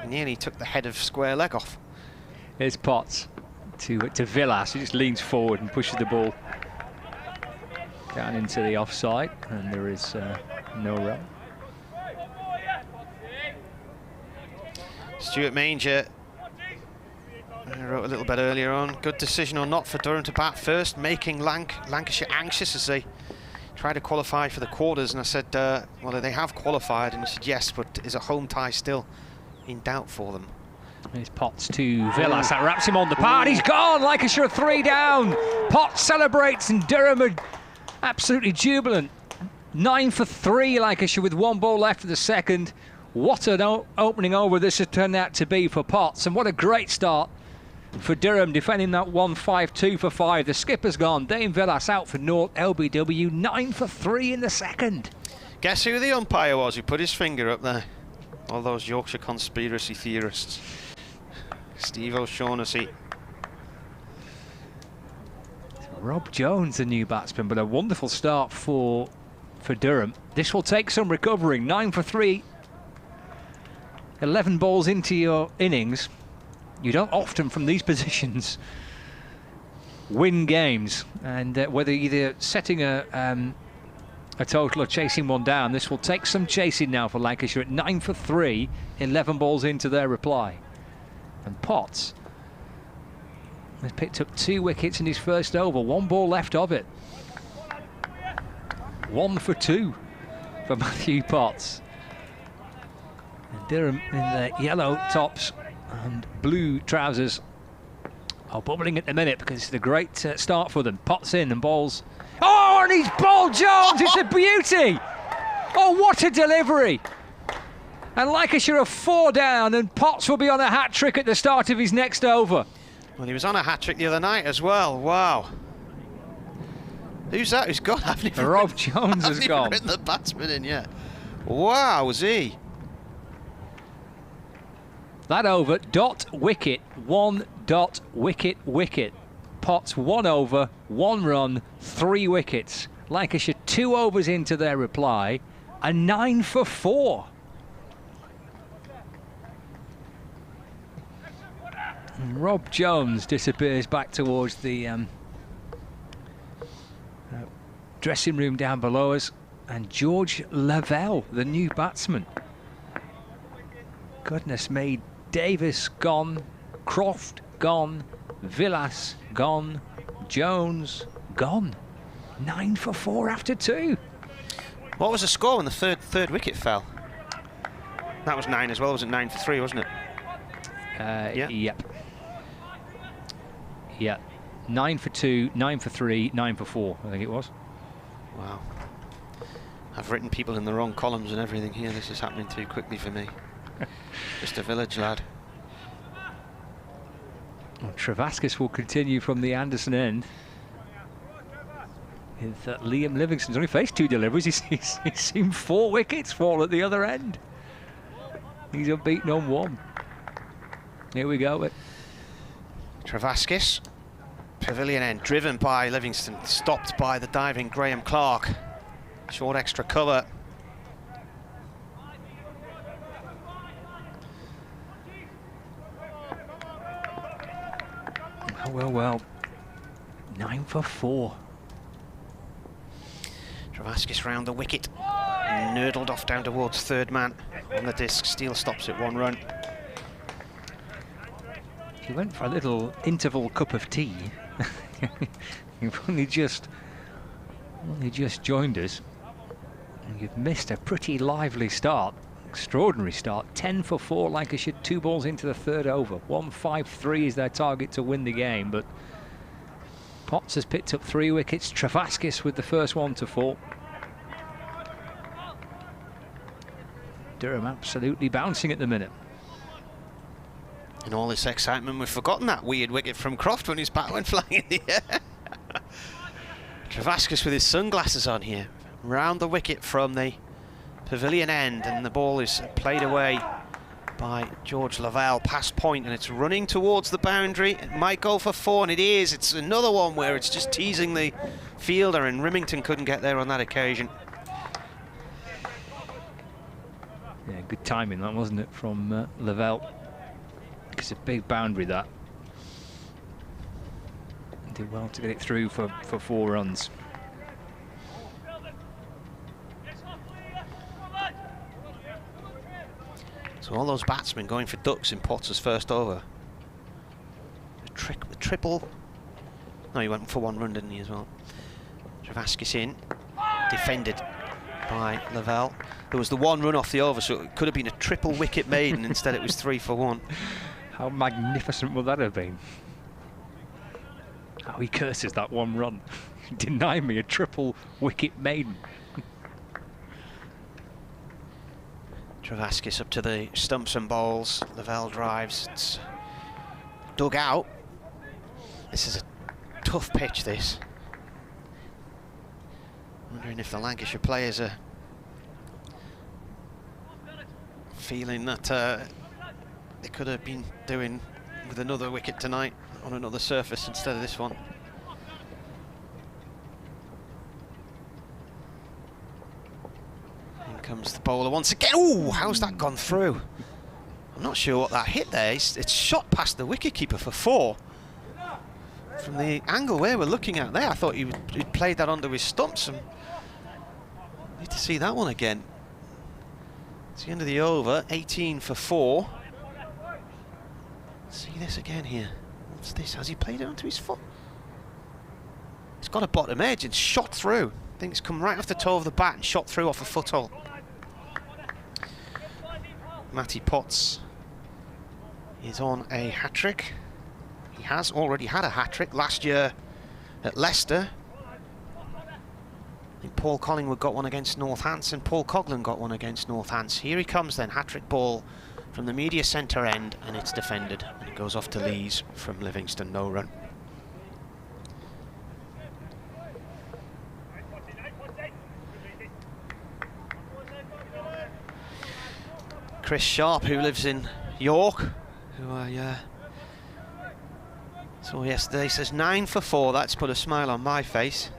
He nearly took the head of square leg off. Here's Potts to Villas, who just leans forward and pushes the ball down into the offside, and there is no run. Stuart Manger, I wrote a little bit earlier on, good decision or not for Durham to bat first, making Lancashire anxious as they try to qualify for the quarters. And I said, well, they have qualified, and he said yes, but is a home tie still in doubt for them? Here's Potts to Villas, that wraps him on the pad. He's gone. Lancashire 3 down. Potts celebrates, and Durham are absolutely jubilant. 9 for 3 Lancashire with 1 ball left of the second. What an opening over this has turned out to be for Potts, and what a great start for Durham, defending that 1-5-2 for 5. The skipper's gone. Dane Villas out for naught. LBW 9 for 3 in the second. Guess who the umpire was who put his finger up there? All those Yorkshire conspiracy theorists. Steve O'Shaughnessy. Rob Jones, the new batsman, but a wonderful start for Durham. This will take some recovering. 9 for 3. 11 balls into your innings. You don't often, from these positions, win games. And whether either setting a total or chasing one down, this will take some chasing now for Lancashire at 9 for 3. 11 balls into their reply. And Potts has picked up 2 wickets in his first over. 1 ball left of it. 1 for 2 for Matthew Potts. And Durham in their yellow tops and blue trousers are bubbling at the minute because it's a great start for them. Potts in and balls. Oh, and he's bowled Jones! It's a beauty! Oh, what a delivery! And Lancashire are 4 down, and Potts will be on a hat-trick at the start of his next over. Well, he was on a hat-trick the other night as well. Wow. Who's that? Who's gone? Rob Jones has gone. Written the batsman in yet. Wow, was he? That over, dot wicket, 1 dot wicket wicket. Potts 1 over, 1 run, 3 wickets. Lancashire 2 overs into their reply, and 9 for 4. And Rob Jones disappears back towards the dressing room down below us, and George Lavelle, the new batsman. Goodness me, Davis gone, Croft gone, Villas gone, Jones gone. 9 for 4 after 2. What was the score when the third wicket fell? That was 9 as well, was it 9 for 3, wasn't it? Yeah. Yep. Yeah. 9 for 2, 9 for 3, 9 for 4, I think it was. Wow. I've written people in the wrong columns and everything here. This is happening too quickly for me. Just a village lad. Well, Travaskis will continue from the Anderson end. With Liam Livingston's only faced 2 deliveries. He's seen 4 wickets fall at the other end. He's unbeaten on 1. Here we go. Travaskis, pavilion end, driven by Livingston, stopped by the diving Graham Clark. Short extra cover. Well. 9 for 4. Travaskis round the wicket, nurdled off down towards third man on the disc. Steele stops at 1 run. He went for a little interval cup of tea. You've only just joined us. And you've missed a pretty lively start. Extraordinary start. 10 for 4, Lancashire, 2 balls into the third over. 1-5-3 is their target to win the game, but Potts has picked up 3 wickets. Travaskis with the first one to fall. Durham absolutely bouncing at the minute. In all this excitement, we've forgotten that weird wicket from Croft when his bat went flying in the air. Travaskis with his sunglasses on here. Round the wicket from the pavilion end, and the ball is played away by George Lavelle past point, and it's running towards the boundary. It might go for 4, and it is. It's another one where it's just teasing the fielder, and Rimington couldn't get there on that occasion. Yeah, good timing that, wasn't it, from Lavelle? It's a big boundary, that. Did well to get it through for 4 runs. So all those batsmen going for ducks in Potts' first over. The triple. No, he went for 1 run, didn't he, as well? Travaskis in, defended by Lavelle. There was the 1 run off the over, so it could have been a triple wicket maiden. Instead it was 3 for 1. How magnificent would that have been? How he curses that 1 run. Deny me a triple wicket maiden. Travaskis up to the stumps and bowls. Lavelle drives. It's dug out. This is a tough pitch, this. Wondering if the Lancashire players are feeling that they could have been doing with another wicket tonight on another surface instead of this one. In comes the bowler once again. Oh, how's that gone through? I'm not sure what that hit there. It's shot past the wicketkeeper for 4. From the angle where we're looking at there, I thought he'd played that onto his stumps. And need to see that one again. It's the end of the over, 18 for 4. See this again here. What's this? Has he played it onto his foot? It's got a bottom edge and shot through. I think it's come right off the toe of the bat and shot through off a foothole. Matty Potts is on a hat-trick. He has already had a hat-trick last year at Leicester. I think Paul Collingwood got one against Northampton. Paul Coghlan got one against Northampton. Here he comes then, hat-trick ball from the media centre end, and it's defended. And it goes off to Lees from Livingston, no run. Chris Sharp, who lives in York, who I saw yesterday, says 9 for 4. That's put a smile on my face.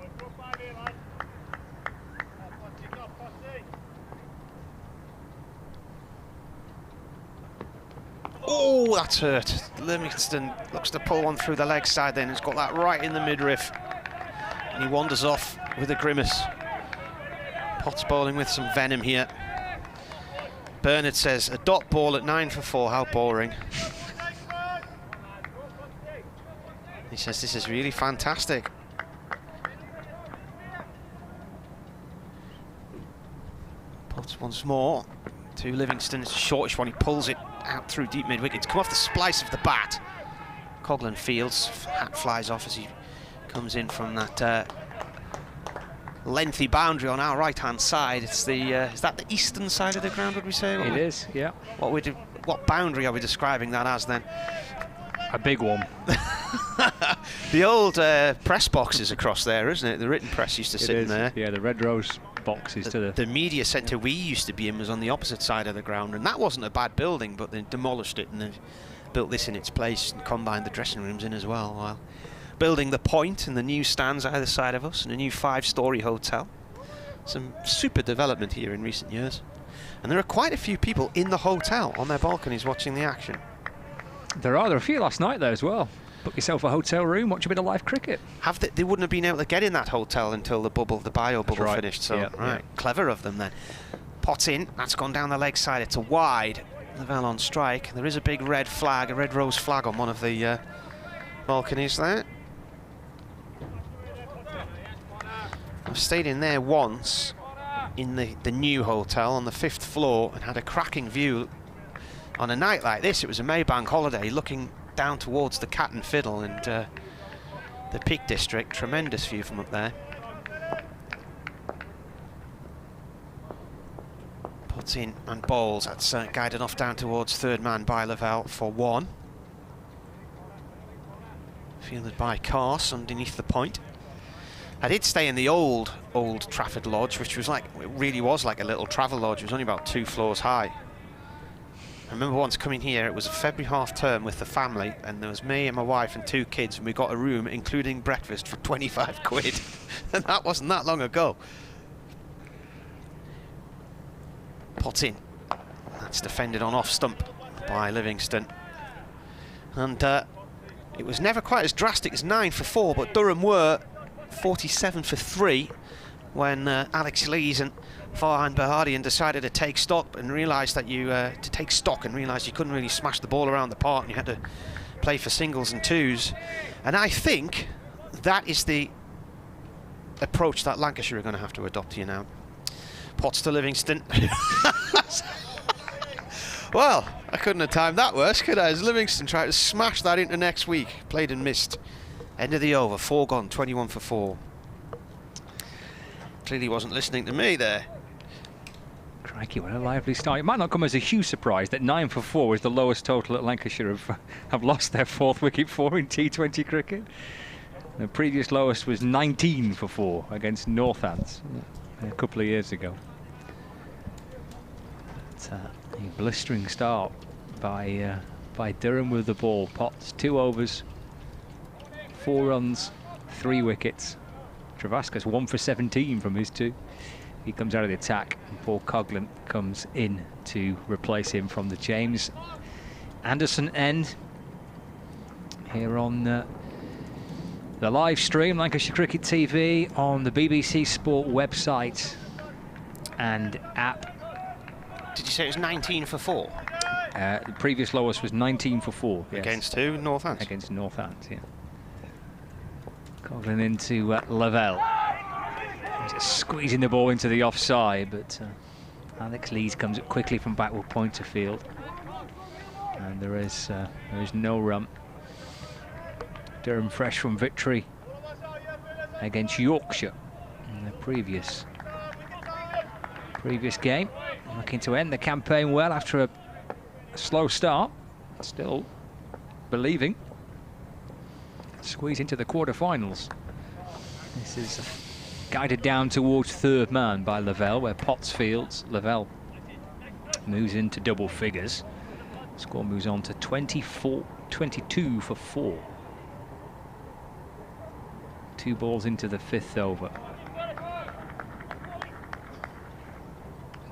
Oh, that's hurt. Livingston looks to pull one through the leg side then. He's got that right in the midriff. And he wanders off with a grimace. Potts bowling with some venom here. Bernard says, a dot ball at 9 for 4, how boring. He says, this is really fantastic. Potts once more. To Livingston, it's a shortish one, he pulls it out through deep mid-wicket. It's come off the splice of the bat. Coghlan fields, hat flies off as he comes in from that lengthy boundary on our right-hand side. It's the is that the eastern side of the ground, would we say? It is, yeah. What boundary are we describing that as then? A big one. The old press boxes across there, isn't it? The written press used to sit in there. Yeah, the red rose boxes to the media centre we used to be in was on the opposite side of the ground, and that wasn't a bad building, but they demolished it and they've built this in its place and combined the dressing rooms in as well, while building the Point and the new stands either side of us and a new 5-storey hotel. Some super development here in recent years, and there are quite a few people in the hotel on their balconies watching the action. There are a few last night there as well. Book yourself a hotel room, watch a bit of live cricket. They wouldn't have been able to get in that hotel until the bio bubble finished, so yeah. Clever of them then. Potts in, that's gone down the leg side, it's a wide. Lavelle on strike. There is a big red flag, a red rose flag on one of the balconies there. I've stayed in there once in the new hotel on the 5th floor and had a cracking view. On a night like this, it was a Maybank holiday, looking down towards the Cat and Fiddle and the Peak District. Tremendous view from up there. Puts in and bowls. That's guided off down towards third man by Lavelle for 1. Fielded by Carse underneath the point. I did stay in the old Trafford Lodge, which was it really was like a little travel lodge. It was only about 2 floors high. I remember once coming here, it was a February half-term with the family, and there was me and my wife and 2 kids, and we got a room, including breakfast, for 25 quid. And that wasn't that long ago. Potts in. That's defended on off-stump by Livingston. And it was never quite as drastic as 9 for 4, but Durham were 47 for 3 when Alex Lees and Farhan Bahadian decided to take stock and realised that you couldn't really smash the ball around the park and you had to play for singles and twos. And I think that is the approach that Lancashire are going to have to adopt here now. Potts to Livingston. Well, I couldn't have timed that worse, could I? As Livingston tried to smash that into next week. Played and missed. End of the over, 4 gone, 21 for 4. Clearly wasn't listening to me there. Crikey, what a lively start. It might not come as a huge surprise that 9 for 4 is the lowest total that Lancashire have lost their 4th wicket for in T20 cricket. The previous lowest was 19 for 4 against Northants a couple of years ago. It's a blistering start by Durham with the ball. Potts, 2 overs, 4 runs, 3 wickets. Travasca's 1 for 17 from his 2. He comes out of the attack, and Paul Coghlan comes in to replace him from the James Anderson end. Here on the live stream, Lancashire Cricket TV, on the BBC Sport website and app. Did you say it was 19 for 4? The previous lowest was 19 for 4. Yes. Against who? Northants? Against Northants, yeah. Coghlan into Lavelle. Just squeezing the ball into the offside, but Alex Lees comes up quickly from backward point to field, and there is no run. Durham fresh from victory against Yorkshire in the previous game, looking to end the campaign well after a slow start, still believing. Squeeze into the quarter-finals. This is guided down towards 3rd man by Lavelle, where Potts fields. Lavelle moves into double figures. Score moves on to 22 for 4. 2 balls into the 5th over.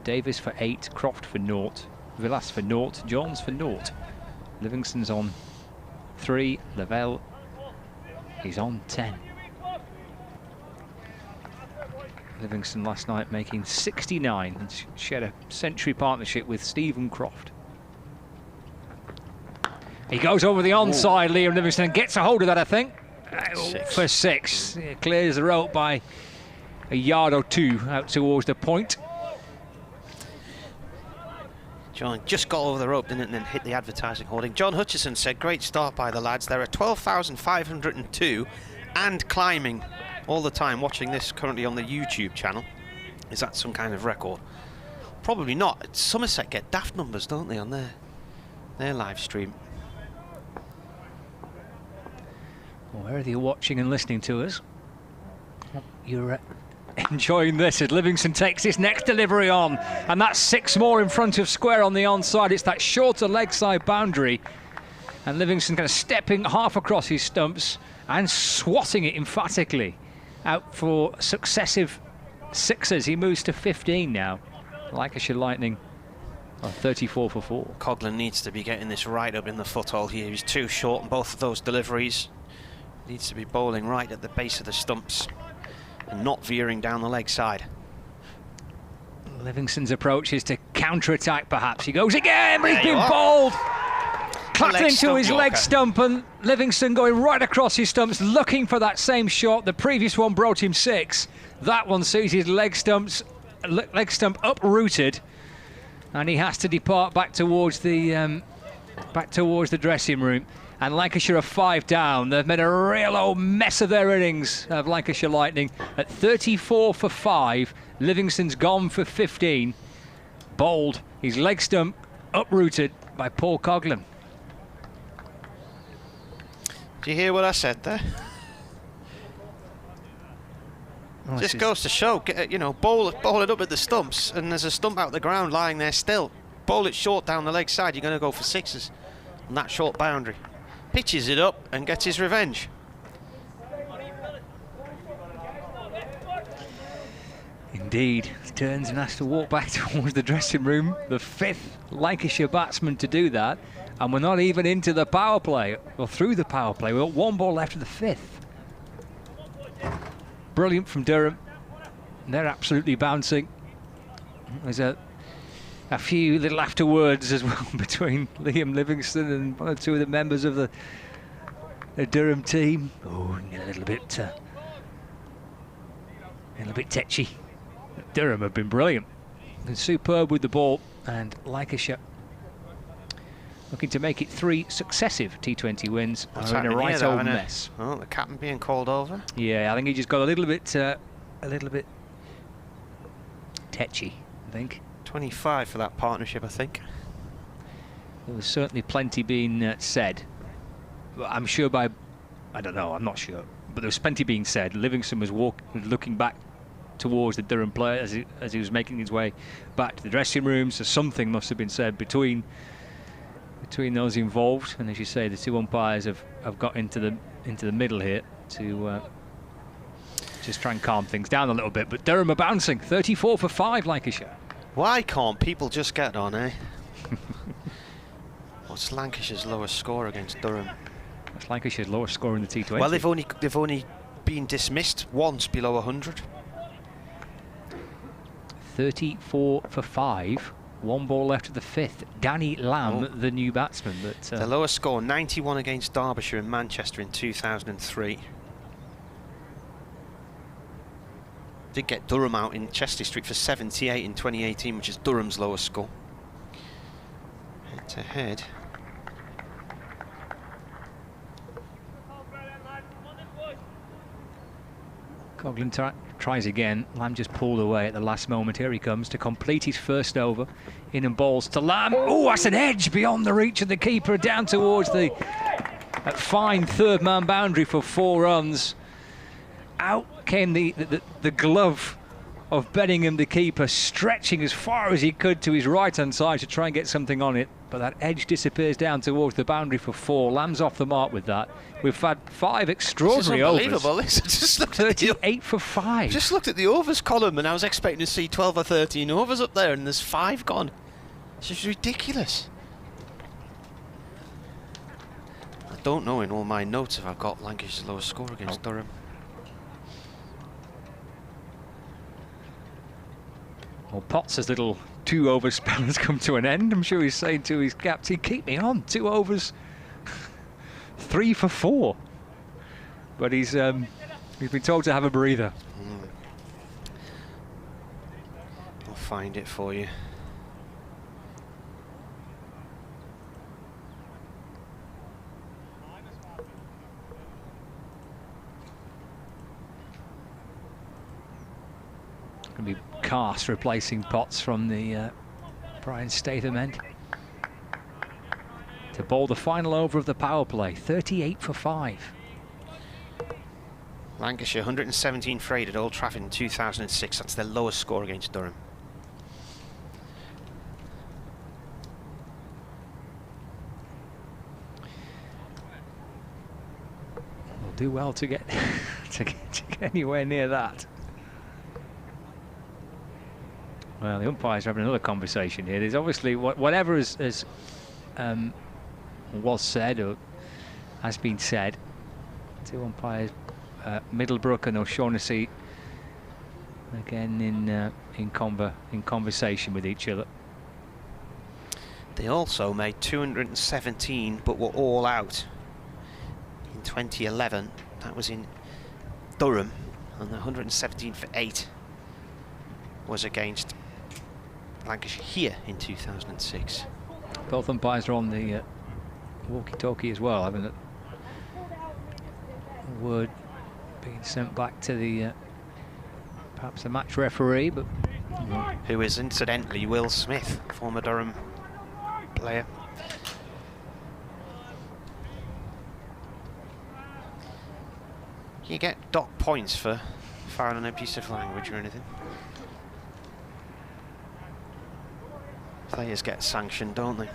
Davis for 8, Croft for 0, Villas for 0, Johns for 0. Livingston's on 3, Lavelle is on 10. Livingston last night making 69 and shared a century partnership with Stephen Croft. He goes over the onside, Liam Livingston, and gets a hold of that, I think. For 6. It clears the rope by a yard or 2 out towards the point. John just got over the rope, didn't it, and then hit the advertising hoarding. John Hutchison said, great start by the lads. There are 12,502 and climbing all the time, watching this currently on the YouTube channel. Is that some kind of record? Probably not. Somerset get daft numbers, don't they, on their live stream? Well, wherever you're watching and listening to us, you're enjoying this as Livingston takes his next delivery on, and that's 6 more in front of square on the onside. It's that shorter leg side boundary, and Livingston kind of stepping half across his stumps and swatting it emphatically out for successive 6s. He moves to 15 now. Lancashire Lightning on 34 for 4. Coghlan needs to be getting this right up in the foothold here. He's too short on both of those deliveries. Needs to be bowling right at the base of the stumps and not veering down the leg side. Livingston's approach is to counter-attack, perhaps. He goes again, but he's been bowled. Clapped into his leg stump, and Livingston going right across his stumps, looking for that same shot. The previous one brought him 6. That one sees his leg stump uprooted, and he has to depart back towards the dressing room. And Lancashire are 5 down. They've made a real old mess of their innings of Lancashire Lightning. At 34 for 5, Livingston's gone for 15. Bowled, his leg stump uprooted by Paul Coghlan. Do you hear what I said there? Oh, just goes to show, you know, bowl it up at the stumps, and there's a stump out the ground lying there still. Bowl it short down the leg side, you're going to go for 6s on that short boundary. Pitches it up and gets his revenge. Indeed, he turns and has to walk back towards the dressing room. The 5th Lancashire batsman to do that, and we're not even into the power play, or through the power play. We've got 1 ball left of the 5th. Brilliant from Durham. They're absolutely bouncing. There's a few little afterwords as well between Liam Livingston and 1 or 2 of the members of the Durham team. Oh, a little bit tetchy. Durham have been brilliant. Been superb with the ball, and Lancashire looking to make it 3 successive T20 wins. Are in a right old mess. Oh, the captain being called over. Yeah, I think he just got a little bit tetchy, I think. 25 for that partnership, I think. There was certainly plenty being said. I'm sure by, I don't know, I'm not sure, but there was plenty being said. Livingston was looking back towards the Durham player as he was making his way back to the dressing room, so something must have been said between those involved. And as you say, the two umpires have got into the middle here to just try and calm things down a little bit. But Durham are bouncing, 34 for 5, Lancashire. Why can't people just get on, eh? What's Lancashire's lowest score against Durham? That's Lancashire's lowest score in the T20. Well, they've only been dismissed once below 100. 34 for 5. 1 ball left of the 5th. Danny Lamb, the new batsman. But the lowest score, 91 against Derbyshire in Manchester in 2003. Did get Durham out in Chester Street for 78 in 2018, which is Durham's lowest score. Head to head. Coughlin tries again. Lamb just pulled away at the last moment. Here he comes to complete his first over. In and balls to Lamb. Oh, that's an edge beyond the reach of the keeper, down towards the fine third man boundary for 4 runs. Out came the glove of Bedingham, the keeper, stretching as far as he could to his right-hand side to try and get something on it. But that edge disappears down towards the boundary for 4. Lamb's off the mark with that. We've had 5 extraordinary overs. This is unbelievable. Just looked 38 for 5. Just looked at the overs column and I was expecting to see 12 or 13 overs up there, and there's 5 gone. It's just ridiculous. I don't know in all my notes if I've got Lancashire's lowest score against Durham. Well, Potts' little 2 over spell has come to an end. I'm sure he's saying to his captain, keep me on, 2 overs, 3 for 4. But he's been told to have a breather. I'll find it for you. Going to be Cast replacing Potts from the Brian Statham end. To bowl the final over of the power play, 38 for 5. Lancashire 117 for 8 at Old Trafford in 2006. That's their lowest score against Durham. We'll do well to get to get anywhere near that. Well, the umpires are having another conversation here. There's obviously whatever was said or has been said. 2 umpires, Middlebrook and O'Shaughnessy, again in conversation with each other. They also made 217, but were all out in 2011. That was in Durham, and the 117 for 8 was against Lancashire here in 2006. Both umpires are on the walkie-talkie as well, haven't it? A word being sent back to the perhaps the match referee, but who is incidentally Will Smith, former Durham player. Can you get dock points for firing an abusive language or anything? Players get sanctioned, don't they?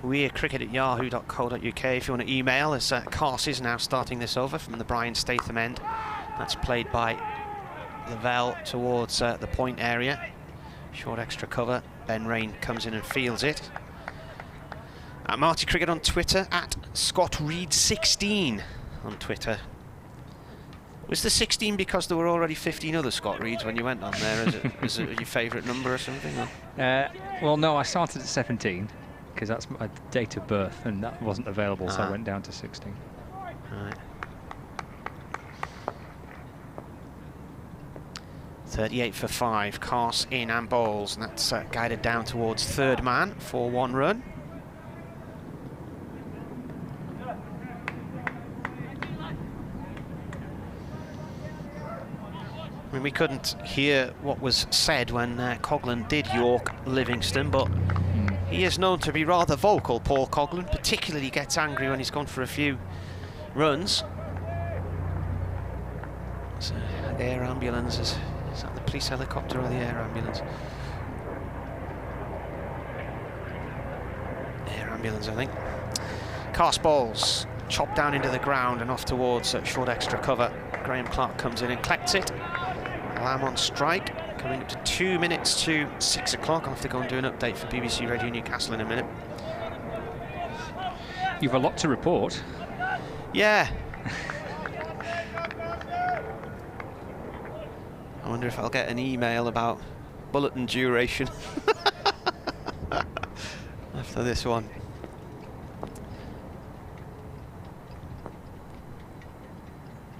We're cricket@yahoo.co.uk if you want to email us. Cars is now starting this over from the Brian Statham end. That's played by Lavelle towards the point area. Short extra cover. Ben Rain comes in and fields it. Marty Cricket on Twitter, @ScottReed16 on Twitter. Was the 16 because there were already 15 other Scott Reeds when you went on there? Is it your favourite number or something? Well, no, I started at 17 because that's my date of birth, and that wasn't available, so I went down to 16. Right. 38 for 5. Cars in and bowls, and that's guided down towards third man for 1 run. mean, we couldn't hear what was said when Coghlan did York Livingston, but he is known to be rather vocal, Paul Coghlan, particularly gets angry when he's gone for a few runs. So, air ambulance, is that the police helicopter or the air ambulance? Air ambulance, I think. Cast balls, chopped down into the ground and off towards short extra cover. Graham Clark comes in and collects it. Lamb on strike, coming up to 2 minutes to 6 o'clock. I'll have to go and do an update for BBC Radio Newcastle in a minute. You've a lot to report. Yeah. I wonder if I'll get an email about bulletin duration after this one.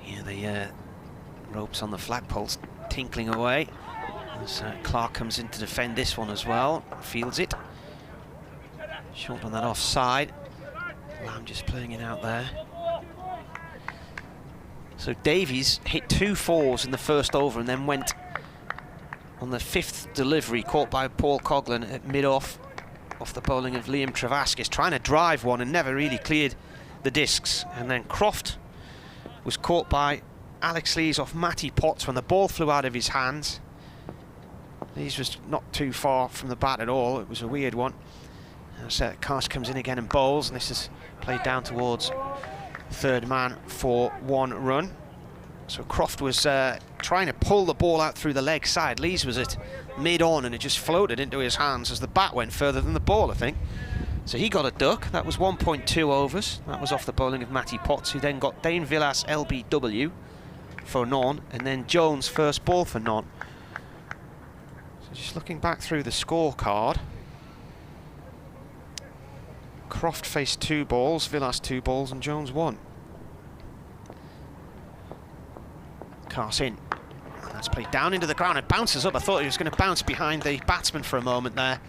Yeah, the ropes on the flagpoles tinkling away as Clark comes in to defend this one as well. Fields it. Short on that offside. Lamb just playing it out there. So Davies hit 2 4s in the first over and then went on the 5th delivery, caught by Paul Coghlan at mid-off, off the bowling of Liam Travaskis, trying to drive one and never really cleared the discs. And then Croft was caught by Alex Lees off Matty Potts when the ball flew out of his hands. Lees was not too far from the bat at all. It was a weird one. So Cast comes in again and bowls, and this is played down towards third man for 1 run. So Croft was trying to pull the ball out through the leg side. Lees was at mid-on and it just floated into his hands as the bat went further than the ball, I think. So he got a duck. That was 1.2 overs. That was off the bowling of Matty Potts, who then got Dane Villas LBW for none, and then Jones first ball for none. So just looking back through the scorecard, Croft faced 2 balls, Villas 2 balls, and Jones 1. Cast in. And that's played down into the ground. It bounces up. I thought he was going to bounce behind the batsman for a moment there.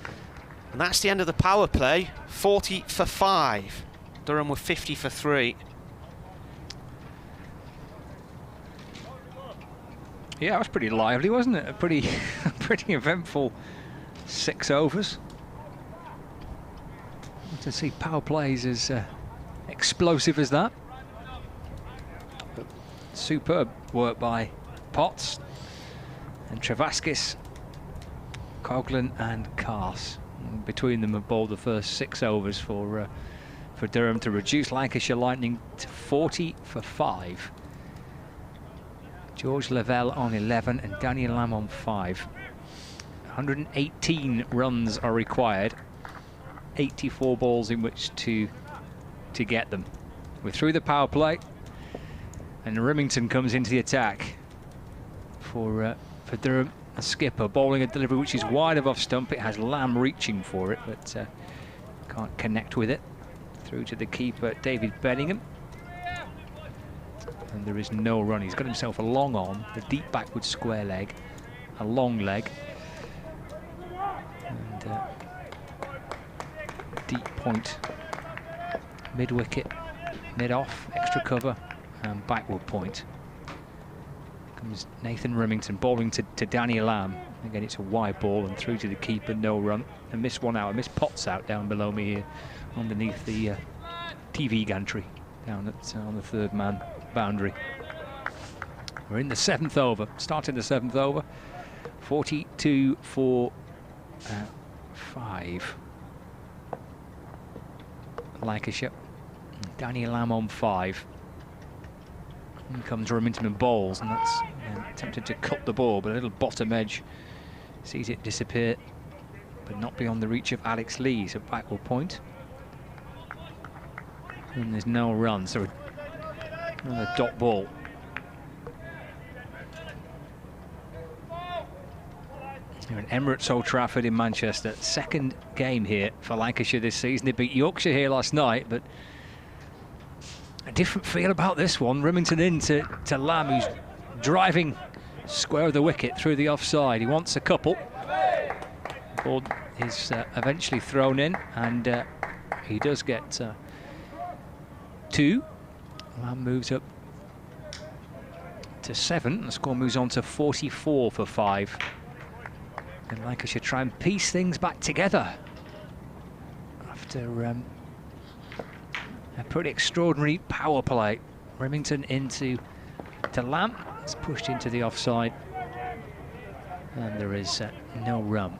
And that's the end of the power play. 40 for 5. Durham were 50 for 3. Yeah, it was pretty lively, wasn't it? A pretty eventful 6 overs. To see power plays as explosive as that. But superb work by Potts and Travaskis, Coghlan and Cars. Between them have bowled the first 6 overs for Durham to reduce Lancashire Lightning to 40 for 5. George Lavelle on 11 and Daniel Lamb on 5. 118 runs are required. 84 balls in which to get them. We're through the power play, and Remington comes into the attack for Durham. The skipper bowling a delivery which is wide of off stump. It has Lamb reaching for it, but can't connect with it. Through to the keeper, David Benningham. And there is no run. He's got himself a long on, a deep backward square leg, a long leg, and deep point, mid-wicket, mid-off, extra cover, and backward point. Comes Nathan Remington bowling to Danny Lamb. Again, it's a wide ball and through to the keeper, no run. And missed one out, missed Potts out down below me here, underneath the TV gantry, down at, on the third man boundary. We're in the 7th over, starting the 7th over. 42 for 5. Lancashire. Danny Lamb on 5. In comes Remington and bowls, and that's attempted to cut the ball, but a little bottom edge sees it disappear, but not beyond the reach of Alex Lees at backward point. And there's no run, so another dot ball. Here at Emirates Old Trafford in Manchester. 2nd game here for Lancashire this season. They beat Yorkshire here last night, but a different feel about this one. Remington in to Lamb, who's driving square of the wicket through the offside. He wants a couple. The ball is eventually thrown in, and he does get 2. Lamb moves up to 7. The score moves on to 44 for 5. And Lancashire try and piece things back together after a pretty extraordinary power play. Remington into Lamb. It's pushed into the offside. And there is no run.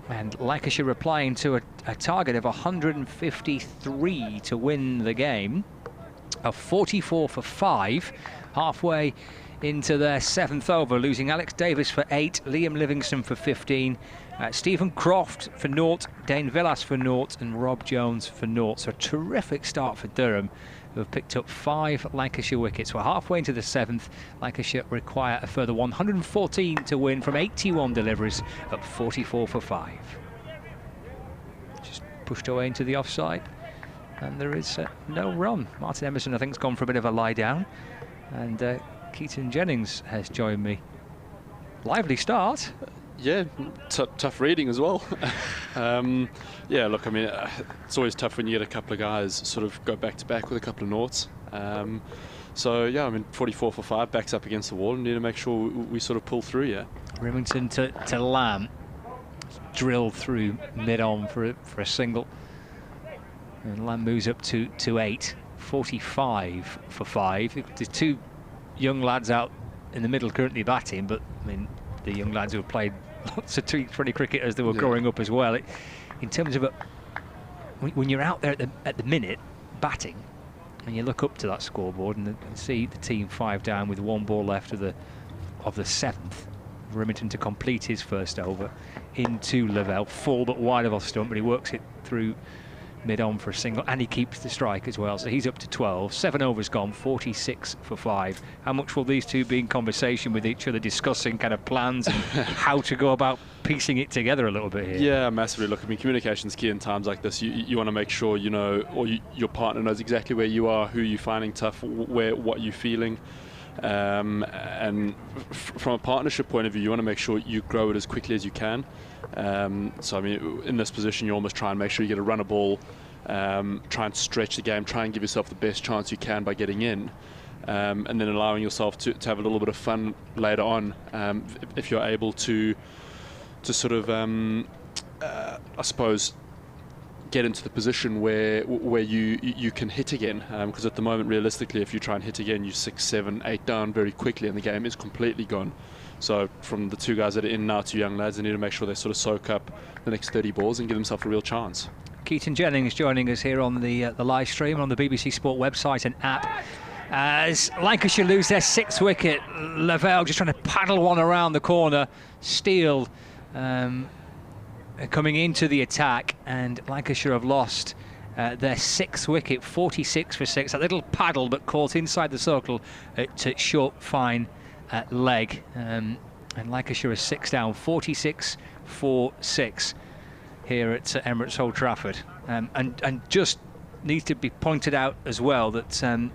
And Lancashire replying to a target of 153 to win the game. A 44 for 5, halfway into their 7th over, losing Alex Davis for 8, Liam Livingston for 15, Stephen Croft for 0, Dane Villas for 0, and Rob Jones for 0. So a terrific start for Durham, who have picked up 5 Lancashire wickets. We're halfway into the 7th. Lancashire require a further 114 to win from 81 deliveries at 44 for 5. Just pushed away into the offside. And there is no run. Martin Emerson, I think, has gone for a bit of a lie down. And Keaton Jennings has joined me. Lively start. Yeah, tough reading as well. Yeah, look, I mean, it's always tough when you get a couple of guys sort of go back-to-back with a couple of noughts. So, yeah, I mean, 44 for 5, backs up against the wall, and need to make sure we sort of pull through, yeah. Remington to Lamb. Drilled through mid-on for a single. And Lamb moves up to 8, 45 for 5. There's 2 young lads out in the middle currently batting, but I mean, the young lads who have played lots of T20 cricket as they were growing up as well. In terms of when you're out there at the minute batting, and you look up to that scoreboard and see the team 5 down with 1 ball left of the 7th. Remington to complete his first over into Lavelle, full but wide of off stump, but he works it through mid-on for a single, and he keeps the strike as well, so he's up to 12. 7 overs gone, 46 for 5. How much will these two be in conversation with each other, discussing kind of plans and how to go about piecing it together a little bit here? Yeah, massively. Look, I mean, communication's key in times like this. You want to make sure you know, or your partner knows exactly where you are, who you're finding tough, what you're feeling. And from a partnership point of view, you want to make sure you grow it as quickly as you can. So I mean, in this position, you almost try and make sure you get a runner ball, try and stretch the game, try and give yourself the best chance you can by getting in, and then allowing yourself to have a little bit of fun later on, if you're able to sort of I suppose get into the position where you can hit again, because at the moment, realistically, if you try and hit again, you're 6, 7, 8 down very quickly, and the game is completely gone. So from the 2 guys that are in now, 2 young lads, they need to make sure they sort of soak up the next 30 balls and give themselves a real chance. Keaton Jennings joining us here on the live stream on the BBC Sport website and app. As Lancashire lose their 6th wicket, Lavelle just trying to paddle one around the corner. Steele coming into the attack, and Lancashire have lost their 6th wicket, 46 for 6. A little paddle, but caught inside the circle at short, fine leg. And Lancashire is 6 down, 46 for 6 here at Emirates Old Trafford. And just needs to be pointed out as well that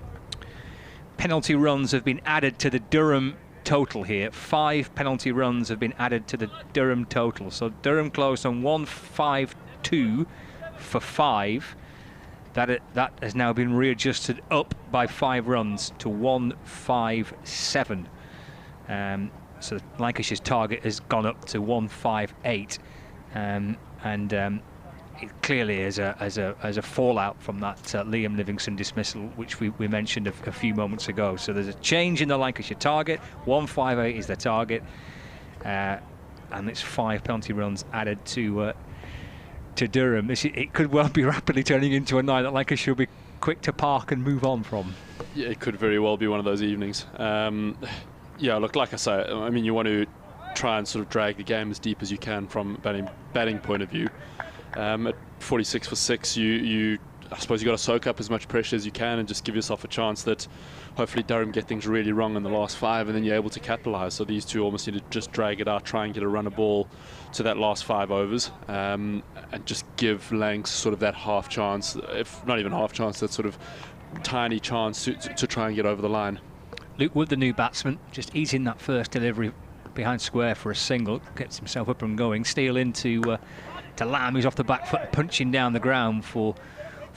penalty runs have been added to the Durham total here. 5 penalty runs have been added to the Durham total. So Durham closed on 152 for 5. That has now been readjusted up by 5 runs to 157. So Lancashire's target has gone up to 158, and it clearly is a fallout from that Liam Livingston dismissal, which we mentioned a few moments ago. So there's a change in the Lancashire target. 158 is the target, and it's 5 penalty runs added to Durham. It could well be rapidly turning into a night that Lancashire will be quick to park and move on from. Yeah, it could very well be one of those evenings. Yeah, look, like I say, I mean, you want to try and sort of drag the game as deep as you can from a batting point of view. At 46 for 6, I suppose you've got to soak up as much pressure as you can and just give yourself a chance that hopefully Durham get things really wrong in the last 5, and then you're able to capitalise. So these two almost need to just drag it out, try and get a runner ball to that last 5 overs, and just give Lancs sort of that half chance, if not even half chance, that sort of tiny chance to try and get over the line. Luke Wood, the new batsman, just easing that first delivery behind square for a single, gets himself up and going. Steele into to Lamb, who's off the back foot, punching down the ground for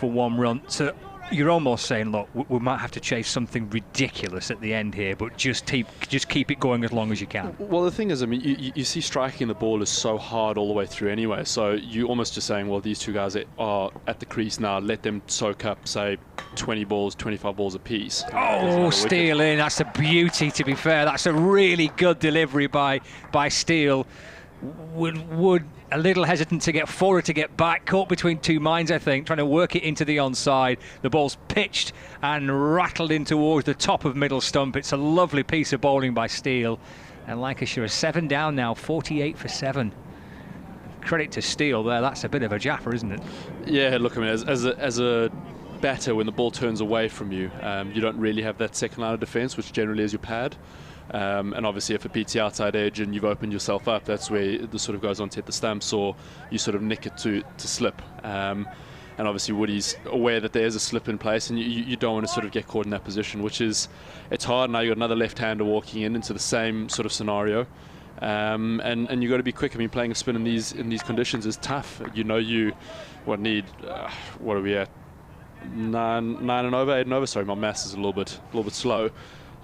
1 run. So you're almost saying, look, we might have to chase something ridiculous at the end here, but just keep it going as long as you can. Well, the thing is, I mean, you see striking the ball is so hard all the way through anyway, so you almost just saying, well, these two guys are at the crease now, let them soak up, say, 20 balls, 25 balls apiece. Oh, Steele in, that's a beauty, to be fair. That's a really good delivery by Steele. Would a little hesitant to get forward, to get back, caught between two minds, I think, trying to work it into the onside. The ball's pitched and rattled in towards the top of middle stump. It's a lovely piece of bowling by Steele. And Lancashire is 7 down now, 48 for 7. Credit to Steele there, that's a bit of a jaffer, isn't it? Yeah, look, I mean, as a batter, when the ball turns away from you, you don't really have that second line of defence, which generally is your pad. And obviously if it beats the outside edge and you've opened yourself up, that's where the sort of goes on to hit the stumps, or you sort of nick it to slip. And obviously Woody's aware that there's a slip in place, and you don't want to sort of get caught in that position, which is, it's hard. Now you've got another left-hander walking into the same sort of scenario. And you've got to be quick. I mean, playing a spin in these conditions is tough. You know, what are we at? 9 and over, 8 and over. Sorry, my maths is a little bit slow.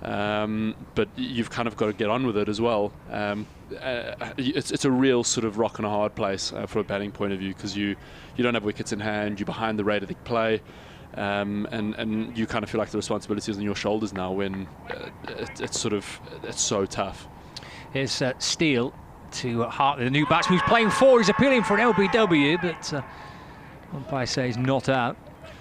But you've kind of got to get on with it as well. It's a real sort of rock and a hard place from a batting point of view, because you don't have wickets in hand, you're behind the rate of the play, and you kind of feel like the responsibility is on your shoulders now when it's so tough. Here's Steele to Hartley, the new batsman who's playing 4. He's appealing for an LBW, but umpire says not out.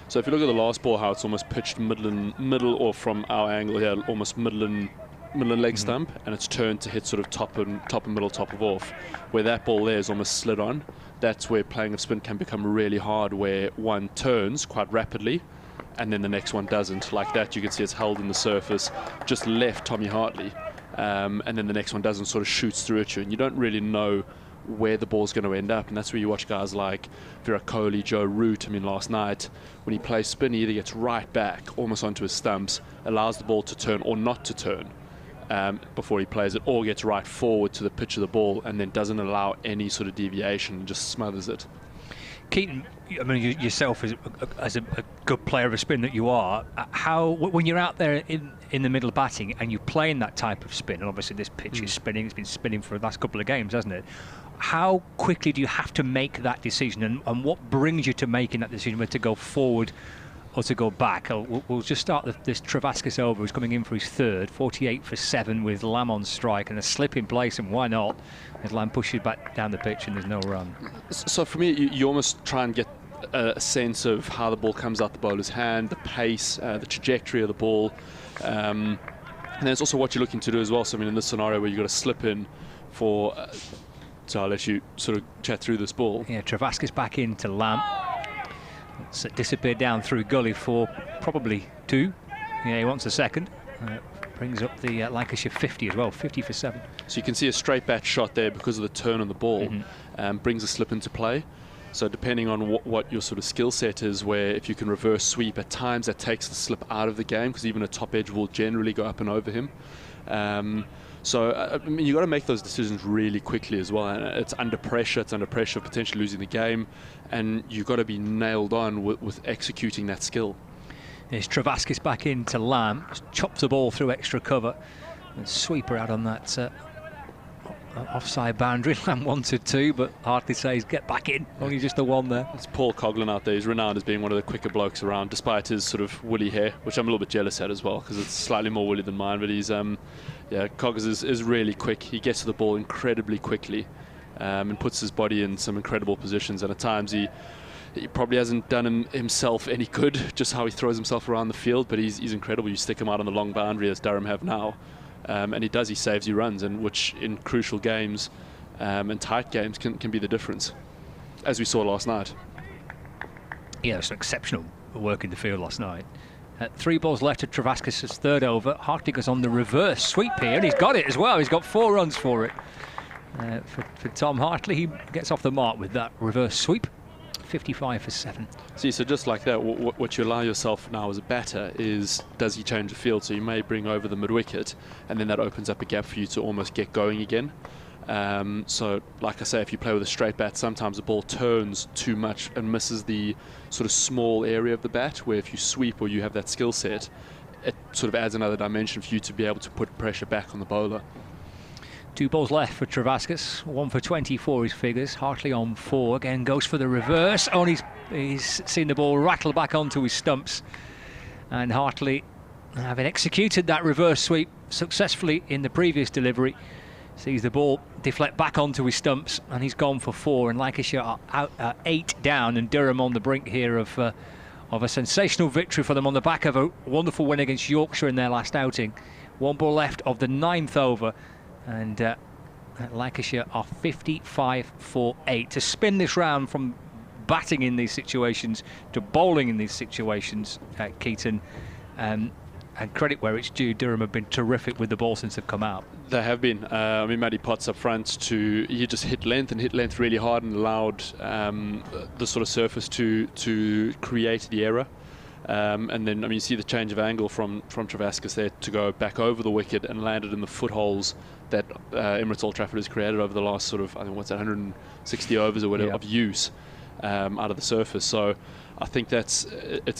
So if you look at the last ball, how it's almost pitched middle, or from our angle here, almost middle and leg stump, and it's turned to hit sort of top and middle, top of off. Where that ball there is almost slid on, that's where playing a spin can become really hard, where one turns quite rapidly and then the next one doesn't. Like that, you can see it's held in the surface, just left Tommy Hartley, and then the next one doesn't, sort of shoots through at you, and you don't really know where the ball's going to end up. And that's where you watch guys like Virat Kohli, Joe Root. I mean, last night when he plays spin, he either gets right back almost onto his stumps, allows the ball to turn or not to turn before he plays it, or gets right forward to the pitch of the ball and then doesn't allow any sort of deviation and just smothers it. Keaton, I mean, yourself as a good player of a spin that you are, when you're out there in the middle of batting and you're playing that type of spin, and obviously this pitch is spinning, it's been spinning for the last couple of games, hasn't it? How quickly do you have to make that decision, and what brings you to making that decision, whether to go forward or to go back? We'll just start this Travaskis over, who's coming in for his 3rd, 48 for 7 with Lamb on strike, and a slip in place, and why not? As Lamb pushes back down the pitch and there's no run. So for me, you almost try and get a sense of how the ball comes out the bowler's hand, the pace, the trajectory of the ball, and then it's also what you're looking to do as well. So I mean, in this scenario where you've got to slip in for so I'll let you sort of chat through this ball. Yeah, Travaskis back into Lamb. It's disappeared down through gully for probably 2. Yeah, he wants a second. Brings up the Lancashire 50 as well, 50 for 7. So you can see a straight bat shot there because of the turn on the ball, brings a slip into play. So depending on what your sort of skill set is, where if you can reverse sweep at times, that takes the slip out of the game, because even a top edge will generally go up and over him. So I mean, you've got to make those decisions really quickly as well, and it's under pressure of potentially losing the game, and you've got to be nailed on with executing that skill. There's Travaskis back into Lamb, chops the ball through extra cover, and sweeper out on that offside boundary. Lamb wanted 2, but Hartley says get back in, only just the 1 there. It's Paul Coughlin out there. He's renowned as being one of the quicker blokes around, despite his sort of woolly hair, which I'm a little bit jealous at as well, because it's slightly more woolly than mine. But he's Cogs is really quick. He gets to the ball incredibly quickly, and puts his body in some incredible positions, and at times he probably hasn't done himself any good, just how he throws himself around the field, but he's incredible. You stick him out on the long boundary, as Durham have now, and he saves you runs, and which in crucial games and tight games can be the difference, as we saw last night. Yeah, it's an exceptional work in the field last night. 3 balls left at Travaskis' 3rd over. Hartley goes on the reverse sweep here, and he's got it as well. He's got 4 runs for it. For Tom Hartley, he gets off the mark with that reverse sweep. 55 for 7. See, so just like that, what you allow yourself now as a batter is, does he change the field? So you may bring over the mid-wicket, and then that opens up a gap for you to almost get going again. So, like I say, if you play with a straight bat, sometimes the ball turns too much and misses the sort of small area of the bat, where if you sweep or you have that skill set, it sort of adds another dimension for you to be able to put pressure back on the bowler. 2 balls left for Travascus, 1 for 24 his figures. Hartley on 4, again goes for the reverse. Oh, and he's seen the ball rattle back onto his stumps. And Hartley, having executed that reverse sweep successfully in the previous delivery, sees the ball deflect back onto his stumps, and he's gone for 4. And Lancashire are out 8 down, and Durham on the brink here of a sensational victory for them on the back of a wonderful win against Yorkshire in their last outing. 1 ball left of the 9th over. And Lancashire are 55 for 8. To spin this round from batting in these situations to bowling in these situations, Keaton, and credit where it's due, Durham have been terrific with the ball since they've come out. They have been. I mean, Matty Potts up front, he just hit length really hard and allowed the sort of surface to create the error. And then, I mean, you see the change of angle from Travascus there to go back over the wicket and landed in the footholes that Emirates Old Trafford has created over the last sort of, I think, 160 overs or whatever of use out of the surface. So I think it's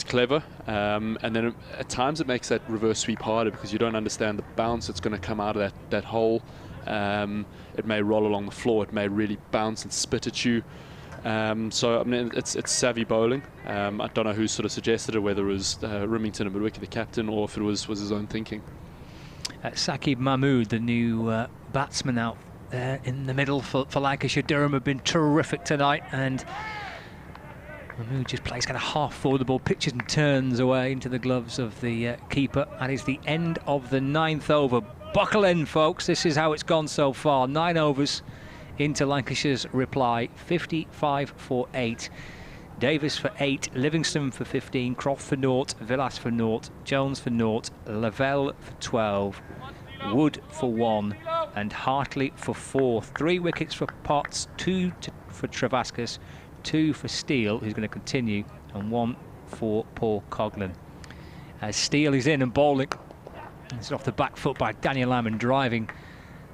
clever. And then at times it makes that reverse sweep harder because you don't understand the bounce that's going to come out of that hole. It may roll along the floor. It may really bounce and spit at you. So I mean, it's savvy bowling. I don't know who sort of suggested it, whether it was Rimington and Budwicki, the captain, or if it was his own thinking. Saqib Mahmood, the new batsman out there in the middle for Lancashire. Durham have been terrific tonight, and Mahmood just plays kind of half forward. The ball pitches and turns away into the gloves of the keeper. That is the end of the 9th over. Buckle in, folks. This is how it's gone so far. 9 overs into Lancashire's reply. 55 for 8. Davis for 8, Livingston for 15, Croft for 0, Villas for 0, Jones for 0, Lavelle for 12, Wood for 1, and Hartley for 4. 3 wickets for Potts, 2 for Travascus, 2 for Steele, who's going to continue, and 1 for Paul Coghlan. As Steele is in and bowling, it's off the back foot by Daniel Lamb and driving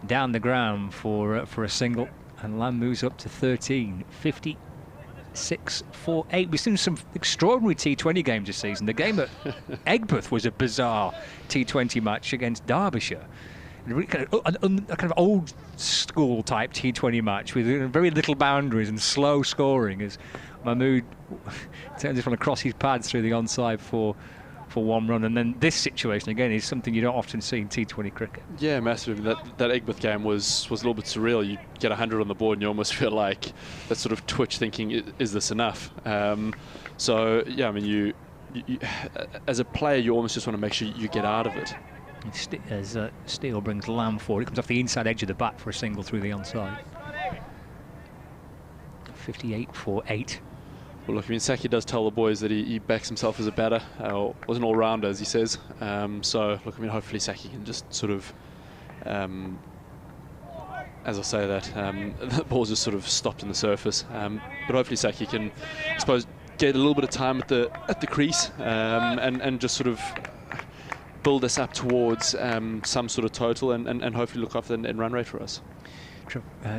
down the ground for a single, and Lamb moves up to 13. 56 for 8. We've seen some extraordinary T20 games this season. The game at Egbert was a bizarre T20 match against Derbyshire. A kind of old school type T20 match with very little boundaries and slow scoring as Mahmood turns it from across his pads through the onside for 1 run. And then this situation again is something you don't often see in T20 cricket. Yeah, massive. That Egbert game was a little bit surreal. You get 100 on the board and you almost feel like that sort of twitch thinking, is this enough? So yeah, I mean, you as a player you almost just want to make sure you get out of it. As Steele brings Lamb forward, it comes off the inside edge of the bat for a single through the onside. 58 for 8. Well, look, I mean, Saki does tell the boys that he backs himself as a batter, or was an all-rounder, as he says. So, look, I mean, hopefully Saki can just sort of, as I say that, the ball's just sort of stopped in the surface. But hopefully Saki can, I suppose, get a little bit of time at the crease and just sort of build us up towards some sort of total and hopefully look after the end run rate for us.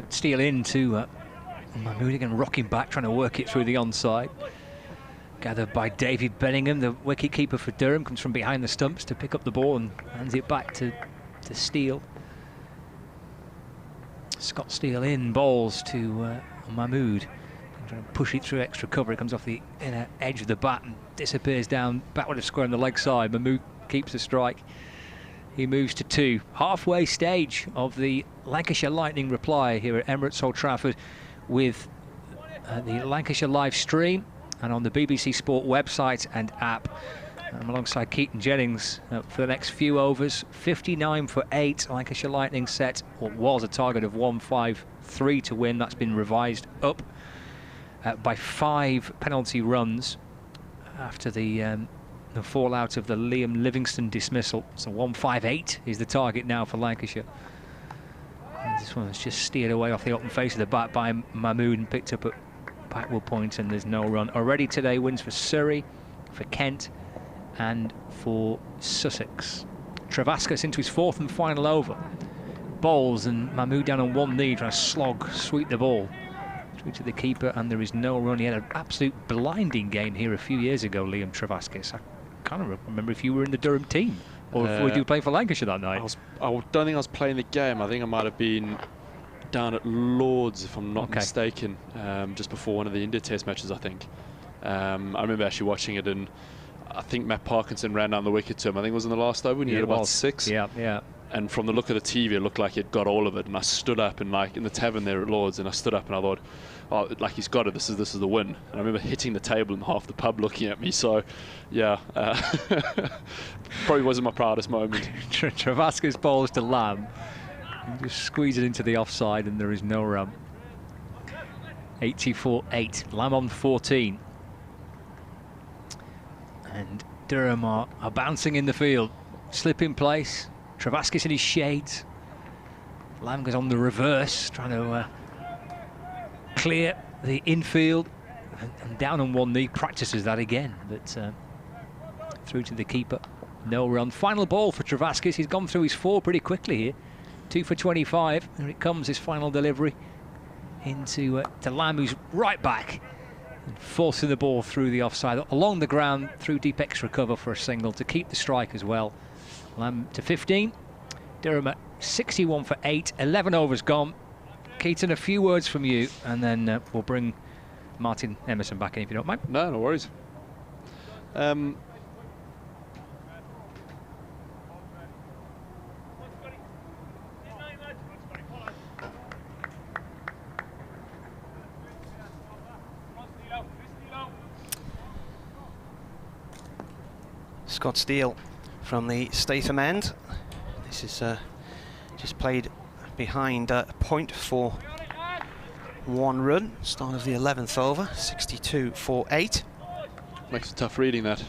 Steele into Mahmood again, rocking back, trying to work it through the onside. Gathered by David Bellingham, the wicket-keeper for Durham, comes from behind the stumps to pick up the ball and hands it back to Steele. Scott Steele in, bowls to Mahmood. Trying to push it through extra cover. It comes off the inner edge of the bat and disappears down backward of square on the leg side. Mahmood keeps the strike. He moves to 2. Halfway stage of the Lancashire Lightning reply here at Emirates Old Trafford, with the Lancashire live stream and on the BBC Sport website and app. I'm alongside Keaton Jennings for the next few overs. 59 for 8. Lancashire Lightning set what was a target of 153 to win. That's been revised up by 5 penalty runs after the fallout of the Liam Livingston dismissal. So 158 is the target now for Lancashire. And this one was just steered away off the open face of the bat by Mahmood and picked up at backward point, and there's no run. Already today wins for Surrey, for Kent and for Sussex. Travascus into his 4th and final over. bowls, and Mahmood down on one knee trying to sweep the ball through to the keeper, and there is no run. He had an absolute blinding game here a few years ago, Liam Travaskis. I can't remember if you were in the Durham team or were you playing for Lancashire that night? I don't think I was playing the game. I think I might have been down at Lords, if I'm not mistaken, just before one of the India Test matches, I think. I remember actually watching it, and I think Matt Parkinson ran down the wicket to him. I think it was in the last over when he had about 6. Yeah. And from the look of the TV, it looked like he'd got all of it. And I stood up, and like in the tavern there at Lords, and I stood up and I thought, oh, like he's got it. This is the win. And I remember hitting the table and half the pub looking at me. So, yeah, probably wasn't my proudest moment. Travaskis bowls to Lamb. Just squeeze it into the offside, and there is no run. 84-8. Lamb on 14. And Durham are bouncing in the field. Slip in place. Travaskis in his shades. Lamb goes on the reverse, trying to clear the infield. And down on one knee, practices that again. But through to the keeper. No run. Final ball for Travaskis. He's gone through his 4 pretty quickly here. 2 for 25. Here it comes, his final delivery into to Lamb, who's right back. And forcing the ball through the offside, along the ground, through deep extra cover for a single to keep the strike as well. Lamb to 15. Durham at 61 for 8. 11 overs gone. Keaton, a few words from you, and then we'll bring Martin Emerson back in if you don't mind. No worries. Scott Steele from the Statham end. This is just played behind point for 1 run. Start of the 11th over, 62 for 8. Makes it tough reading that.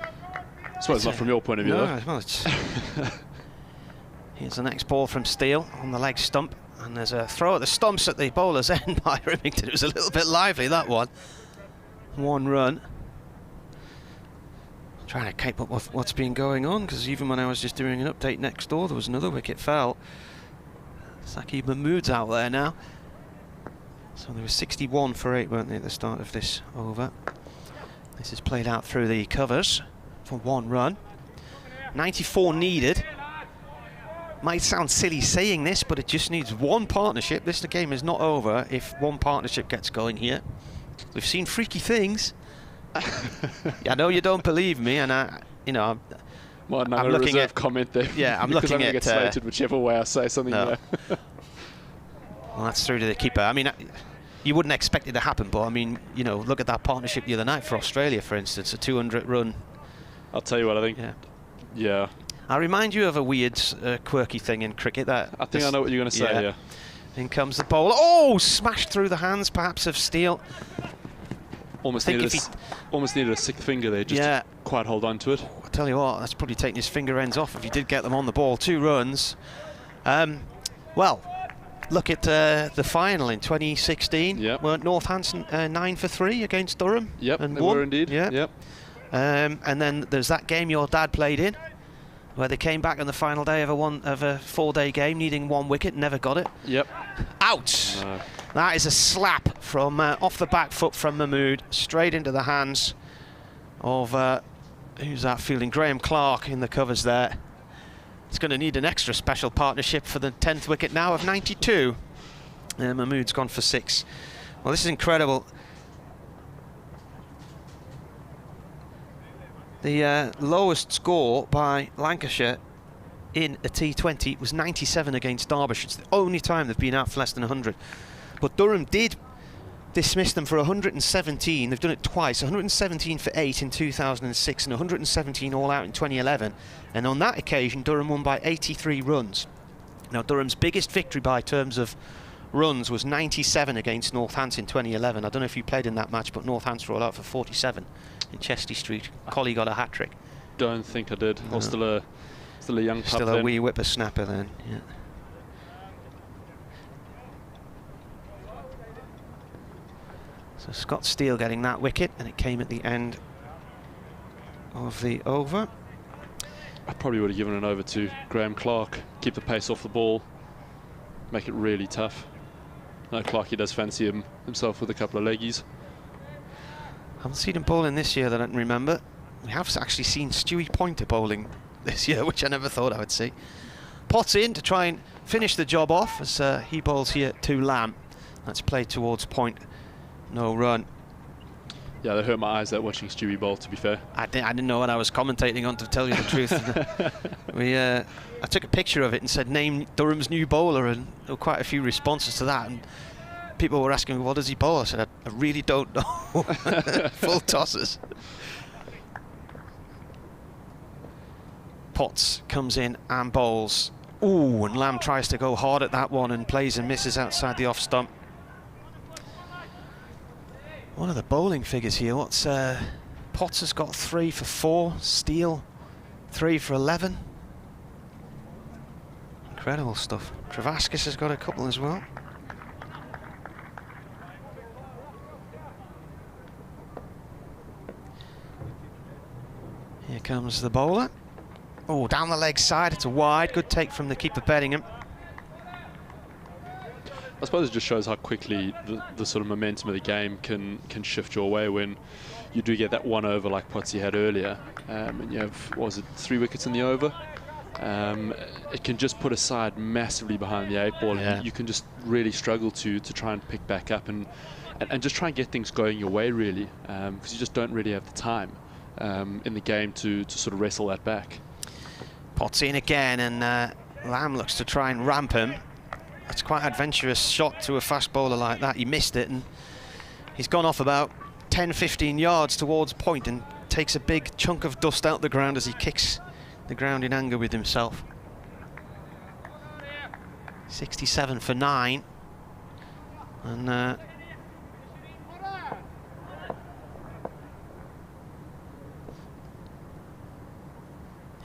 I suppose not from your point of view, though. Well, here's the next ball from Steele on the leg stump, and there's a throw at the stumps at the bowler's end by Remington. It was a little bit lively, that one. 1 run. Trying to keep up with what's been going on, because even when I was just doing an update next door, there was another wicket fell. Saqib Mahmood's out there now. So there was 61 for 8, weren't they, at the start of this over. This is played out through the covers for 1 run. 94 needed. Might sound silly saying this, but it just needs 1 partnership. This game is not over if 1 partnership gets going here. We've seen freaky things. I know you don't believe me, and I'm looking at comment there. Yeah, I'm looking at. Get slated whichever way I say something. No. Well, that's through to the keeper. I mean, you wouldn't expect it to happen, but I mean, look at that partnership the other night for Australia, for instance, a 200 run. I'll tell you what I think. Yeah. I'll remind you of a weird, quirky thing in cricket. I think I know what you're going to say. Yeah. In comes the bowler. Oh, smashed through the hands, perhaps, of Steele. Almost needed a 6th finger there, just to quite hold on to it. I tell you what, that's probably taking his finger ends off if he did get them on the ball. 2 runs. Well, look at the final in 2016. Yep. Weren't Northampton 9 for 3 against Durham? Yep, and they were indeed. Yep. And then there's that game your dad played in, where they came back on the final day of a 4-day game, needing 1 wicket, never got it. Yep. Out! No. That is a slap from off the back foot from Mahmood, straight into the hands of, who's that fielding? Graham Clark in the covers there. It's going to need an extra special partnership for the 10th wicket now of 92. Mahmood's gone for 6. Well, this is incredible. The lowest score by Lancashire in a T20 was 97 against Derbyshire. It's the only time they've been out for less than 100. But Durham did dismiss them for 117. They've done it twice, 117 for 8 in 2006 and 117 all out in 2011. And on that occasion, Durham won by 83 runs. Now, Durham's biggest victory by terms of runs was 97 against Northampton in 2011. I don't know if you played in that match, but Northampton were all out for 47 in Chesty Street. Collie got a hat-trick. Don't think I did. I was still a young pup Still a then. wee whippersnapper then, yeah. So Scott Steele getting that wicket, and it came at the end of the over. I probably would have given it over to Graham Clark. Keep the pace off the ball, make it really tough. No, Clarkey does fancy himself with a couple of leggies. I haven't seen him bowling this year that I can remember. We have actually seen Stewie Pointer bowling this year, which I never thought I would see. Potts in to try and finish the job off as he bowls here to Lamb. That's played towards point, no run. Yeah, they hurt my eyes that watching Stewie bowl, to be fair. I didn't know what I was commentating on, to tell you the truth. I took a picture of it and said, name Durham's new bowler, and there were quite a few responses to that. And people were asking me, what does he bowl? I said, I really don't know. Full tosses. Potts comes in and bowls. Ooh, and Lamb tries to go hard at that one and plays and misses outside the off stump. What are the bowling figures here? What's Potts has got 3 for 4, Steele 3 for 11. Incredible stuff. Travaskis has got a couple as well. Here comes the bowler. Oh, down the leg side, it's a wide. Good take from the keeper Bedingham. I suppose it just shows how quickly the sort of momentum of the game can shift your way when you do get that one over like Potsy had earlier. And you have, what was it, 3 wickets in the over? It can just put a side massively behind the 8 ball. Yeah. And you can just really struggle to try and pick back up and just try and get things going your way, really, because you just don't really have the time in the game to sort of wrestle that back. Potts in again, and Lamb looks to try and ramp him. It's quite an adventurous shot to a fast bowler like that. He missed it, and he's gone off about 10-15 yards towards point and takes a big chunk of dust out the ground as he kicks the ground in anger with himself. 67 for 9, and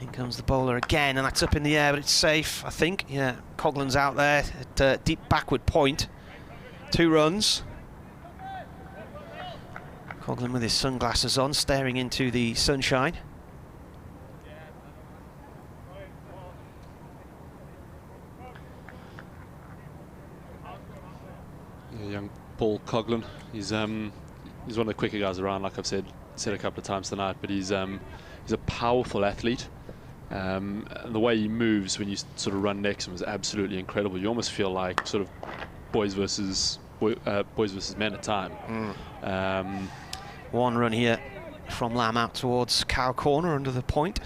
in comes the bowler again, and that's up in the air, but it's safe, I think. Yeah, Coughlan's out there at deep backward point. 2 runs. Coughlan with his sunglasses on, staring into the sunshine. Yeah, young Paul Coughlan. He's one of the quicker guys around, like I've said a couple of times tonight, but he's a powerful athlete. And the way he moves when you sort of run next to him is absolutely incredible. You almost feel like sort of boys versus men at time. One run here from Lamb out towards Cow Corner under the point.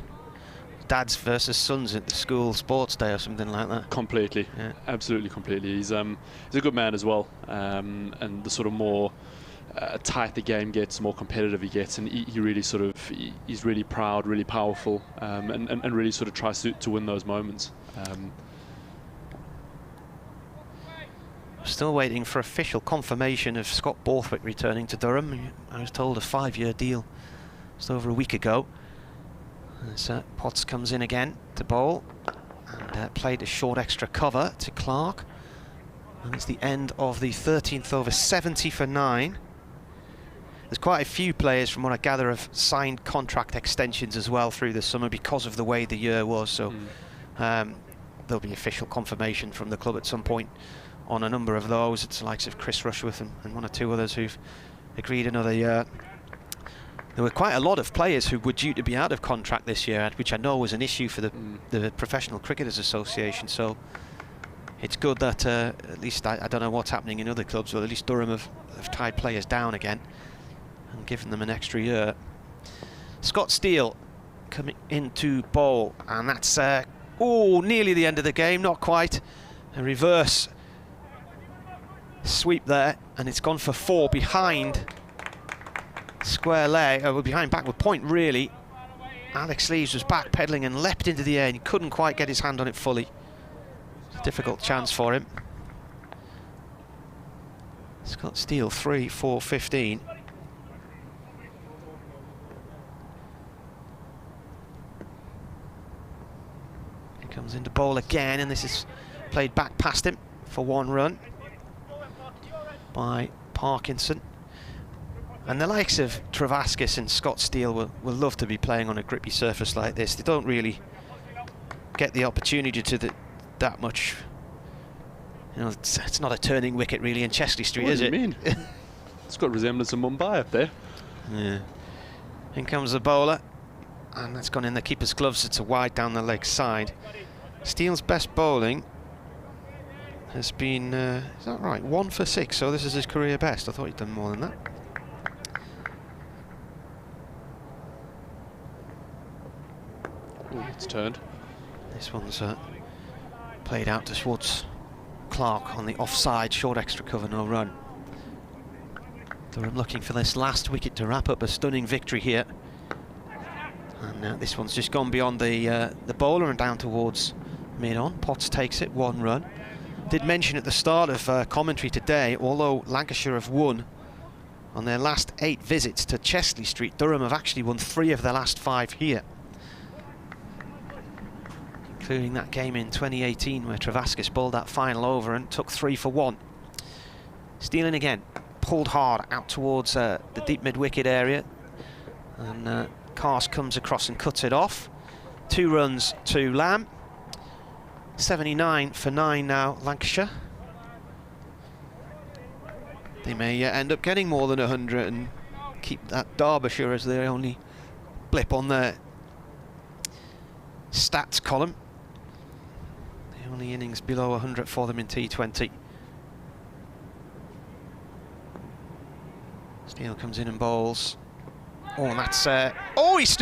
Dads versus sons at the school sports day or something like that. Completely, yeah. Absolutely, completely. He's a good man as well, and the sort of more tight the game gets, the more competitive he gets, and he really sort of, he's really proud, really powerful, and really sort of tries to win those moments. Still waiting for official confirmation of Scott Borthwick returning to Durham. I was told a 5-year deal just over a week ago. As Potts comes in again to bowl, and played a short extra cover to Clark. And it's the end of the 13th over, 70 for 9. There's quite a few players, from what I gather, have signed contract extensions as well through the summer because of the way the year was. So there'll be official confirmation from the club at some point on a number of those. It's the likes of Chris Rushworth and 1 or 2 others who've agreed another year. There were quite a lot of players who were due to be out of contract this year, which I know was an issue for the Professional Cricketers Association. So it's good that at least, I don't know what's happening in other clubs, but at least Durham have tied players down again and given them an extra year. Scott Steele coming into bowl, and that's nearly the end of the game, not quite. A reverse sweep there, and it's gone for 4 behind square leg, behind backward point, really. Alex Lees was back pedaling and leapt into the air, and he couldn't quite get his hand on it fully. Difficult chance for him. Scott Steele 3 for 15. He comes into bowl again, and this is played back past him for 1 run by Parkinson. And the likes of Travaskis and Scott Steele will love to be playing on a grippy surface like this. They don't really get the opportunity to that much. You know, it's not a turning wicket really in Chesley Street, is it? What do you mean? It's got resemblance of Mumbai up there. Yeah. In comes the bowler, and that's gone in the keeper's gloves. It's a wide down the leg side. Steele's best bowling has been, is that right? 1 for 6, so this is his career best. I thought he'd done more than that. Ooh, it's turned. This one's played out to Schwartz. Clark on the offside, short extra cover, no run. Durham looking for this last wicket to wrap up a stunning victory here. And this one's just gone beyond the bowler and down towards mid-on. Potts takes it, 1 run. Did mention at the start of commentary today, although Lancashire have won on their last 8 visits to Chesley Street, Durham have actually won 3 of their last 5 here, including that game in 2018 where Travaskis bowled that final over and took 3 for 1. Stealing again, pulled hard out towards the deep mid-wicket area, and Cars comes across and cuts it off. 2 runs to Lamb. 79 for 9 now, Lancashire. They may end up getting more than 100 and keep that Derbyshire as their only blip on their stats column. The only innings below 100 for them in T20. Steele comes in and bowls. Oh, and that's... oh, he's...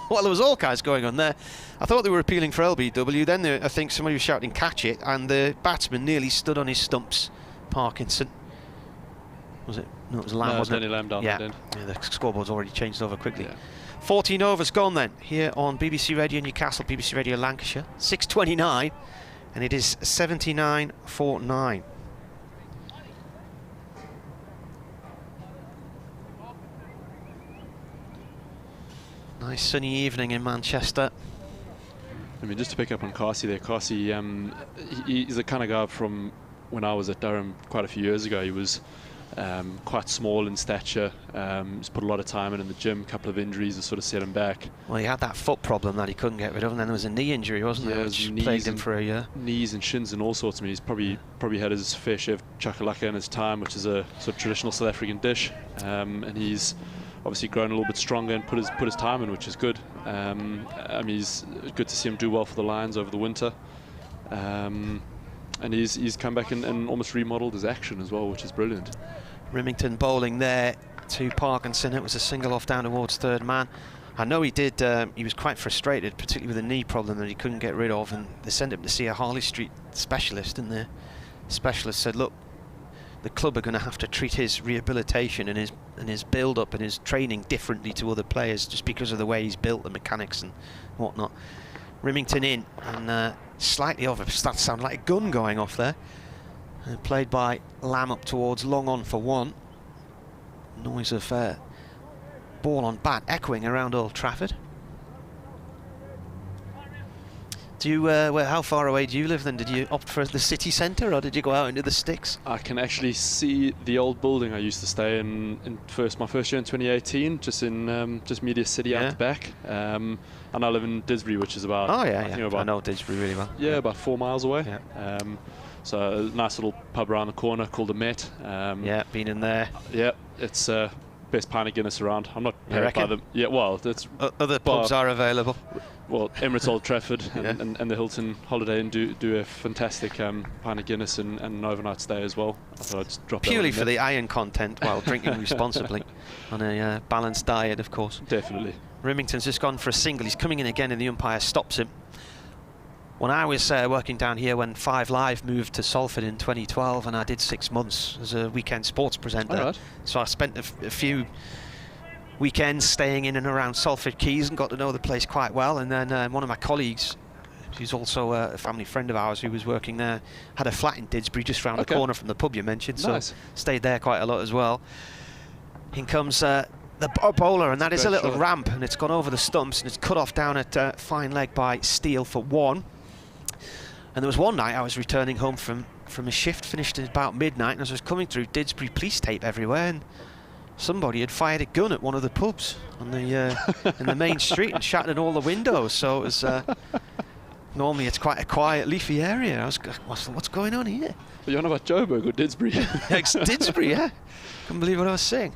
well, there was all kinds going on there. I thought they were appealing for LBW. Then I think somebody was shouting, catch it, and the batsman nearly stood on his stumps. Parkinson. Was it? No, it was Lamb, wasn't it? Lamb down yeah. Yeah, the scoreboard's already changed over quickly. Yeah. 14 overs gone then, here on BBC Radio Newcastle, BBC Radio Lancashire. 6:29, and it is 79 for 9. Nice sunny evening in Manchester. I mean, just to pick up on Carsey there, Carsey, he's the kind of guy from when I was at Durham quite a few years ago. He was quite small in stature, he's put a lot of time in the gym, a couple of injuries have sort of set him back. Well, he had that foot problem that he couldn't get rid of, and then there was a knee injury, wasn't there, which plagued him for a year. Knees and shins and all sorts. I mean, he's probably had his fair share of chakalaka in his time, which is a sort of traditional South African dish, and he's obviously grown a little bit stronger and put his time in, which is good. I mean, it's good to see him do well for the Lions over the winter, and he's come back and almost remodeled his action as well, which is brilliant. Remington bowling there to Parkinson. It was a single off down towards third man. I know he did. He was quite frustrated, particularly with a knee problem that he couldn't get rid of, and they sent him to see a Harley Street specialist, and the specialist said, look, the club are going to have to treat his rehabilitation and his build-up and his training differently to other players just because of the way he's built, the mechanics and whatnot. Remington in, and slightly over. That sounded like a gun going off there. Played by Lamb up towards long on for 1. Noise of ball on bat echoing around Old Trafford. Do you, how far away do you live then? Did you opt for the city centre or did you go out into the sticks? I can actually see the old building I used to stay in my first year in 2018, just in just Media City out the back. And I live in Didsbury, which is about... Oh yeah, I know Didsbury really well. Yeah, about 4 miles away. Yeah. So a nice little pub around the corner called the Met. Yeah, been in there. Yeah, it's best pint of Guinness around. I'm not paid by them. Yeah, well, it's other pubs are available. Well, Emirates Old Trafford and the Hilton Holiday Inn do a fantastic pint of Guinness and an overnight stay as well. I thought I'd just drop purely for the iron content while drinking responsibly on a balanced diet, of course. Definitely. Remington's just gone for a single. He's coming in again and the umpire stops him. When I was working down here when 5 Live moved to Salford in 2012, and I did 6 months as a weekend sports presenter. Right. So I spent a few weekends staying in and around Salford Quays and got to know the place quite well. And then one of my colleagues, who's also a family friend of ours who was working there, had a flat in Didsbury just round the corner from the pub you mentioned. Nice. So stayed there quite a lot as well. In comes the bowler, and that is a little ramp, and it's gone over the stumps and it's cut off down at fine leg by Steele for 1. And there was one night I was returning home from a shift, finished at about midnight, and as I was coming through Didsbury police tape everywhere, and somebody had fired a gun at one of the pubs on the in the main street and shattered all the windows. So it was Normally it's quite a quiet, leafy area. What's going on here? But you're on about Joburg or Didsbury? It's Didsbury, yeah. Couldn't believe what I was saying.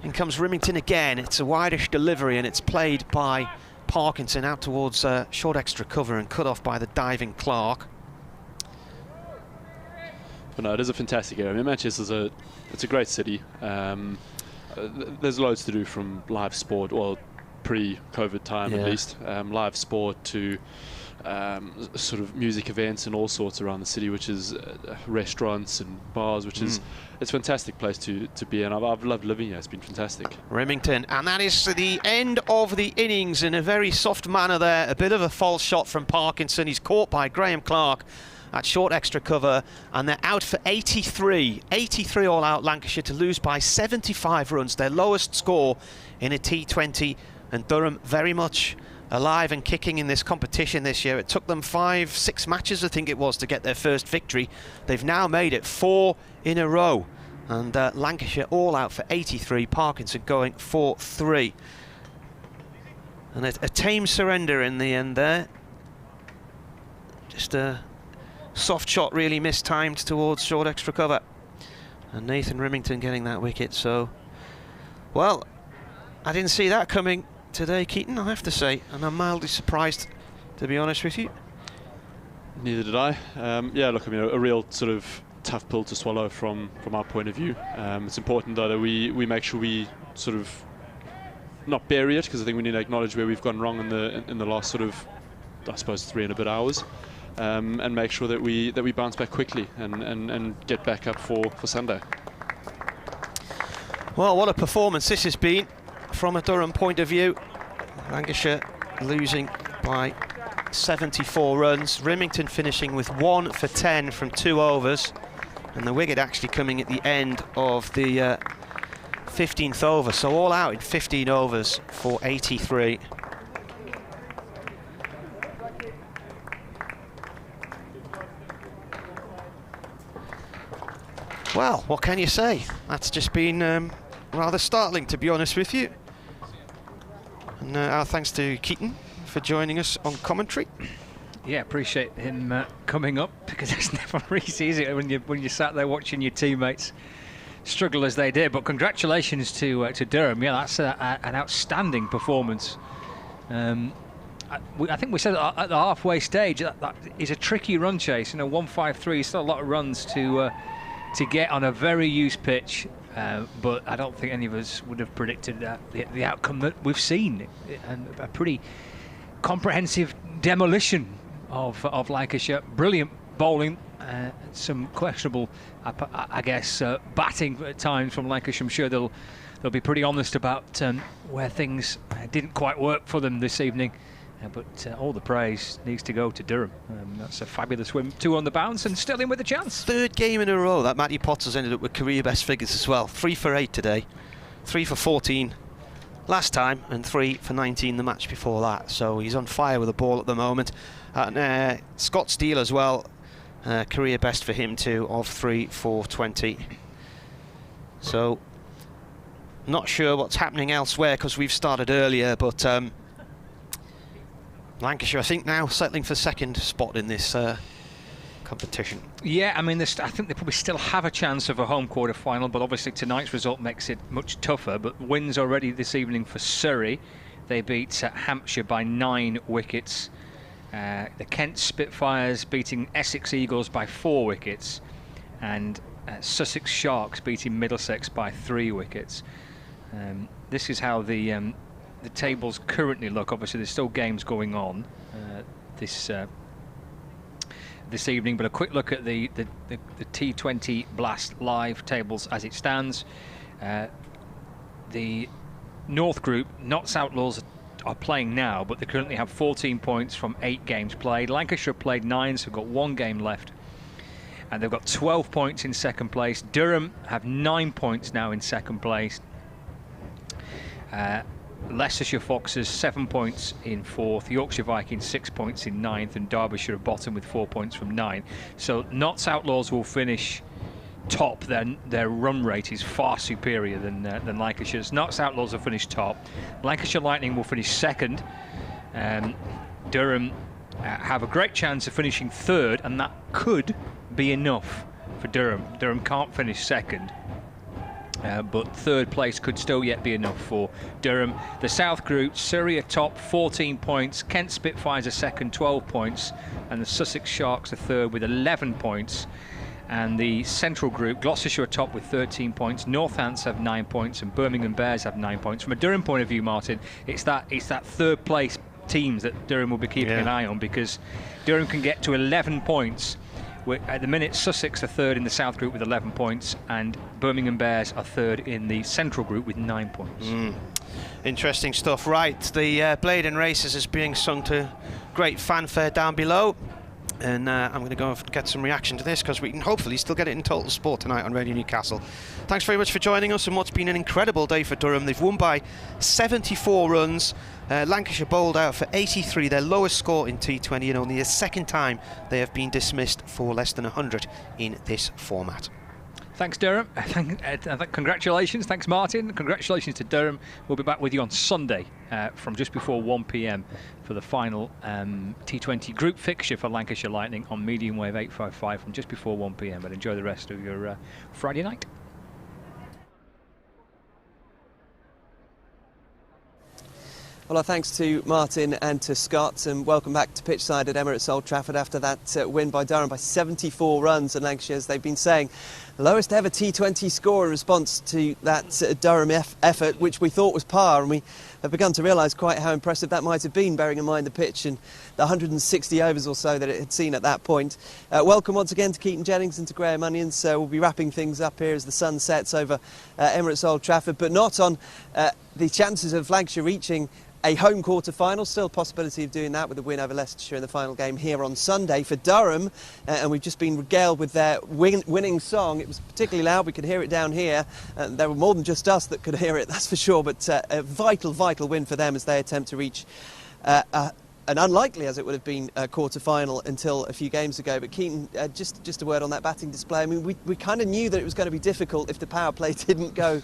In comes Rimington again. It's a wideish delivery and it's played by Parkinson out towards short extra cover and cut off by the diving Clark. But no, it is a fantastic area. I mean, Manchester's it's a great city. There's loads to do from live sport, well, pre-COVID time at least, live sport to sort of music events and all sorts around the city, which is restaurants and bars, which is it's a fantastic place to be in. I've loved living here. It's been fantastic. Remington, and that is the end of the innings in a very soft manner there. A bit of a false shot from Parkinson. He's caught by Graham Clark at short extra cover, and they're out for 83. 83 all out Lancashire to lose by 75 runs, their lowest score in a T20, and Durham very much alive and kicking in this competition this year. It took them 5-6 matches, I think it was, to get their first victory. They've now made it 4 in a row, and Lancashire all out for 83, Parkinson going for 3. And a tame surrender in the end there. Just a soft shot, really mistimed towards short extra cover, and Nathan Rimington getting that wicket. So, well, I didn't see that coming today, Keaton, I have to say, and I'm mildly surprised, to be honest with you. Neither did I. Yeah, look, I mean, a real sort of tough pill to swallow from our point of view. It's important, though, that we make sure we sort of not bury it, because I think we need to acknowledge where we've gone wrong in the last sort of, I suppose, 3 and a bit hours. And make sure that we bounce back quickly and get back up for Sunday. Well, what a performance this has been from a Durham point of view. Lancashire losing by 74 runs. Rimington finishing with 1 for 10 from 2 overs, and the wicket actually coming at the end of the 15th over. So all out in 15 overs for 83. Well, what can you say? That's just been rather startling, to be honest with you. And our thanks to Keaton for joining us on commentary. Yeah, appreciate him coming up, because it's never easy, is it, when you sat there watching your teammates struggle as they did. But congratulations to Durham. Yeah, that's an outstanding performance. I think we said at the halfway stage that is a tricky run chase. 153 is still a lot of runs to get on a very used pitch, but I don't think any of us would have predicted the outcome that we've seen, and a pretty comprehensive demolition of Lancashire. Brilliant bowling, some questionable, I guess, batting at times from Lancashire. I'm sure they'll be pretty honest about where things didn't quite work for them this evening. But all the praise needs to go to Durham. That's a fabulous win. 2 on the bounce and still in with a chance. 3rd game in a row that Matty Potter's ended up with career best figures as well. 3 for 8 today, 3 for 14 last time, and 3 for 19 the match before that. So he's on fire with the ball at the moment. And Scott Steele as well, career best for him too, of 3 for 20. So not sure what's happening elsewhere, because we've started earlier, but Lancashire, I think, now settling for 2nd spot in this competition. Yeah, I mean, I think they probably still have a chance of a home quarter-final, but obviously tonight's result makes it much tougher. But wins already this evening for Surrey. They beat Hampshire by 9 wickets. The Kent Spitfires beating Essex Eagles by 4 wickets. And Sussex Sharks beating Middlesex by 3 wickets. This is how the tables currently look. Obviously there's still games going on this evening, but a quick look at the T20 Blast live tables as it stands. The North Group, Notts Outlaws are playing now, but they currently have 14 points from 8 games played. Lancashire have played 9, so they've got 1 game left, and they've got 12 points in 2nd place. Durham have 9 points now in 2nd place. Leicestershire Foxes 7 points in 4th, Yorkshire Vikings 6 points in 9th, and Derbyshire at bottom with 4 points from 9. So Notts Outlaws will finish top. Their run rate is far superior than Lancashire's. Notts Outlaws will finish top. Lancashire Lightning will finish 2nd. Durham have a great chance of finishing third, and that could be enough for Durham. Durham can't finish second, but third place could still yet be enough for Durham. The South Group, Surrey are top, 14 points. Kent Spitfires are second, 12 points. And the Sussex Sharks are third with 11 points. And the Central Group, Gloucestershire are top with 13 points. Northants have 9 points, and Birmingham Bears have 9 points. From a Durham point of view, Martin, it's that third place teams that Durham will be keeping an eye on, because Durham can get to 11 points. At the minute, Sussex are third in the South Group with 11 points, and Birmingham Bears are third in the Central Group with 9 points. Interesting stuff. Right, the Blade and Races is being sung to great fanfare down below. And I'm going to go and get some reaction to this, because we can hopefully still get it in Total Sport tonight on Radio Newcastle. Thanks very much for joining us on what's been an incredible day for Durham. They've won by 74 runs. Lancashire bowled out for 83, their lowest score in T20, and only the second time they have been dismissed for less than 100 in this format. Thanks, Durham. Congratulations. Thanks, Martin. Congratulations to Durham. We'll be back with you on Sunday from just before 1 p.m. for the final T20 group fixture for Lancashire Lightning on medium wave 855 from just before 1 p.m. But enjoy the rest of your Friday night. Well, our thanks to Martin and to Scott, and welcome back to pitchside at Emirates Old Trafford after that win by Durham by 74 runs. And Lancashire, as they've been saying, lowest ever T20 score in response to that Durham effort, which we thought was par, and we have begun to realise quite how impressive that might have been, bearing in mind the pitch and the 160 overs or so that it had seen at that point. Welcome once again to Keaton Jennings and to Graham Onions. We'll be wrapping things up here as the sun sets over Emirates Old Trafford, but not on the chances of Lancashire reaching a home quarter-final. Still a possibility of doing that with a win over Leicestershire in the final game here on Sunday. For Durham, and we've just been regaled with their winning song. It was particularly loud, we could hear it down here. There were more than just us that could hear it, that's for sure, but a vital win for them as they attempt to reach an unlikely, as it would have been, quarter-final until a few games ago. But Keaton, just a word on that batting display. I mean, we kind of knew that it was going to be difficult if the power play didn't go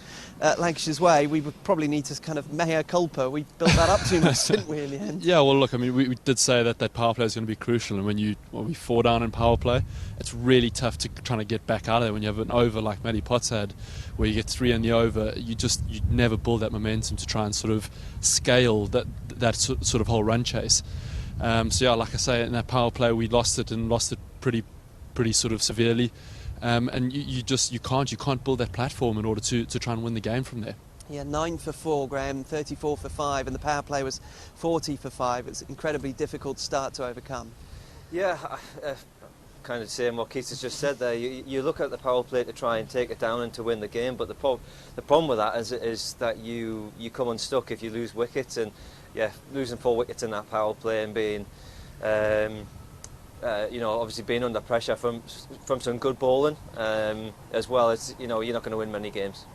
Lancashire's way. We would probably need to kind of mea culpa. We built that up too much, didn't we, in the end? Yeah, well, look, I mean, we did say that power play is going to be crucial, and when we 4 down in power play, it's really tough to try to get back out of there. When you have an over like Matty Potts had, where you get 3 in the over, you never build that momentum to try and sort of scale that sort of whole run chase. So yeah, like I say, in that power play we lost it pretty sort of severely, and you can't build that platform in order to try and win the game from there. Yeah, 9 for 4, Graham, 34 for 5, and the power play was 40 for 5. It's an incredibly difficult start to overcome. Yeah, kind of saying what Keith has just said there. You look at the power play to try and take it down and to win the game, but the problem with that is that you come unstuck if you lose wickets. And yeah, losing 4 wickets in that power play and being, obviously being under pressure from some good bowling, as well as, you're not going to win many games.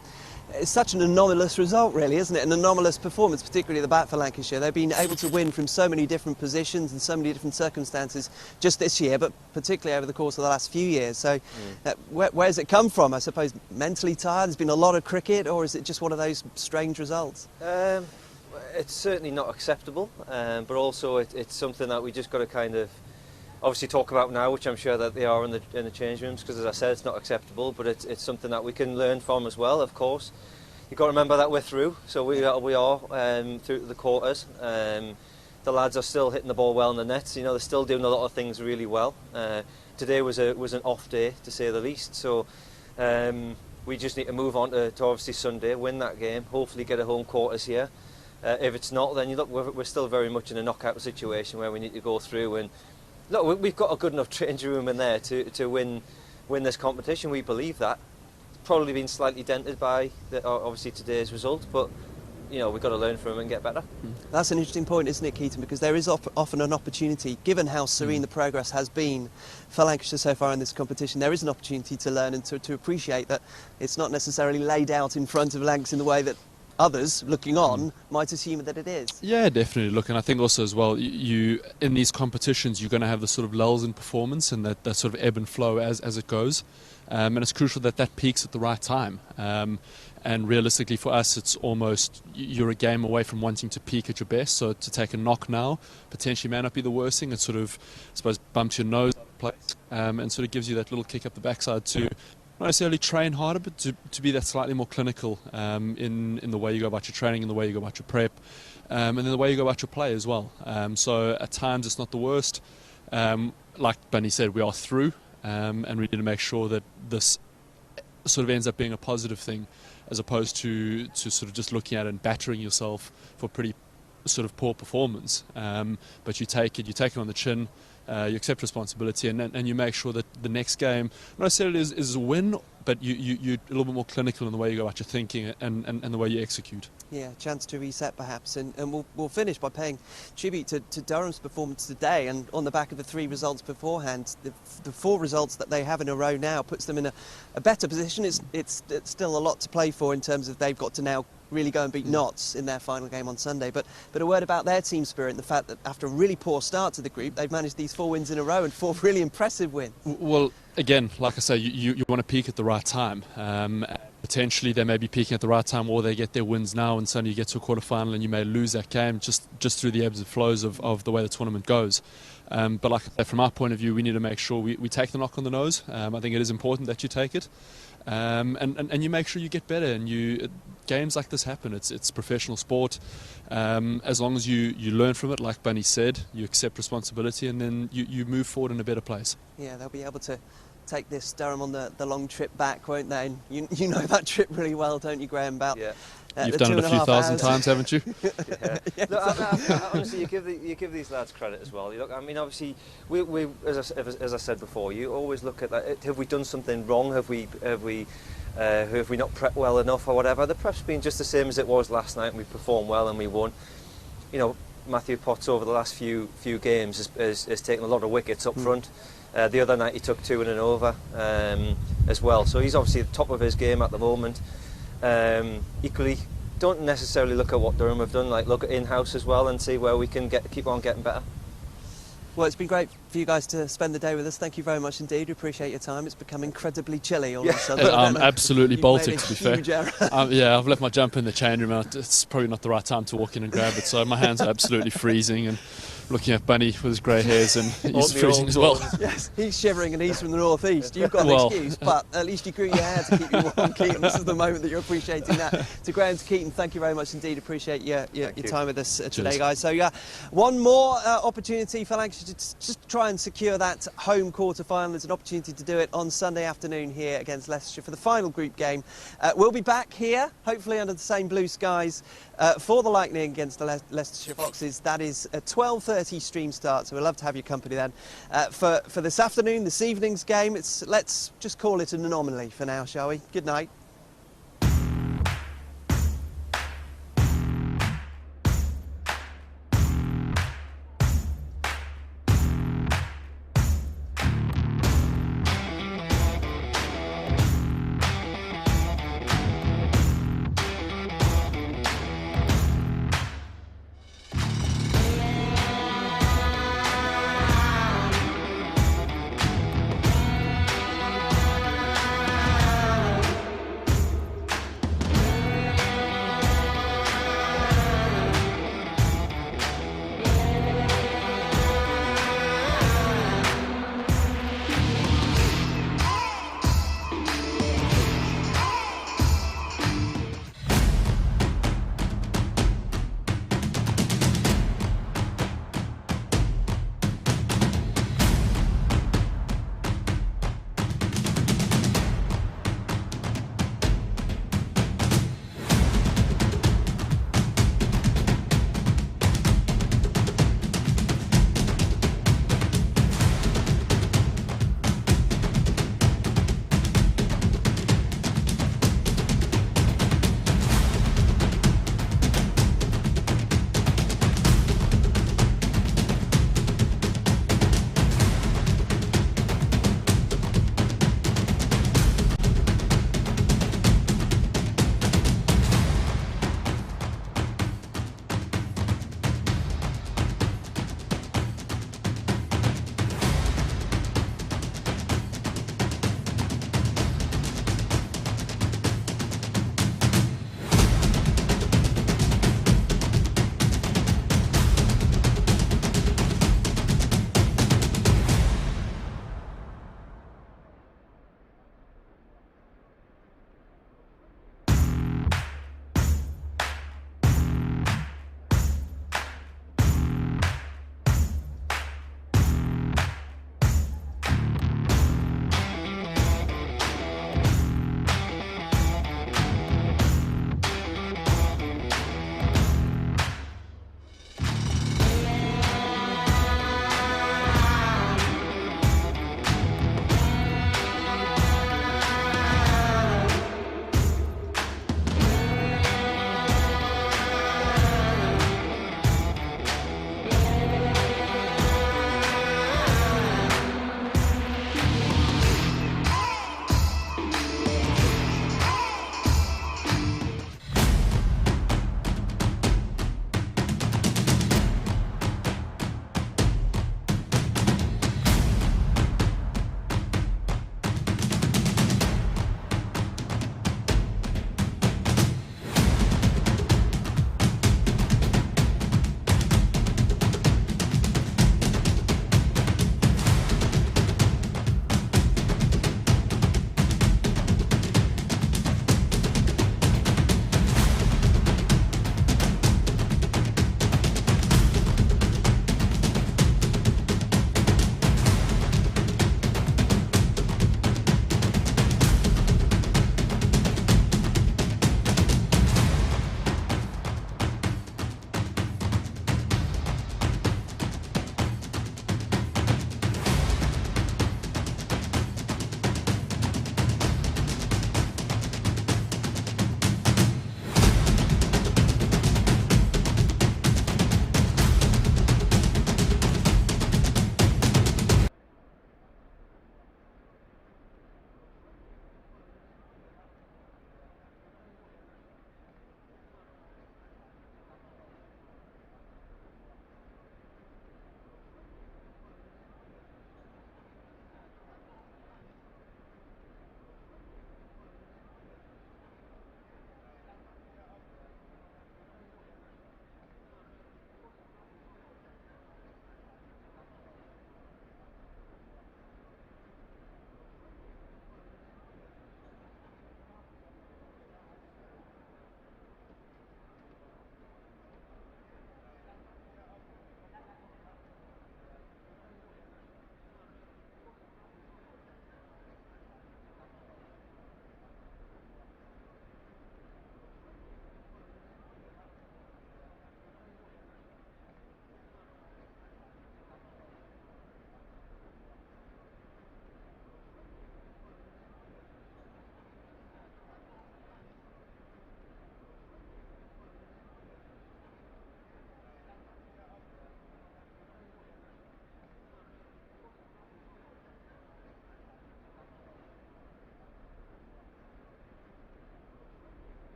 It's such an anomalous result, really, isn't it? An anomalous performance, particularly at the bat for Lancashire. They've been able to win from so many different positions and so many different circumstances just this year, but particularly over the course of the last few years. So where's it come from? I suppose mentally tired? There's been a lot of cricket, or is it just one of those strange results? It's certainly not acceptable, but also it's something that we just got to kind of obviously talk about now, which I'm sure that they are in the change rooms, because as I said, it's not acceptable, but it's something that we can learn from as well. Of course, you've got to remember that we're through, so we are through to the quarters. The lads are still hitting the ball well in the nets. They're still doing a lot of things really well. Today was an off day, to say the least. So we just need to move on to obviously Sunday, win that game, hopefully get a home quarters here. If it's not, then we're still very much in a knockout situation where we need to go through. And look, we've got a good enough changing room in there to win this competition. We believe that. It's probably been slightly dented by obviously today's result, but we've got to learn from it and get better. That's an interesting point, isn't it, Keaton? Because there is often an opportunity, given how serene the progress has been for Lancashire so far in this competition, there is an opportunity to learn and to appreciate that it's not necessarily laid out in front of Lancs in the way that others looking on might assume that it is. Yeah, definitely. Look, and I think also as well, you in these competitions you're going to have the sort of lulls in performance and that sort of ebb and flow as it goes, and it's crucial that peaks at the right time. And realistically for us, it's almost, you're a game away from wanting to peak at your best. So to take a knock now potentially may not be the worst thing. It sort of, I suppose, bumps your nose out of place, and sort of gives you that little kick up the backside to not necessarily train harder, but to be that slightly more clinical in the way you go about your training, in the way you go about your prep, and in the way you go about your play as well. So at times it's not the worst. Like Bunny said, we are through, and we need to make sure that this sort of ends up being a positive thing, as opposed to sort of just looking at it and battering yourself for pretty sort of poor performance. But you take it on the chin, you accept responsibility, and you make sure that the next game not necessarily is a win, but you're a little bit more clinical in the way you go about your thinking and the way you execute. Yeah, chance to reset perhaps, and we'll finish by paying tribute to Durham's performance today, and on the back of the 3 results beforehand, the 4 results that they have in a row now puts them in a better position. It's still a lot to play for in terms of they've got to now really go and beat Notts in their final game on Sunday, but a word about their team spirit and the fact that after a really poor start to the group, they've managed these 4 wins in a row and 4 really impressive wins. Well, again, like I say, you want to peak at the right time. Potentially they may be peaking at the right time, or they get their wins now and suddenly you get to a quarter-final and you may lose that game just through the ebbs and flows of the way the tournament goes. But like I say, from our point of view, we need to make sure we take the knock on the nose. I think it is important that you take it, and you make sure you get better. And games like this happen. It's professional sport. As long as you learn from it, like Bunny said, you accept responsibility, and then you move forward in a better place. Yeah, they'll be able to take this Durham on the long trip back, won't they? And you know that trip really well, don't you, Graham? About you've done it a few thousand times, haven't you? Yeah. Look, honestly, you give these lads credit as well. I mean, obviously, we as I said before, you always look at that. Have we done something wrong? Have we not prepped well enough or whatever? The prep's been just the same as it was last night, and we performed well and we won. You know, Matthew Potts over the last few games has taken a lot of wickets up front. The other night he took 2 in an over as well, so he's obviously at the top of his game at the moment. Equally, don't necessarily look at what Durham have done, like look at in-house as well and see where we can keep on getting better. Well, it's been great for you guys to spend the day with us. Thank you very much indeed. We appreciate your time. It's become incredibly chilly all of a sudden. I'm absolutely Baltic, to be fair. Error. Yeah, I've left my jumper in the change room. It's probably not the right time to walk in and grab it, so my hands are absolutely freezing, and looking at Bunny with his grey hairs, and he's freezing as well. Yes, he's shivering and he's from the northeast. You've got an excuse, but at least you grew your hair to keep you warm, Keaton. This is the moment that you're appreciating that. To Graham, to Keaton, thank you very much indeed. Appreciate your time with us today, guys. So one more opportunity for Lancashire to just try and secure that home quarter-final. There's an opportunity to do it on Sunday afternoon here against Leicestershire for the final group game. We'll be back here, hopefully under the same blue skies, for the Lightning against the Leicestershire Foxes. That is a 12:30 stream start, so we'd love to have your company then. For this evening's game, let's just call it an anomaly for now, shall we? Good night.